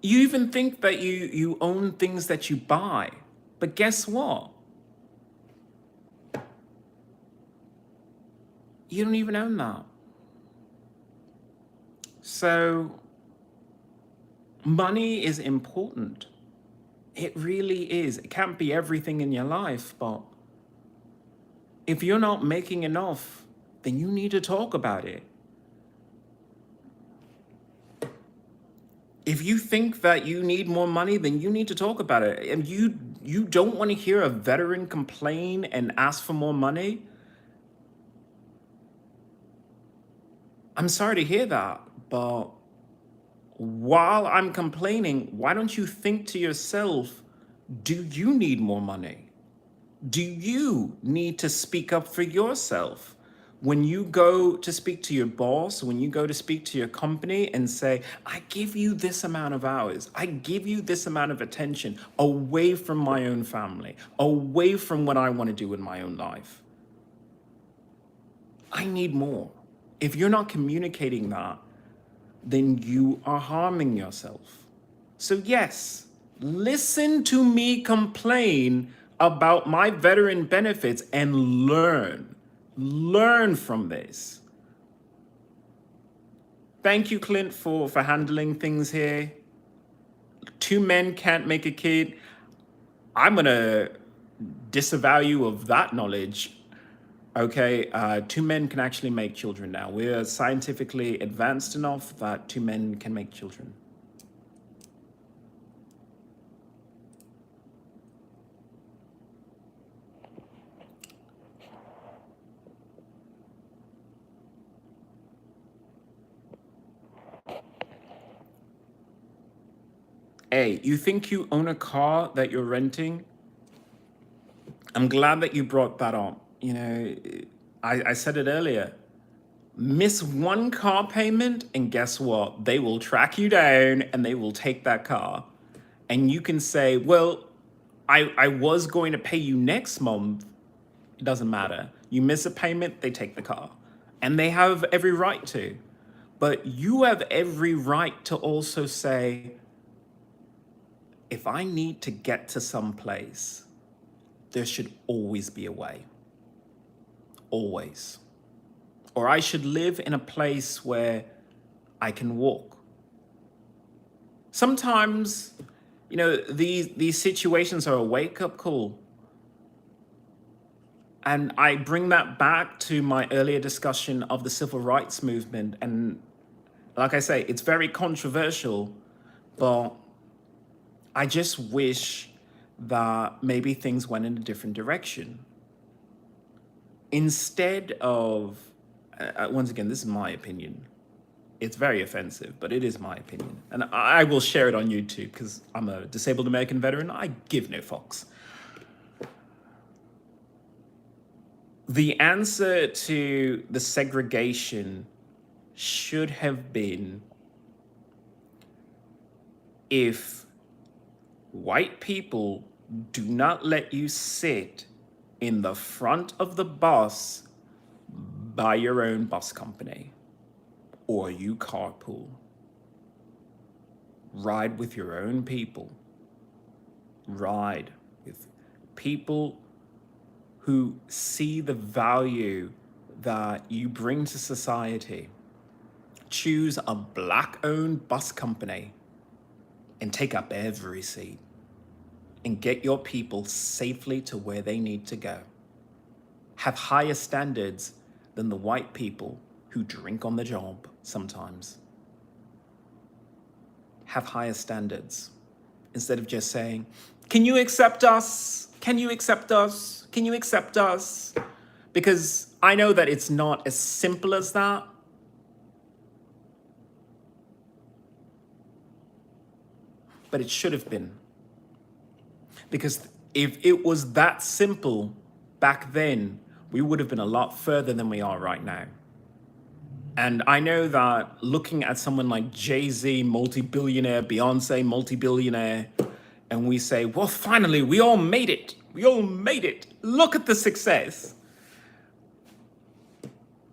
You even think that you own things that you buy. But guess what? You don't even own that. So money is important. It really is. It can't be everything in your life, but if you're not making enough, then you need to talk about it. If you think that you need more money, then you need to talk about it. And you don't want to hear a veteran complain and ask for more money? I'm sorry to hear that, but while I'm complaining, why don't you think to yourself, do you need more money? Do you need to speak up for yourself? When you go to speak to your boss, when you go to speak to your company and say, I give you this amount of hours, I give you this amount of attention away from my own family, away from what I want to do in my own life. I need more. If you're not communicating that, then you are harming yourself. So yes, listen to me complain about my veteran benefits and learn from this. Thank you, Clint, for handling things here. Two men can't make a kid. I'm gonna disavow you of that knowledge. Okay, two men can actually make children now. We're scientifically advanced enough that two men can make children. Hey, you think you own a car that you're renting? I'm glad that you brought that up. You know, I said it earlier. Miss one car payment, and guess what? They will track you down and they will take that car. And you can say, well, I was going to pay you next month. It doesn't matter. You miss a payment, they take the car. And they have every right to. But you have every right to also say, if I need to get to some place, there should always be a way. Always. Or I should live in a place where I can walk. Sometimes, you know, these situations are a wake-up call. And I bring that back to my earlier discussion of the civil rights movement. And like I say, it's very controversial, but I just wish that maybe things went in a different direction. Instead of, once again, this is my opinion. It's very offensive, but it is my opinion. And I will share it on YouTube because I'm a disabled American veteran. I give no fucks. The answer to the segregation should have been if white people do not let you sit in the front of the bus by your own bus company, or you carpool. Ride with your own people. Ride with people who see the value that you bring to society. Choose a Black-owned bus company and take up every seat and get your people safely to where they need to go. Have higher standards than the white people who drink on the job sometimes. Have higher standards instead of just saying, can you accept us? Can you accept us? Can you accept us? Because I know that it's not as simple as that. But it should have been. Because if it was that simple back then, we would have been a lot further than we are right now. And I know that looking at someone like Jay-Z, multi-billionaire, Beyonce, multi-billionaire, and we say, well, finally, we all made it. We all made it. Look at the success.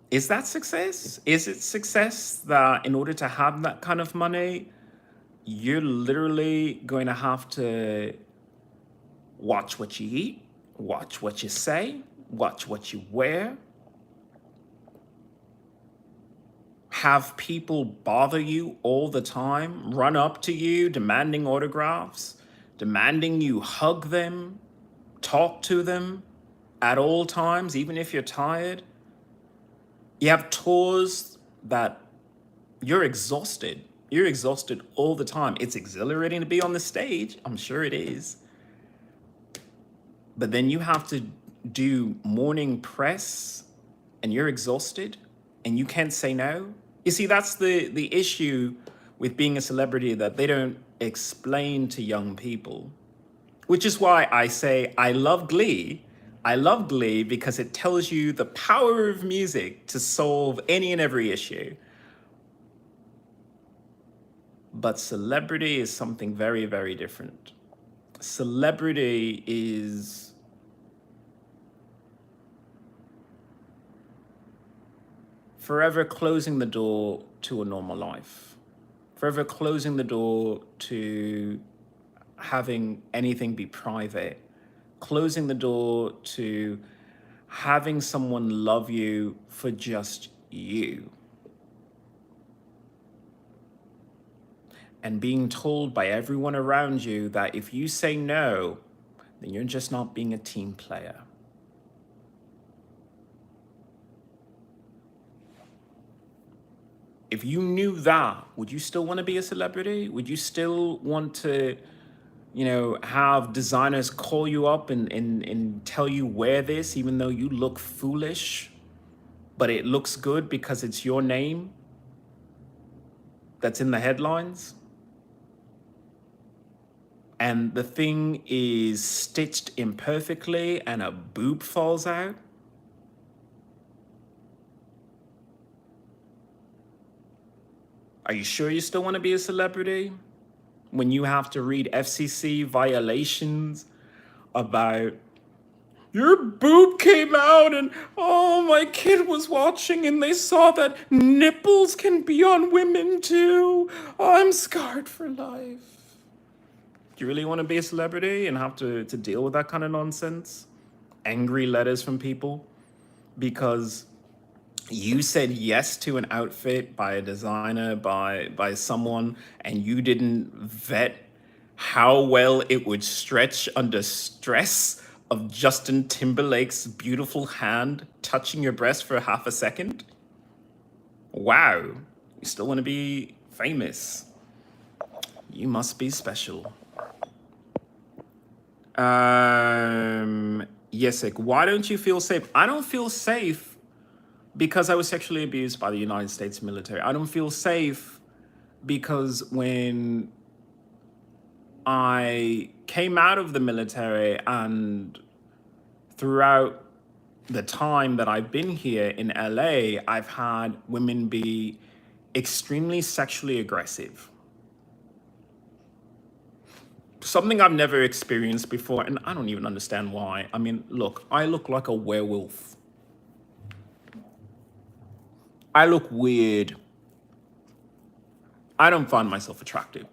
Is that success? Is it success that in order to have that kind of money, you're literally going to have to watch what you eat, watch what you say, watch what you wear, have people bother you all the time, run up to you, demanding autographs, demanding you hug them, talk to them at all times, even if you're tired. You have tours that you're exhausted. You're exhausted all the time. It's exhilarating to be on the stage. I'm sure it is. But then you have to do morning press and you're exhausted and you can't say no. You see, that's the issue with being a celebrity that they don't explain to young people, which is why I say I love Glee. I love Glee because it tells you the power of music to solve any and every issue. But celebrity is something very, very different. Celebrity is forever closing the door to a normal life, forever closing the door to having anything be private, closing the door to having someone love you for just you. and being told by everyone around you that if you say no, then you're just not being a team player. If you knew that, would you still want to be a celebrity? Would you still want to, have designers call you up and tell you wear this, even though you look foolish, but it looks good because it's your name that's in the headlines? And the thing is stitched imperfectly and a boob falls out? Are you sure you still want to be a celebrity when you have to read FCC violations about your boob came out and oh, my kid was watching and they saw that nipples can be on women too. I'm scarred for life. Do you really want to be a celebrity and have to deal with that kind of nonsense? Angry letters from people because you said yes to an outfit by a designer, by someone, and you didn't vet how well it would stretch under stress of Justin Timberlake's beautiful hand touching your breast for half a second? Wow, you still want to be famous. You must be special. Yesik, why don't you feel safe? I don't feel safe because I was sexually abused by the United States military. I don't feel safe because when I came out of the military and throughout the time that I've been here in LA, I've had women be extremely sexually aggressive. Something I've never experienced before, and I don't even understand why. I mean, look, I look like a werewolf. I look weird. I don't find myself attractive.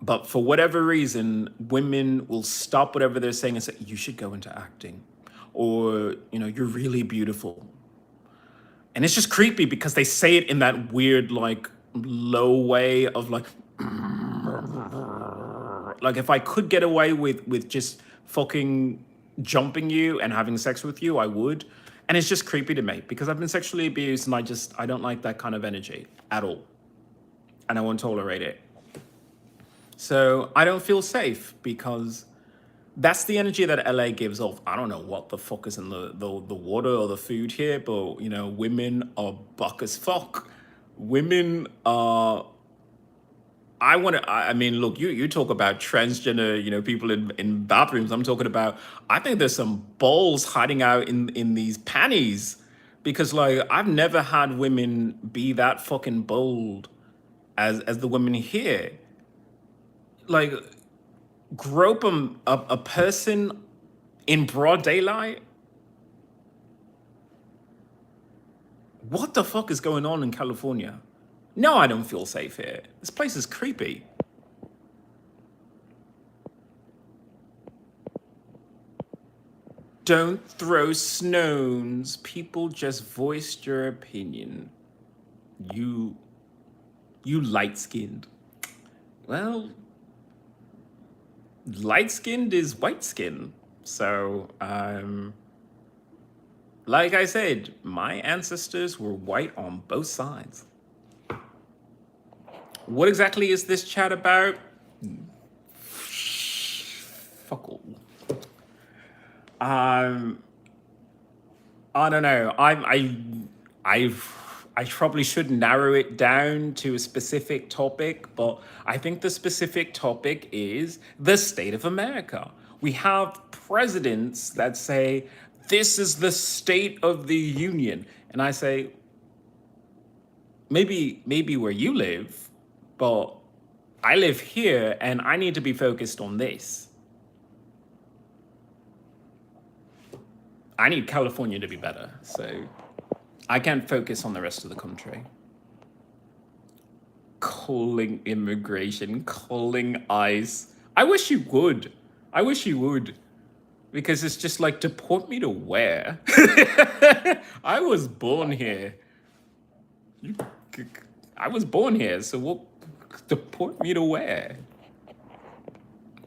But for whatever reason, women will stop whatever they're saying and say, you should go into acting. Or, you're really beautiful. And it's just creepy because they say it in that weird, like, low way of like if I could get away with just fucking jumping you and having sex with you, I would. And it's just creepy to me because I've been sexually abused and I don't like that kind of energy at all. And I won't tolerate it. So I don't feel safe because that's the energy that LA gives off. I don't know what the fuck is in the water or the food here, but women are buck as fuck. Women are. I mean, look, you talk about transgender, people in bathrooms. I'm talking about, I think there's some balls hiding out in these panties because I've never had women be that fucking bold as the women here. Grope a person in broad daylight? What the fuck is going on in California? No, I don't feel safe here. This place is creepy. Don't throw stones. People just voiced your opinion. You light-skinned. Well, light-skinned is white-skinned. So, like I said, my ancestors were white on both sides. What exactly is this chat about? Fuck all. I don't know. I probably should narrow it down to a specific topic, but I think the specific topic is the state of America. We have presidents that say, this is the state of the union. And I say, maybe where you live, but I live here and I need to be focused on this. I need California to be better, so I can't focus on the rest of the country. Calling immigration, calling ICE. I wish you would. Because it's just like, deport me to where? I was born here. So what? Deport me to where?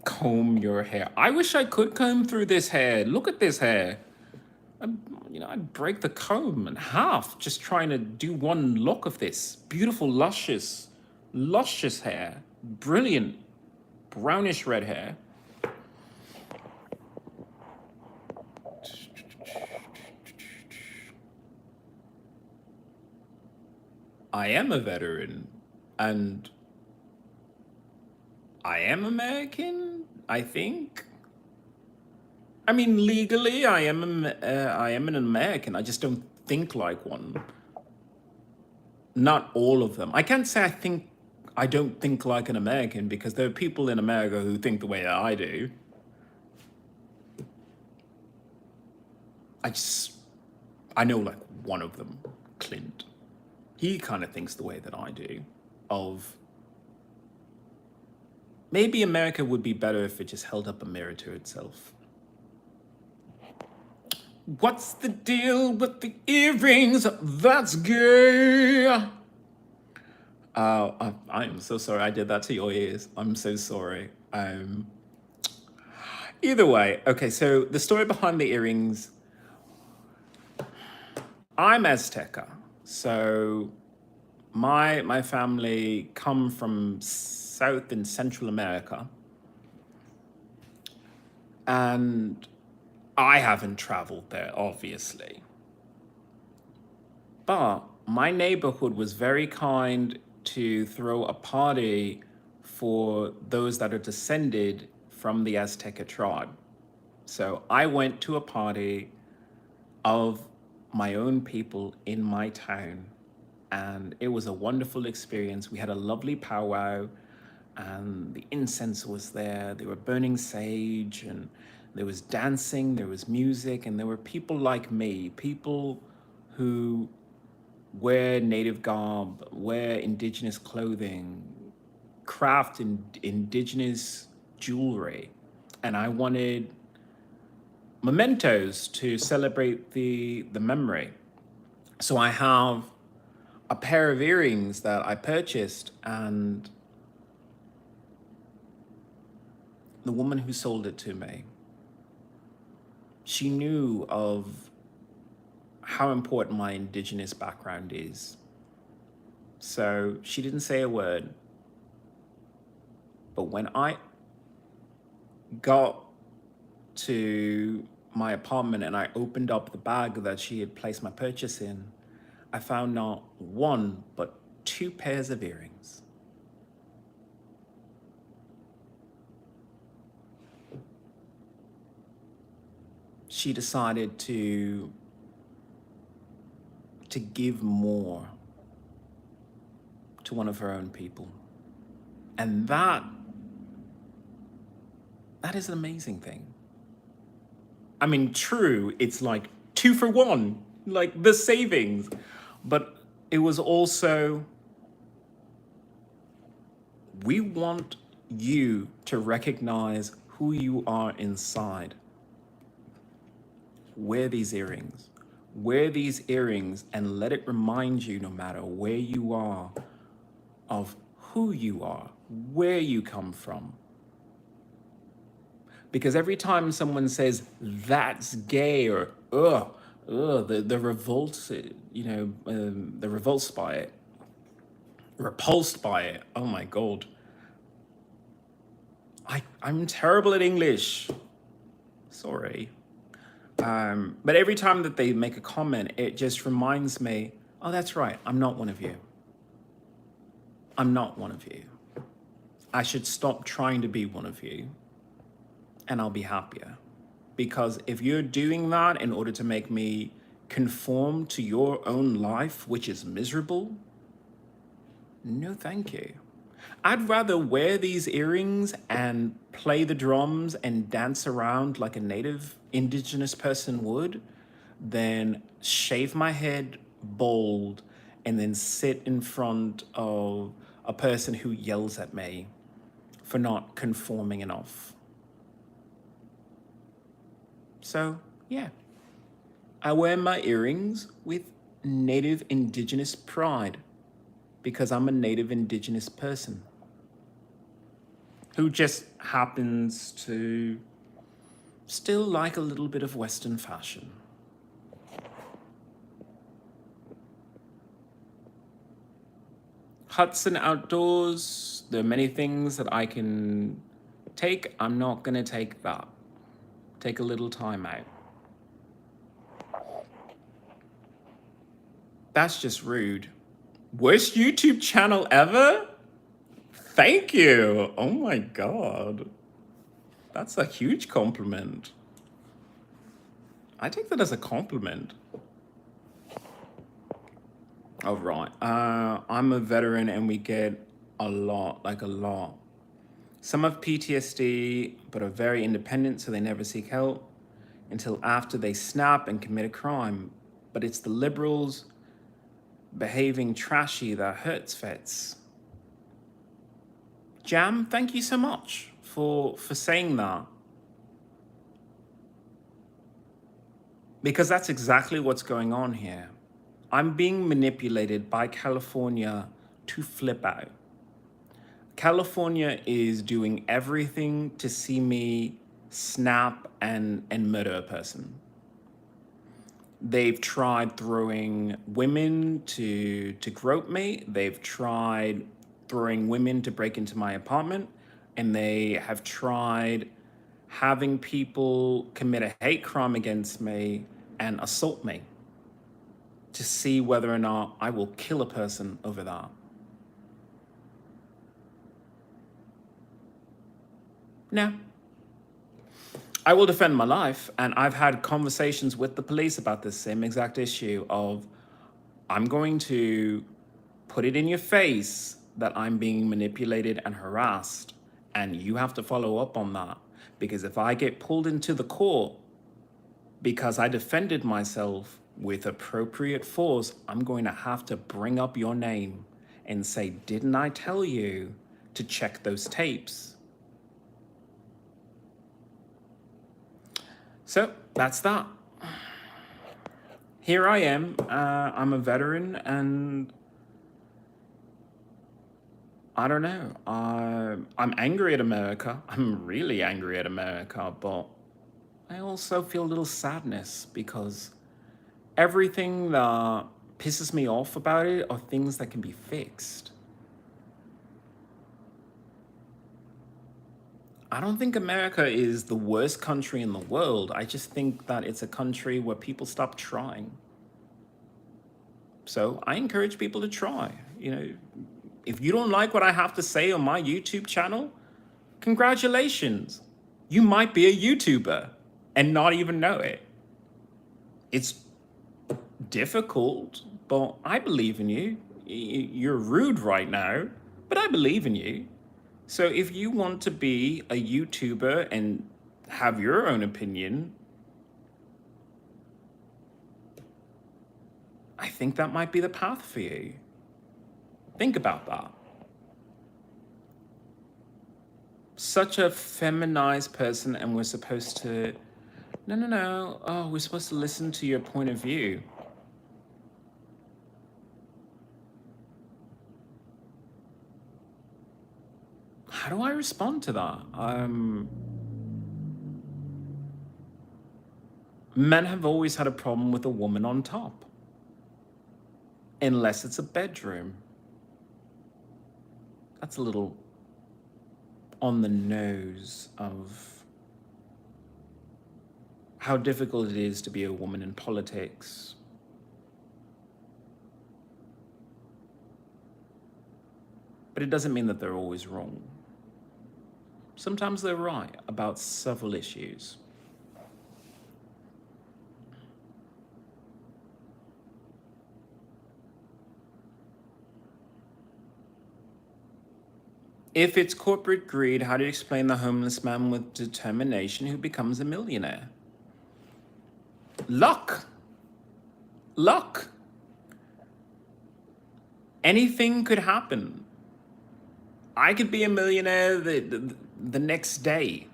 Comb your hair. I wish I could comb through this hair. Look at this hair. I'd break the comb in half just trying to do one look of this. Beautiful, luscious, luscious hair. Brilliant, brownish red hair. I am a veteran, and I am American, I think. I mean, legally, I am an American. I just don't think like one. Not all of them. I can't say I don't think like an American, because there are people in America who think the way that I do. I know like one of them, Clint. He kind of thinks the way that I do, of maybe America would be better if it just held up a mirror to itself. What's the deal with the earrings? That's gay. I am so sorry I did that to your ears. I'm so sorry. Either way, okay, so the story behind the earrings. I'm Azteca, so my family come from South and Central America, and I haven't traveled there, obviously. But my neighborhood was very kind to throw a party for those that are descended from the Azteca tribe. So I went to a party of my own people in my town, and it was a wonderful experience. We had a lovely powwow, and the incense was there. They were burning sage, and there was dancing, there was music, and there were people like me, people who wear native garb, wear indigenous clothing, craft indigenous jewelry. And I wanted mementos to celebrate the memory. So I have a pair of earrings that I purchased, and the woman who sold it to me, she knew of how important my indigenous background is. So she didn't say a word. But when I got to my apartment and I opened up the bag that she had placed my purchase in, I found not one, but 2 pairs of earrings. She decided to give more to one of her own people. And that is an amazing thing. I mean, true, it's like 2 for 1, like the savings. But it was also, we want you to recognize who you are inside. Wear these earrings. Wear these earrings and let it remind you, no matter where you are, of who you are, where you come from. Because every time someone says, that's gay, or, the revolt, the repulsed by it, oh my God. I'm terrible at English, sorry. But every time that they make a comment, it just reminds me, oh, that's right, I'm not one of you. I'm not one of you. I should stop trying to be one of you, and I'll be happier. Because if you're doing that in order to make me conform to your own life, which is miserable, no thank you. I'd rather wear these earrings and play the drums and dance around like a native indigenous person would than shave my head bald and then sit in front of a person who yells at me for not conforming enough. So, yeah, I wear my earrings with native indigenous pride because I'm a native indigenous person. who just happens to still like a little bit of Western fashion. Hudson Outdoors, there are many things that I can take. I'm not gonna take that. Take a little time out. That's just rude. Worst YouTube channel ever? Thank you. Oh my God. That's a huge compliment. I take that as a compliment. All right. I'm a veteran and we get a lot, like a lot. Some have PTSD, but are very independent, so they never seek help until after they snap and commit a crime. But it's the liberals behaving trashy that hurts vets. Jam, thank you so much for saying that. Because that's exactly what's going on here. I'm being manipulated by California to flip out. California is doing everything to see me snap and murder a person. They've tried throwing women to grope me. They've tried throwing women to break into my apartment. And they have tried having people commit a hate crime against me and assault me to see whether or not I will kill a person over that. No. I will defend my life, and I've had conversations with the police about this same exact issue of, I'm going to put it in your face that I'm being manipulated and harassed, and you have to follow up on that. Because if I get pulled into the court because I defended myself with appropriate force, I'm going to have to bring up your name and say, didn't I tell you to check those tapes? So that's that. Here I am. I'm a veteran, and I don't know. I'm angry at America. I'm really angry at America, but I also feel a little sadness because everything that pisses me off about it are things that can be fixed. I don't think America is the worst country in the world. I just think that it's a country where people stop trying. So I encourage people to try. You know, if you don't like what I have to say on my YouTube channel, congratulations. You might be a YouTuber and not even know it. It's difficult, but I believe in you. You're rude right now, but I believe in you. So if you want to be a YouTuber and have your own opinion, I think that might be the path for you. Think about that. Such a feminized person, and we're supposed to, no. Oh, we're supposed to listen to your point of view. How do I respond to that? Men have always had a problem with a woman on top. Unless it's a bedroom. That's a little on the nose of how difficult it is to be a woman in politics. But it doesn't mean that they're always wrong. Sometimes they're right about several issues. If it's corporate greed, how do you explain the homeless man with determination who becomes a millionaire? Luck. Luck. Anything could happen. I could be a millionaire the next day.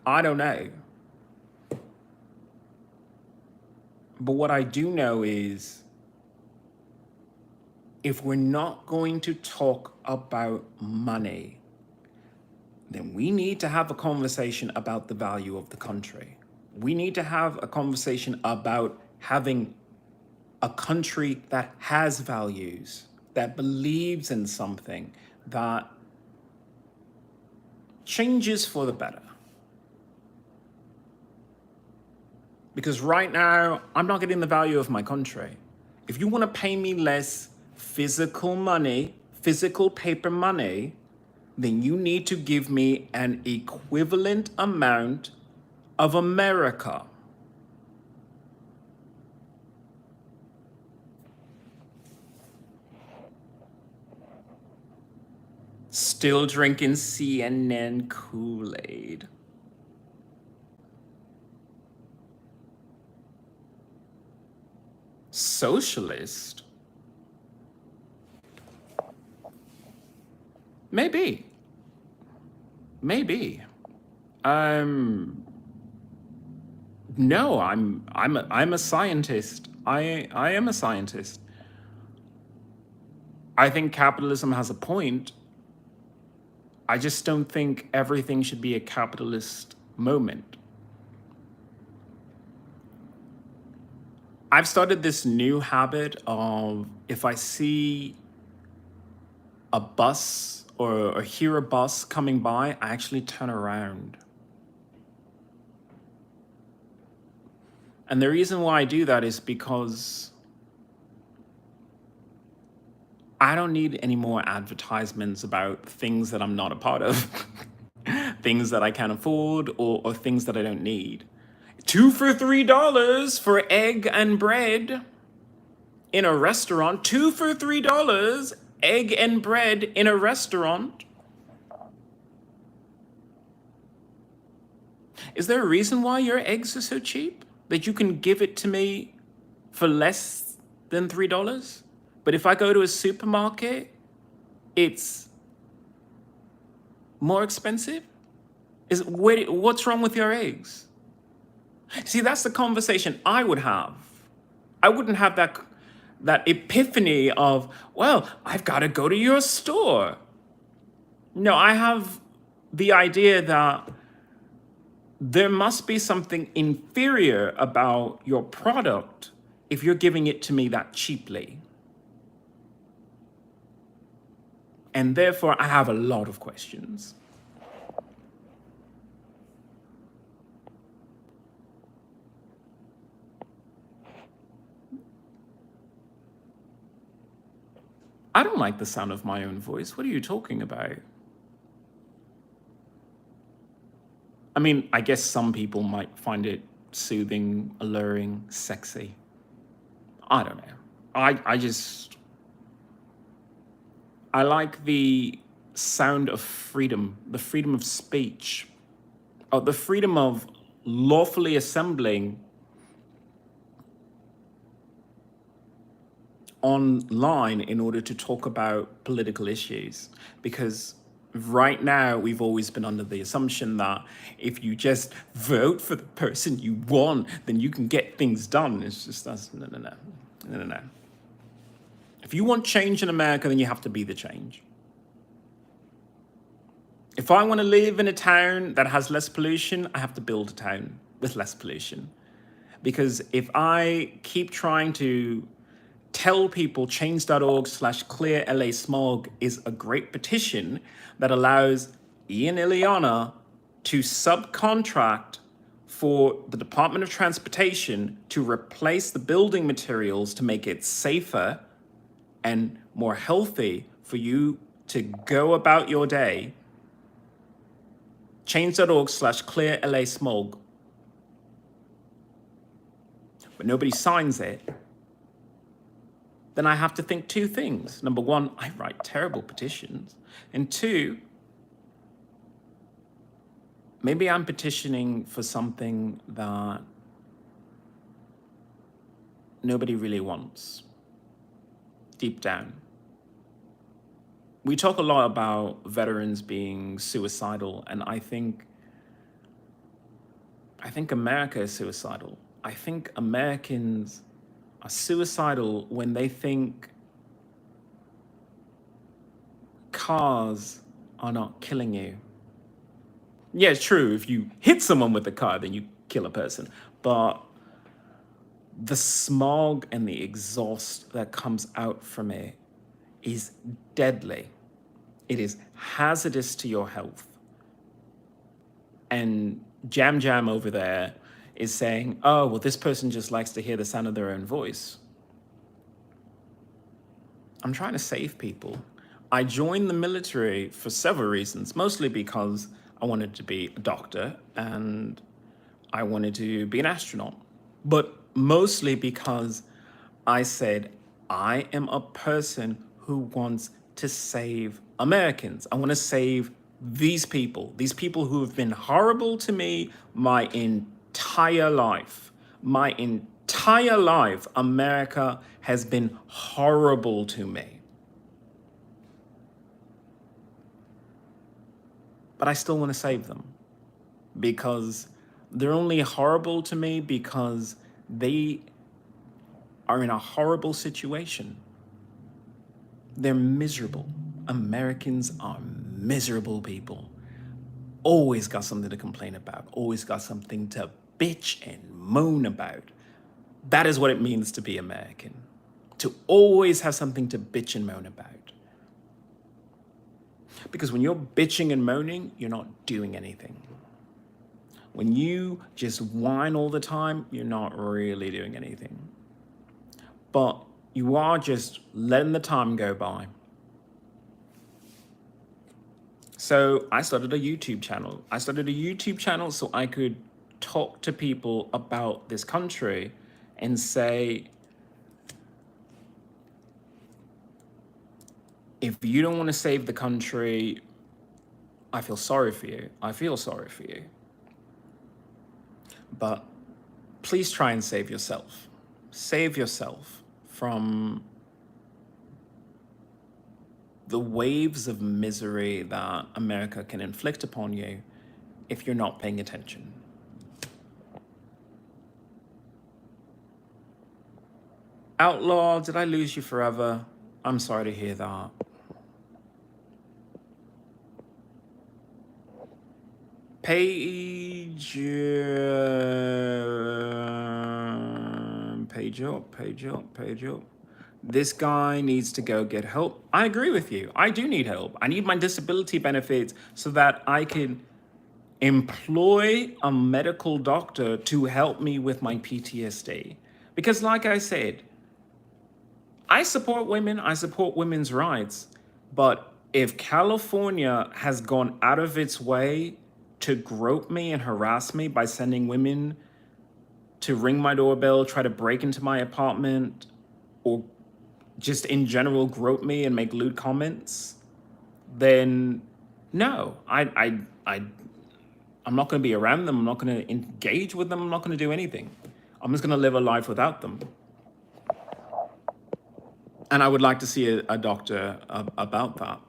I don't know. But what I do know is, if we're not going to talk about money, then we need to have a conversation about the value of the country. We need to have a conversation about having a country that has values, that believes in something, that changes for the better. Because right now, I'm not getting the value of my country. If you want to pay me less physical money, physical paper money, then you need to give me an equivalent amount of America. Still drinking CNN Kool-Aid. Socialist? Maybe. Maybe. No, I'm a scientist. I am a scientist. I think capitalism has a point. I just don't think everything should be a capitalist moment. I've started this new habit of if I see a bus or hear a bus coming by, I actually turn around. And the reason why I do that is because I don't need any more advertisements about things that I'm not a part of, things that I can't afford, or things that I don't need. 2 for $3 for egg and bread in a restaurant. 2 for $3, egg and bread in a restaurant. Is there a reason why your eggs are so cheap? That you can give it to me for less than $3? But if I go to a supermarket, it's more expensive? What's wrong with your eggs? See, that's the conversation I would have. I wouldn't have that epiphany of, well, I've got to go to your store. No, I have the idea that there must be something inferior about your product if you're giving it to me that cheaply. And therefore, I have a lot of questions. I don't like the sound of my own voice. What are you talking about? I mean, I guess some people might find it soothing, alluring, sexy. I don't know. I like the sound of freedom, the freedom of speech, the freedom of lawfully assembling online in order to talk about political issues. Because right now, we've always been under the assumption that if you just vote for the person you want, then you can get things done. It's just, no. If you want change in America, then you have to be the change. If I want to live in a town that has less pollution, I have to build a town with less pollution. Because if I keep trying to tell people change.org/clear LA smog is a great petition that allows XIlyana to subcontract for the Department of Transportation to replace the building materials to make it safer and more healthy for you to go about your day, change.org/clear LA smog, but nobody signs it, then I have to think two things. Number one, I write terrible petitions. And two, maybe I'm petitioning for something that nobody really wants, deep down. We talk a lot about veterans being suicidal, and I think America is suicidal. I think Americans are suicidal when they think cars are not killing you. Yeah, it's true. If you hit someone with a car, then you kill a person. But the smog and the exhaust that comes out from it is deadly. It is hazardous to your health. And Jam Jam over there is saying, oh, well, this person just likes to hear the sound of their own voice. I'm trying to save people. I joined the military for several reasons, mostly because I wanted to be a doctor and I wanted to be an astronaut, but mostly because I said, I am a person who wants to save Americans. I want to save these people who have been horrible to me my entire life. My entire life, America has been horrible to me. But I still want to save them because they're only horrible to me because they are in a horrible situation. They're miserable. Americans are miserable people. Always got something to complain about. Always got something to bitch and moan about. That is what it means to be American. To always have something to bitch and moan about. Because when you're bitching and moaning, you're not doing anything. When you just whine all the time, you're not really doing anything. But you are just letting the time go by. So I started a YouTube channel. I started a YouTube channel so I could talk to people about this country and say, if you don't want to save the country, I feel sorry for you. I feel sorry for you. But please try and save yourself. Save yourself from the waves of misery that America can inflict upon you if you're not paying attention. Outlaw, did I lose you forever? I'm sorry to hear that. Page up. This guy needs to go get help. I agree with you. I do need help. I need my disability benefits so that I can employ a medical doctor to help me with my PTSD. Because like I said, I support women, I support women's rights, but if California has gone out of its way to grope me and harass me by sending women to ring my doorbell, try to break into my apartment, or just in general grope me and make lewd comments, then no, I'm not going to be around them. I'm not going to engage with them. I'm not going to do anything. I'm just going to live a life without them. And I would like to see a doctor about that.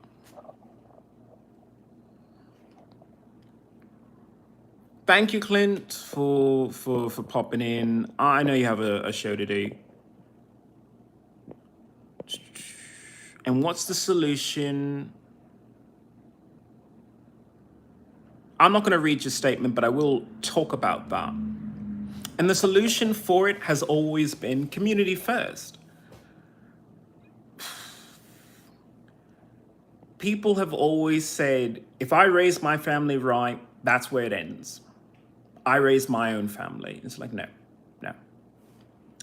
Thank you, Clint, for popping in. I know you have a show to do. And what's the solution? I'm not going to read your statement, but I will talk about that. And the solution for it has always been community first. People have always said, if I raise my family right, that's where it ends. I raise my own family. It's like, no.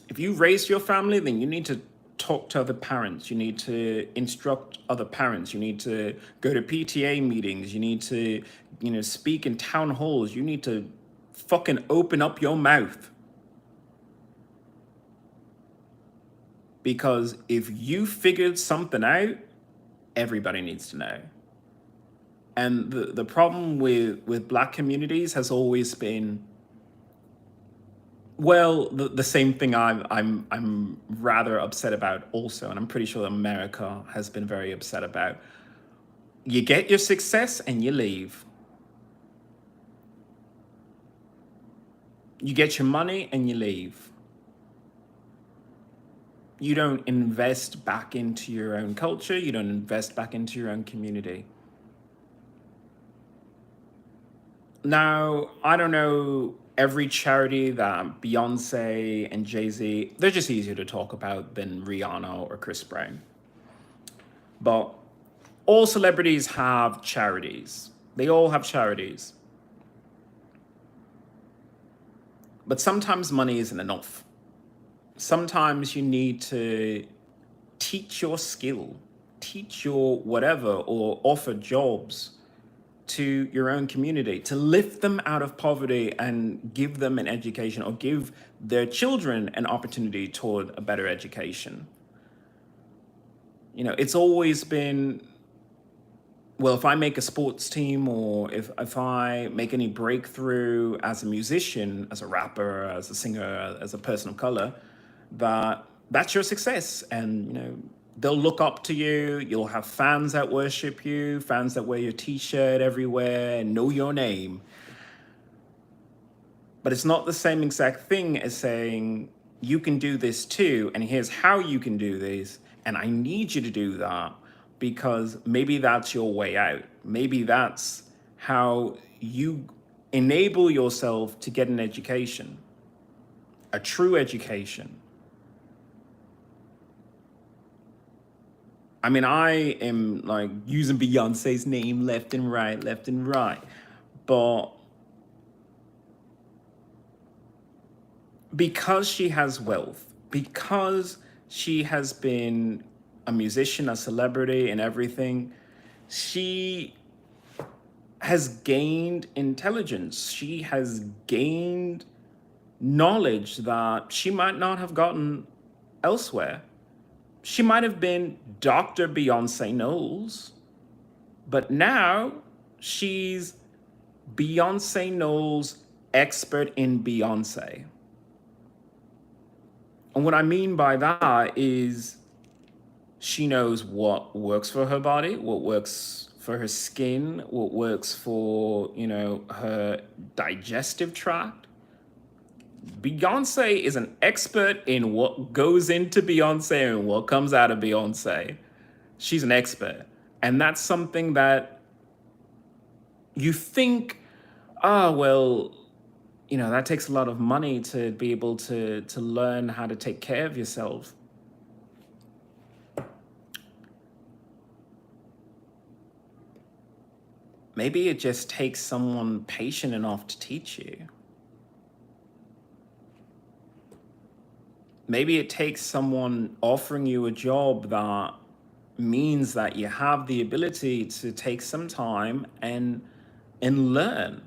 If you raise your family, then you need to talk to other parents. You need to instruct other parents. You need to go to PTA meetings. You need to, speak in town halls. You need to fucking open up your mouth. Because if you figured something out, everybody needs to know. And the problem with Black communities has always been, well, the same thing I'm rather upset about also, and I'm pretty sure America has been very upset about. You get your success and you leave. You get your money and you leave. You don't invest back into your own culture. You don't invest back into your own community. Now, I don't know every charity that Beyonce and Jay-Z, they're just easier to talk about than Rihanna or Chris Brown. But all celebrities have charities. They all have charities. But sometimes money isn't enough. Sometimes you need to teach your skill, teach your whatever, or offer jobs to your own community to lift them out of poverty and give them an education, or give their children an opportunity toward a better education. You know, it's always been, well, if I make a sports team, or if I make any breakthrough as a musician, as a rapper, as a singer, as a person of color, that's your success. And, you know, they'll look up to you. You'll have fans that worship you, fans that wear your t-shirt everywhere and know your name. But it's not the same exact thing as saying, you can do this too, and here's how you can do this, and I need you to do that, because maybe that's your way out. Maybe that's how you enable yourself to get an education, a true education. I mean, I am like using Beyonce's name left and right, but because she has wealth, because she has been a musician, a celebrity, and everything, she has gained intelligence. She has gained knowledge that she might not have gotten elsewhere. She might have been Dr. Beyonce Knowles, but now she's Beyonce Knowles, expert in Beyonce. And what I mean by that is she knows what works for her body, what works for her skin, what works for, you know, her digestive tract. Beyonce is an expert in what goes into Beyonce and what comes out of Beyonce. She's an expert. And that's something that you think, oh, well, you know, that takes a lot of money to be able to learn how to take care of yourself. Maybe it just takes someone patient enough to teach you. Maybe it takes someone offering you a job that means that you have the ability to take some time and learn.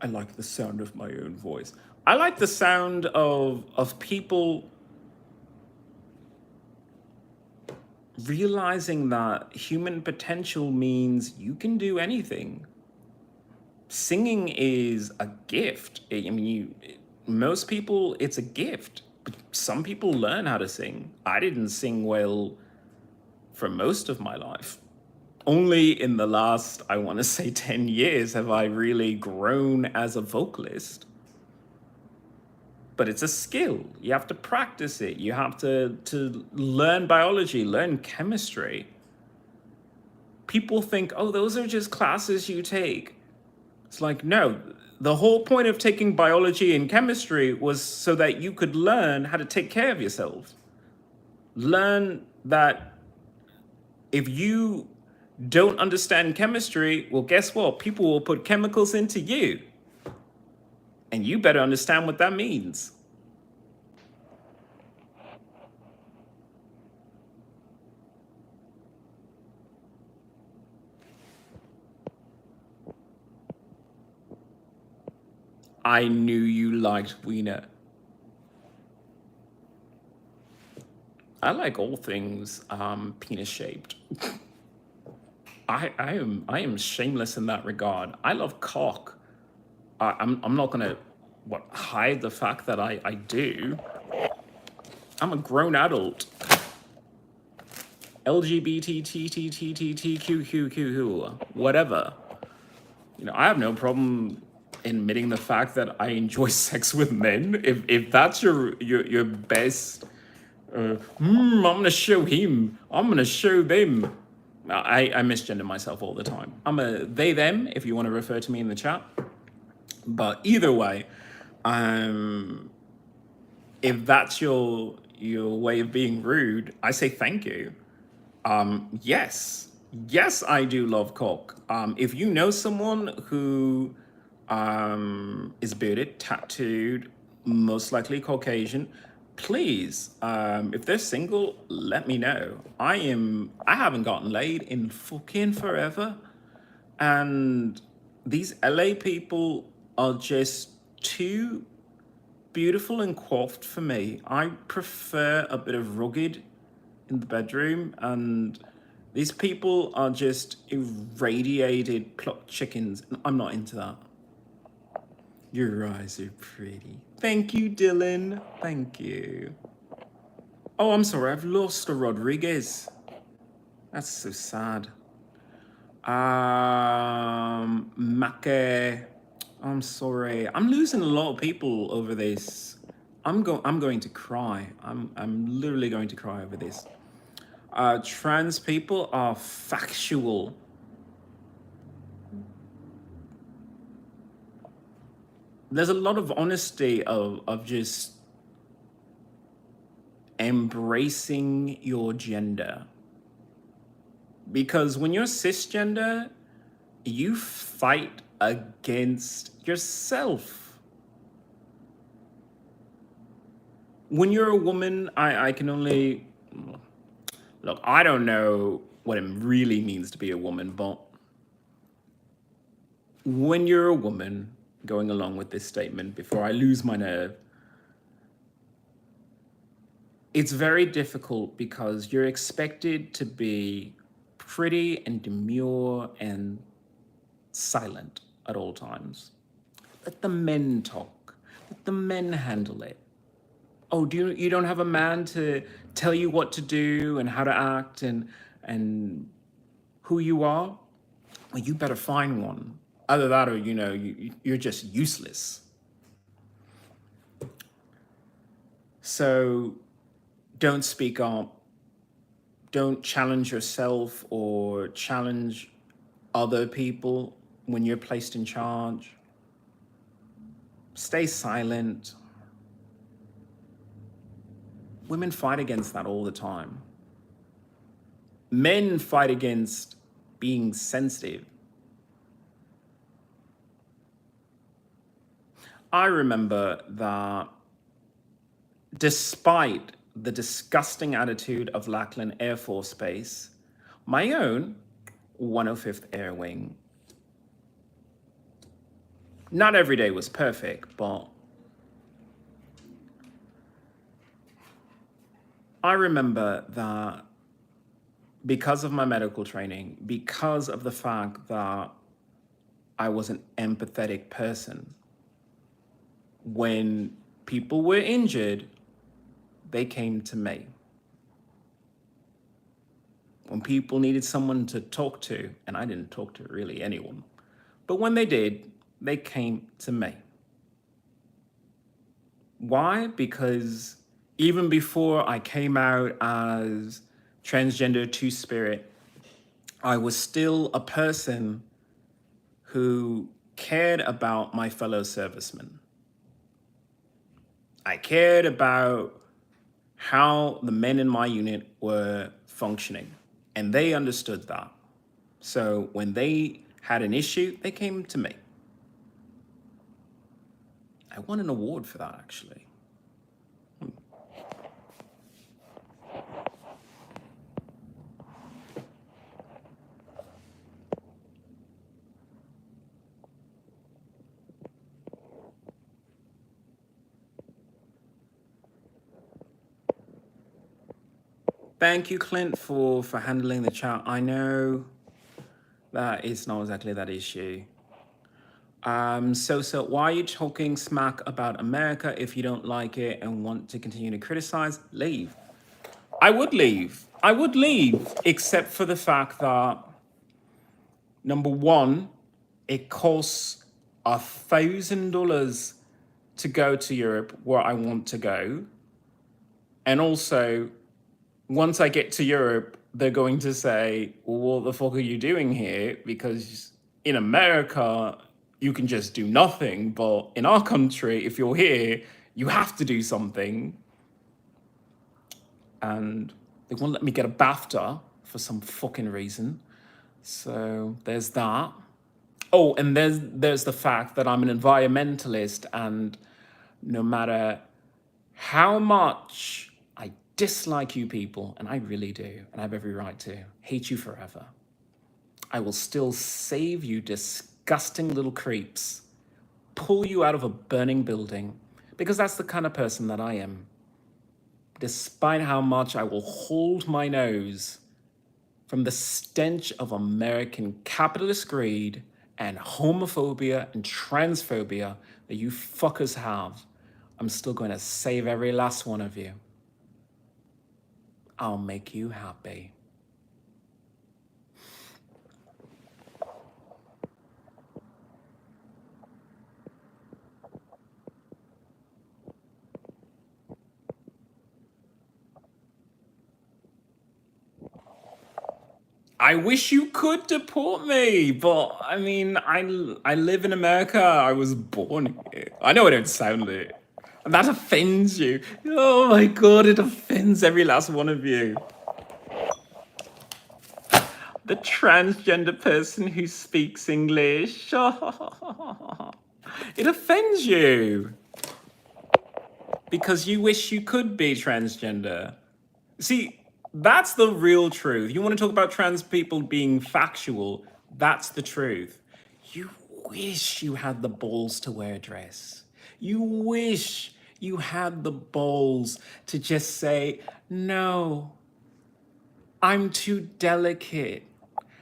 I like the sound of my own voice. I like the sound of people realizing that human potential means you can do anything. Singing is a gift. I mean, most people, it's a gift. But some people learn how to sing. I didn't sing well for most of my life. Only in the last, I want to say 10 years have I really grown as a vocalist. But it's a skill. You have to practice it. You have to learn biology, learn chemistry. People think, oh, those are just classes you take. It's like, no, the whole point of taking biology and chemistry was so that you could learn how to take care of yourself. Learn that if you don't understand chemistry, well, guess what? People will put chemicals into you. And you better understand what that means. I knew you liked wiener. I like all things penis shaped. I am shameless in that regard. I love cock. I'm not gonna hide the fact that I do. I'm a grown adult. LGBTQQQQ, whatever. You know, I have no problem admitting the fact that I enjoy sex with men. If that's your best, I'm gonna show him. I'm gonna show them. I misgender myself all the time. I'm a they, them, if you want to refer to me in the chat. But either way, if that's your way of being rude, I say thank you. Yes, yes, I do love cock. If you know someone who is bearded, tattooed, most likely Caucasian, please, if they're single, let me know. I haven't gotten laid in fucking forever. And these LA people are just too beautiful and coiffed for me. I prefer a bit of rugged in the bedroom, and these people are just irradiated plucked chickens. I'm not into that. Your eyes are pretty. Thank you, Dylan. Thank you. Oh, I'm sorry, I've lost a Rodriguez. That's so sad. Make. I'm sorry. I'm losing a lot of people over this. I'm going to cry. I'm literally going to cry over this. Trans people are factual. There's a lot of honesty of just embracing your gender. Because when you're cisgender, you fight against yourself. When you're a woman, I can only... Look, I don't know what it really means to be a woman, but when you're a woman, going along with this statement before I lose my nerve, it's very difficult because you're expected to be pretty and demure and silent at all times. Let the men talk. Let the men handle it. Oh, you don't have a man to tell you what to do and how to act and who you are? Well, you better find one. Either that or, you're just useless. So don't speak up. Don't challenge yourself or challenge other people when you're placed in charge. Stay silent. Women fight against that all the time. Men fight against being sensitive. I remember that despite the disgusting attitude of Lackland Air Force Base, my own 105th Air Wing, not every day was perfect, but I remember that because of my medical training, because of the fact that I was an empathetic person, when people were injured, they came to me. When people needed someone to talk to, and I didn't talk to really anyone, but when they did, they came to me. Why? Because even before I came out as transgender two-spirit, I was still a person who cared about my fellow servicemen. I cared about how the men in my unit were functioning, and they understood that. So when they had an issue, they came to me. I won an award for that, actually. Thank you, Clint, for handling the chat. I know that it's not exactly that issue. So why are you talking smack about America? If you don't like it and want to continue to criticize, leave. I would leave, except for the fact that, number one, it costs $1,000 to go to Europe where I want to go. And also, once I get to Europe, they're going to say, well, what the fuck are you doing here? Because in America, you can just do nothing. But in our country, if you're here, you have to do something. And they won't let me get a BAFTA for some fucking reason. So there's that. Oh, and there's the fact that I'm an environmentalist, and no matter how much I dislike you people, and I really do, and I have every right to hate you forever, I will still save you disgusting little creeps, pull you out of a burning building, because that's the kind of person that I am. Despite how much I will hold my nose from the stench of American capitalist greed and homophobia and transphobia that you fuckers have, I'm still going to save every last one of you. I'll make you happy. I wish you could deport me, but I mean, I live in America. I was born here. I know I don't sound it. And that offends you. Oh my God, it offends every last one of you. The transgender person who speaks English. It offends you. Because you wish you could be transgender. See, that's the real truth. You want to talk about trans people being factual? That's the truth. You wish you had the balls to wear a dress. You wish you had the balls to just say, no, I'm too delicate.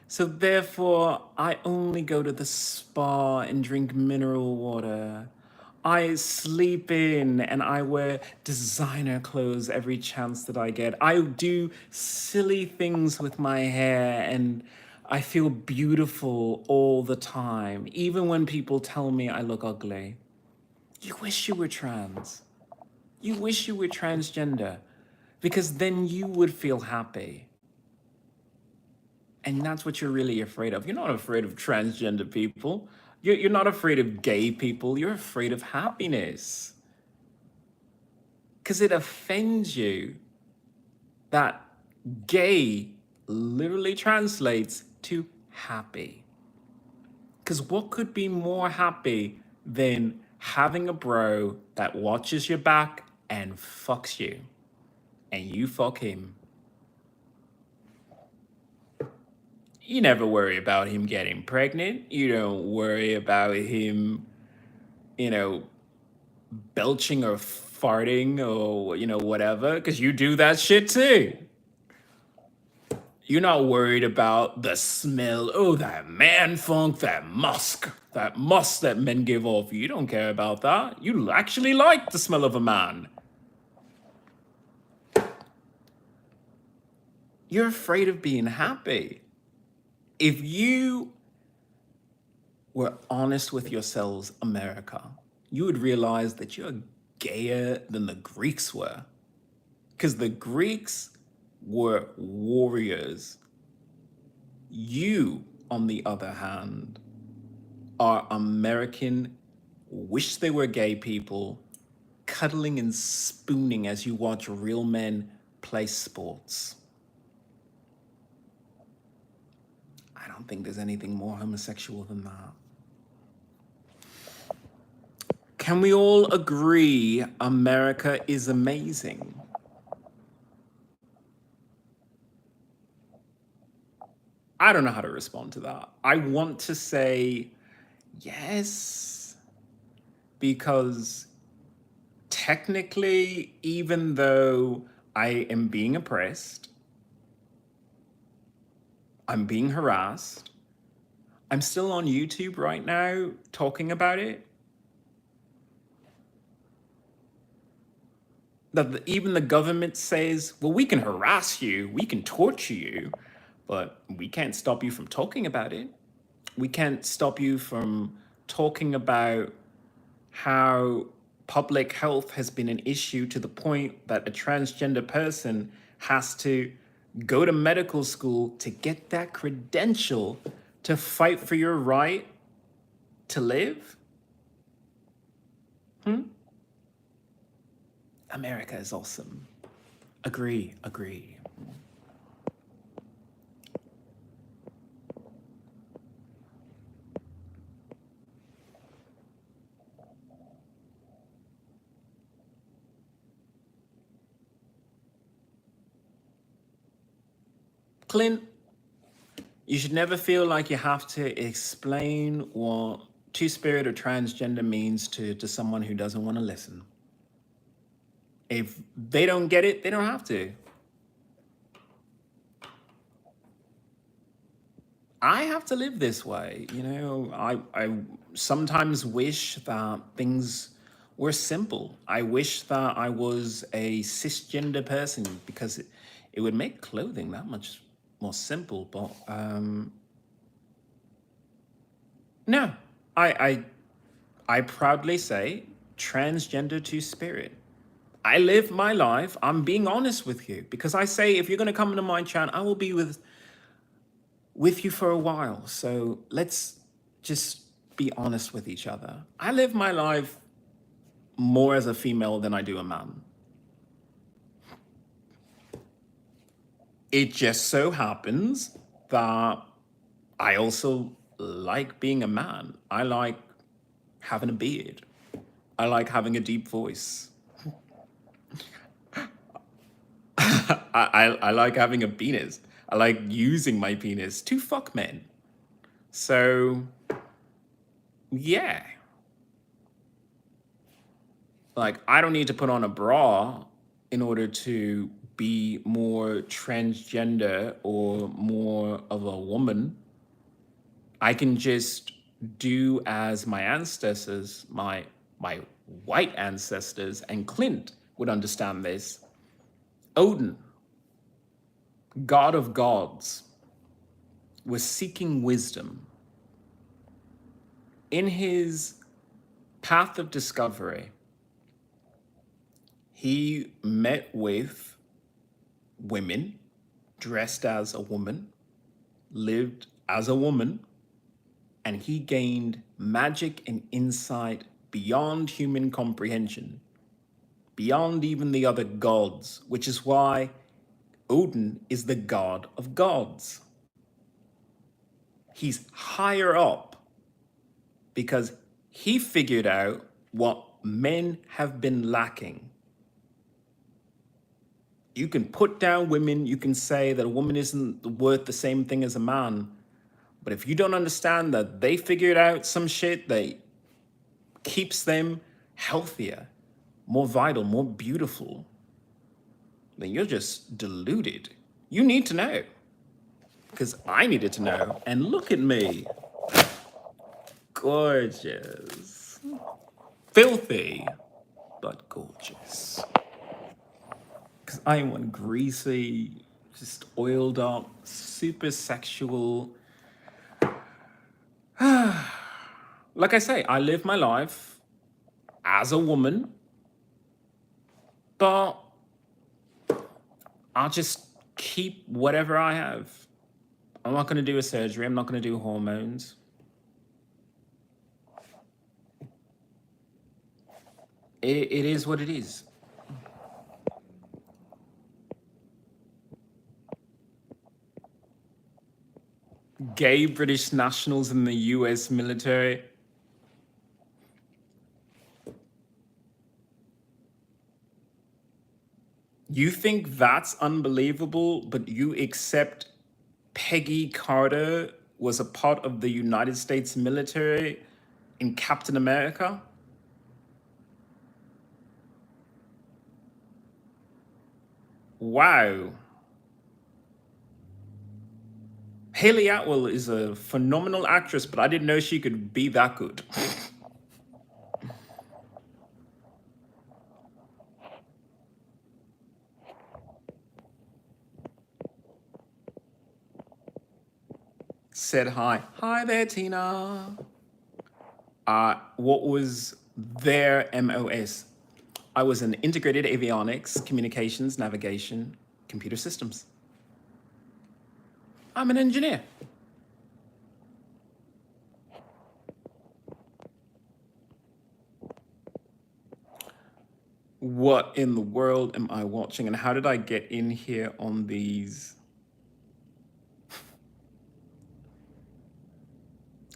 So therefore, I only go to the spa and drink mineral water. I sleep in and I wear designer clothes every chance that I get. I do silly things with my hair and I feel beautiful all the time, even when people tell me I look ugly. You wish you were trans. You wish you were transgender because then you would feel happy. And that's what you're really afraid of. You're not afraid of transgender people. You're not afraid of gay people. You're afraid of happiness. Because it offends you that gay literally translates to happy. Because what could be more happy than having a bro that watches your back and fucks you, and you fuck him? You never worry about him getting pregnant. You don't worry about him, you know, belching or farting or, whatever, because you do that shit too. You're not worried about the smell. Oh, that man funk, that musk that men give off. You don't care about that. You actually like the smell of a man. You're afraid of being happy. If you were honest with yourselves, America, you would realize that you're gayer than the Greeks were. Because the Greeks were warriors. You, on the other hand, are American, wish they were gay people, cuddling and spooning as you watch real men play sports. I don't think there's anything more homosexual than that. Can we all agree America is amazing? I don't know how to respond to that. I want to say yes, because technically, even though I am being oppressed, I'm being harassed, I'm still on YouTube right now talking about it. That even the government says, well, we can harass you, we can torture you, but we can't stop you from talking about it. We can't stop you from talking about how public health has been an issue to the point that a transgender person has to go to medical school to get that credential to fight for your right to live? America is awesome. Agree, agree. Clint, you should never feel like you have to explain what two-spirit or transgender means to someone who doesn't want to listen. If they don't get it, they don't have to. I have to live this way, you know. I sometimes wish that things were simple. I wish that I was a cisgender person because it would make clothing that much more simple. But no, I proudly say transgender to spirit. I live my life. I'm being honest with you because I say if you're going to come into my chat, I will be with you for a while. So let's just be honest with each other. I live my life more as a female than I do a man. It just so happens that I also like being a man. I like having a beard. I like having a deep voice. I like having a penis. I like using my penis to fuck men. So, yeah. Like, I don't need to put on a bra in order to be more transgender or more of a woman. I can just do as my ancestors, my white ancestors, and Clint would understand this. Odin, god of gods, was seeking wisdom. In his path of discovery, he met with women, dressed as a woman, lived as a woman, and he gained magic and insight beyond human comprehension, beyond even the other gods, which is why Odin is the god of gods. He's higher up because he figured out what men have been lacking. You can put down women, you can say that a woman isn't worth the same thing as a man, but if you don't understand that they figured out some shit that keeps them healthier, more vital, more beautiful, then you're just deluded. You need to know, because I needed to know. And look at me. Gorgeous. Filthy, but gorgeous. Because I am one greasy, just oiled up, super sexual. Like I say, I live my life as a woman, but I'll just keep whatever I have. I'm not going to do a surgery. I'm not going to do hormones. It is what it is. Gay British nationals in the US military. You think that's unbelievable, but you accept Peggy Carter was a part of the United States military in Captain America? Wow. Haley Atwell is a phenomenal actress, but I didn't know she could be that good. Said hi. Hi there, Tina. What was their MOS? I was in integrated avionics, communications, navigation, computer systems. I'm an engineer. What in the world am I watching, and how did I get in here on these?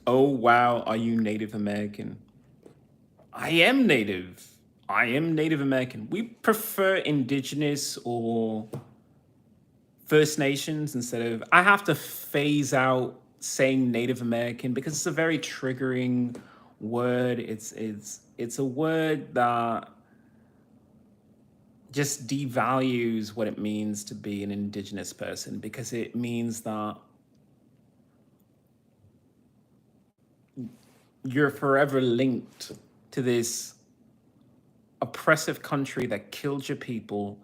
Oh, wow, are you Native American? I am Native. I am Native American. We prefer Indigenous or First Nations instead of. I have to phase out saying Native American because it's a very triggering word. It's a word that just devalues what it means to be an Indigenous person, because it means that you're forever linked to this oppressive country that killed your people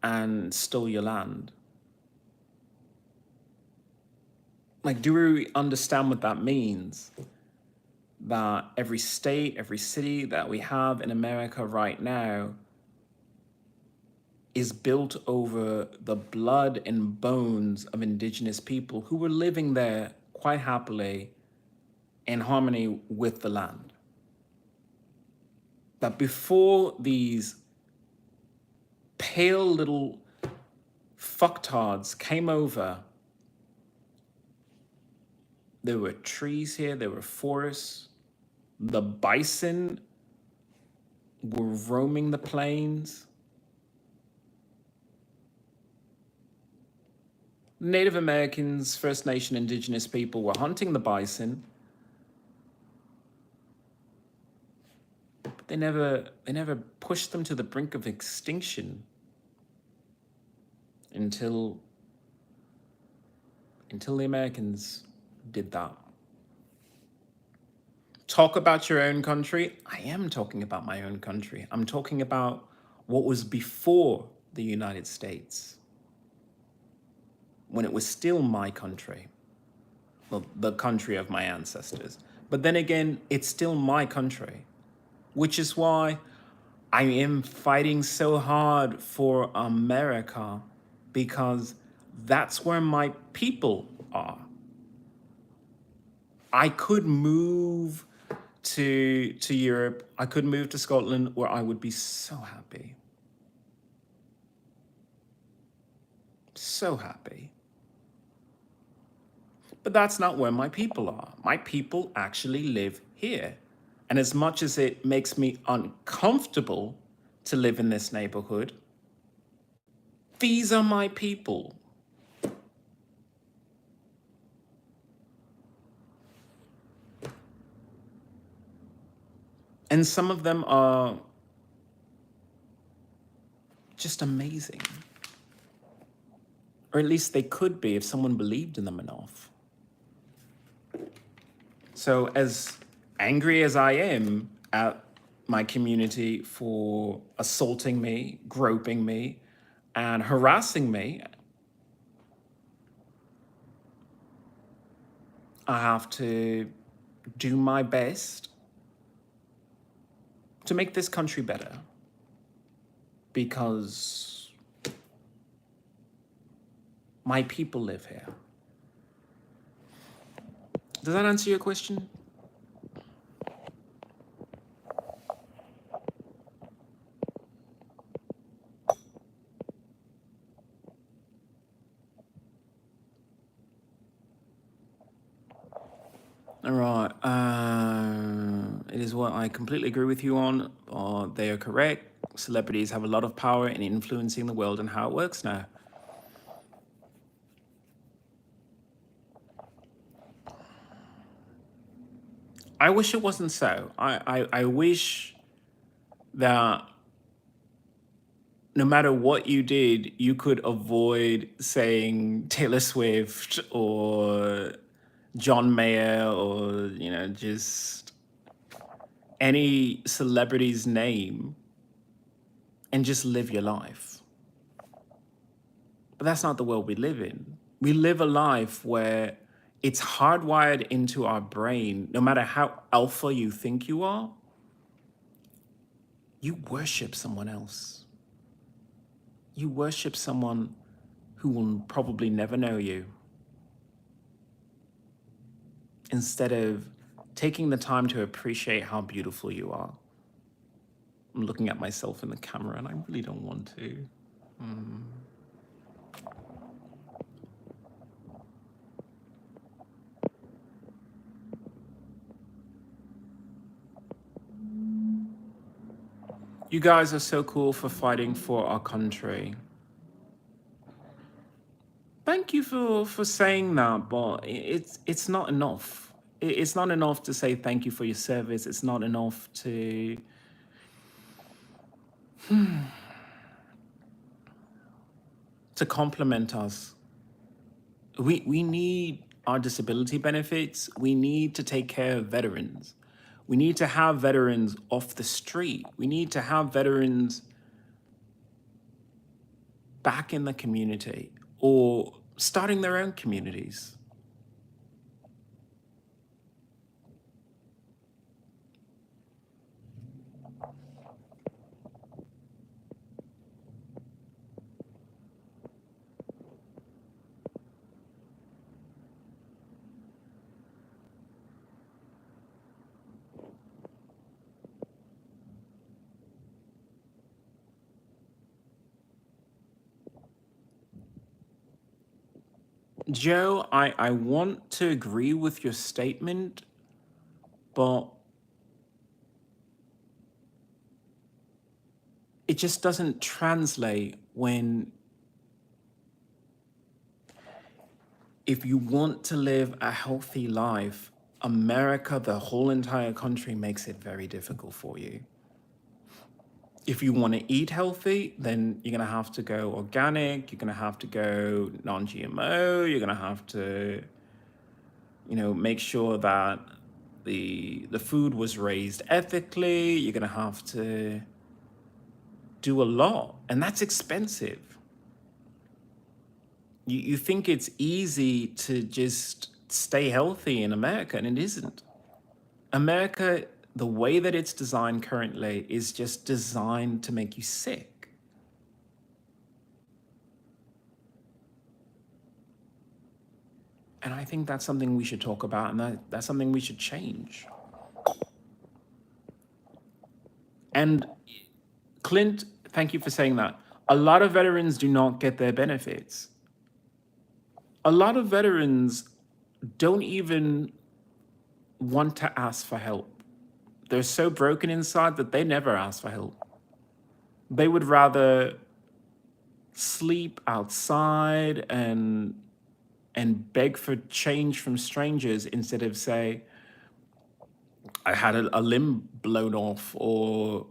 and stole your land. Like, do we understand what that means? That every state, every city that we have in America right now is built over the blood and bones of Indigenous people who were living there quite happily in harmony with the land. That before these pale little fucktards came over, there were trees here, there were forests. The bison were roaming the plains. Native Americans, First Nation, Indigenous people were hunting the bison. But they never pushed them to the brink of extinction until the Americans did that. Talk about your own country. I am talking about my own country. I'm talking about what was before the United States, when it was still my country, well, the country of my ancestors. But then again, it's still my country, which is why I am fighting so hard for America, because that's where my people are. I could move to Europe, I could move to Scotland, where I would be so happy. So happy. But that's not where my people are. My people actually live here. And as much as it makes me uncomfortable to live in this neighborhood, these are my people. And some of them are just amazing. Or at least they could be if someone believed in them enough. So as angry as I am at my community for assaulting me, groping me, and harassing me, I have to do my best to make this country better, because my people live here. Does that answer your question? All right. It is what I completely agree with you on. They are correct. Celebrities have a lot of power in influencing the world and how it works now. I wish it wasn't so. I wish that no matter what you did, you could avoid saying Taylor Swift or John Mayer, or, just any celebrity's name, and just live your life. But that's not the world we live in. We live a life where it's hardwired into our brain, no matter how alpha you think you are, you worship someone else. You worship someone who will probably never know you, instead of taking the time to appreciate how beautiful you are. I'm looking at myself in the camera and I really don't want to. You guys are so cool for fighting for our country. Thank you for saying that, but it's not enough. It's not enough to say thank you for your service. It's not enough to compliment us. We need our disability benefits. We need to take care of veterans. We need to have veterans off the street. We need to have veterans back in the community or starting their own communities. Joe, I want to agree with your statement, but it just doesn't translate when, if you want to live a healthy life, America, the whole entire country, makes it very difficult for you. If you want to eat healthy, then you're going to have to go organic, you're going to have to go non-GMO, you're going to have to, make sure that the food was raised ethically, you're going to have to do a lot, and that's expensive. You think it's easy to just stay healthy in America, and it isn't. America, the way that it's designed currently, is just designed to make you sick. And I think that's something we should talk about, and that's something we should change. And Clint, thank you for saying that. A lot of veterans do not get their benefits. A lot of veterans don't even want to ask for help. They're so broken inside that they never ask for help. They would rather sleep outside and beg for change from strangers instead of say, I had a limb blown off, or,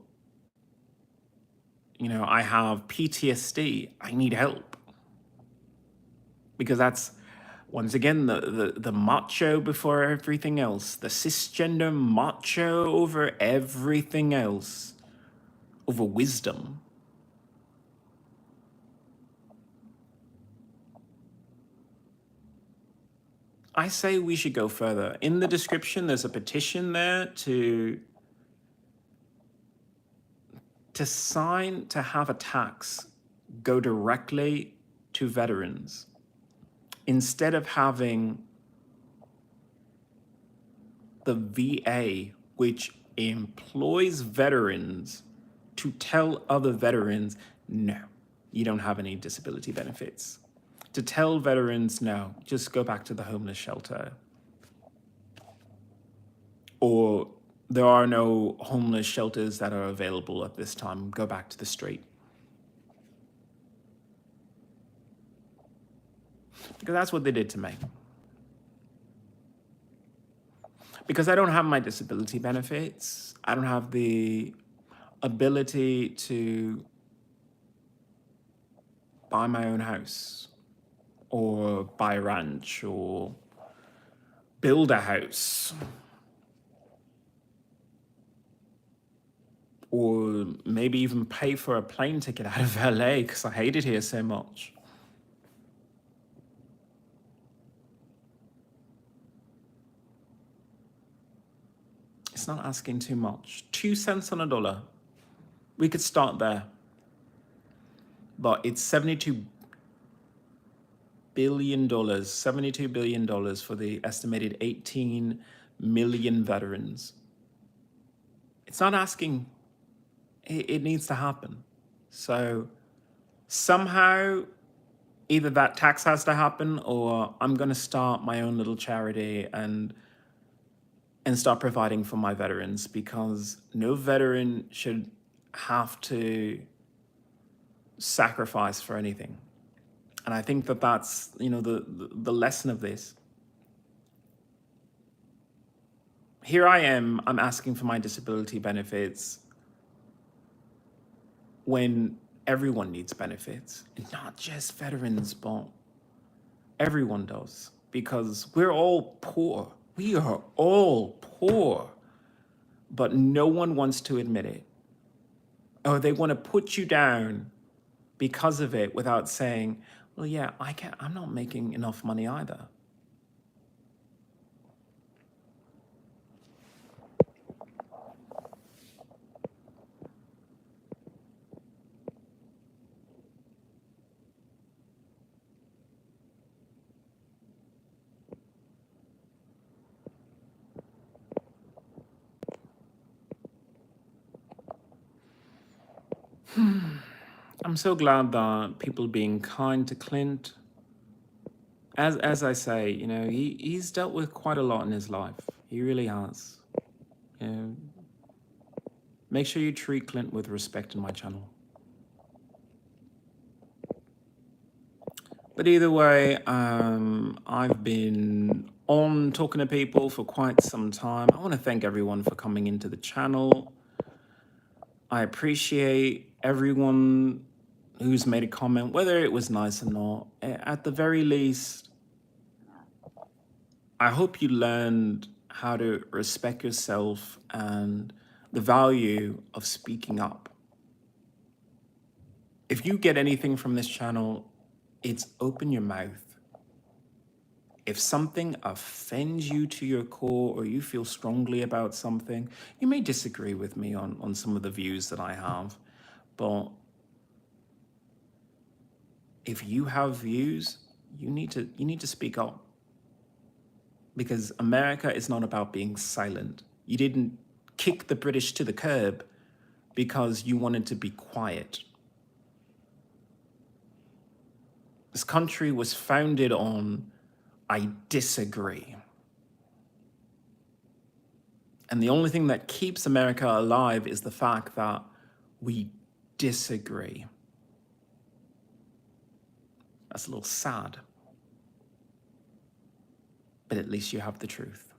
I have PTSD, I need help. Because that's, once again, the macho before everything else, the cisgender macho over everything else, over wisdom. I say we should go further. In the description, there's a petition there to sign to have a tax go directly to veterans, instead of having the VA, which employs veterans, to tell other veterans, no, you don't have any disability benefits. To tell veterans, no, just go back to the homeless shelter. Or there are no homeless shelters that are available at this time, go back to the street. Because that's what they did to me. Because I don't have my disability benefits, I don't have the ability to buy my own house, or buy a ranch, or build a house, or maybe even pay for a plane ticket out of LA because I hate it here so much. It's not asking too much. 2 cents on a dollar. We could start there. But it's 72 billion, $72 billion for the estimated 18 million veterans. It's not asking, it needs to happen. So somehow, either that tax has to happen, or I'm going to start my own little charity and start providing for my veterans, because no veteran should have to sacrifice for anything. And I think that that's, the lesson of this. Here I am, I'm asking for my disability benefits when everyone needs benefits, and not just veterans, but everyone does, because we're all poor. We are all poor, but no one wants to admit it. Or they want to put you down because of it without saying, well, yeah, I'm not making enough money either. I'm so glad that people being kind to Clint. As I say, he's dealt with quite a lot in his life. He really has. Make sure you treat Clint with respect in my channel. But either way, I've been on talking to people for quite some time. I want to thank everyone for coming into the channel. I appreciate everyone who's made a comment, whether it was nice or not. At the very least, I hope you learned how to respect yourself and the value of speaking up. If you get anything from this channel, it's open your mouth. If something offends you to your core, or you feel strongly about something, you may disagree with me on some of the views that I have, but if you have views, you need to speak up. Because America is not about being silent. You didn't kick the British to the curb because you wanted to be quiet. This country was founded on, I disagree. And the only thing that keeps America alive is the fact that we disagree. That's a little sad. But at least you have the truth.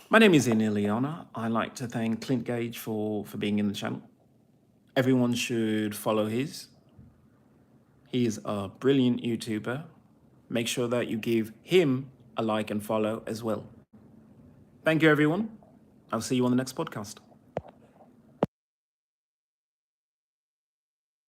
My name is XIlyana. I like to thank Clint Gage for being in the channel. Everyone should follow his. He is a brilliant YouTuber. Make sure that you give him a like and follow as well. Thank you, everyone. I'll see you on the next podcast.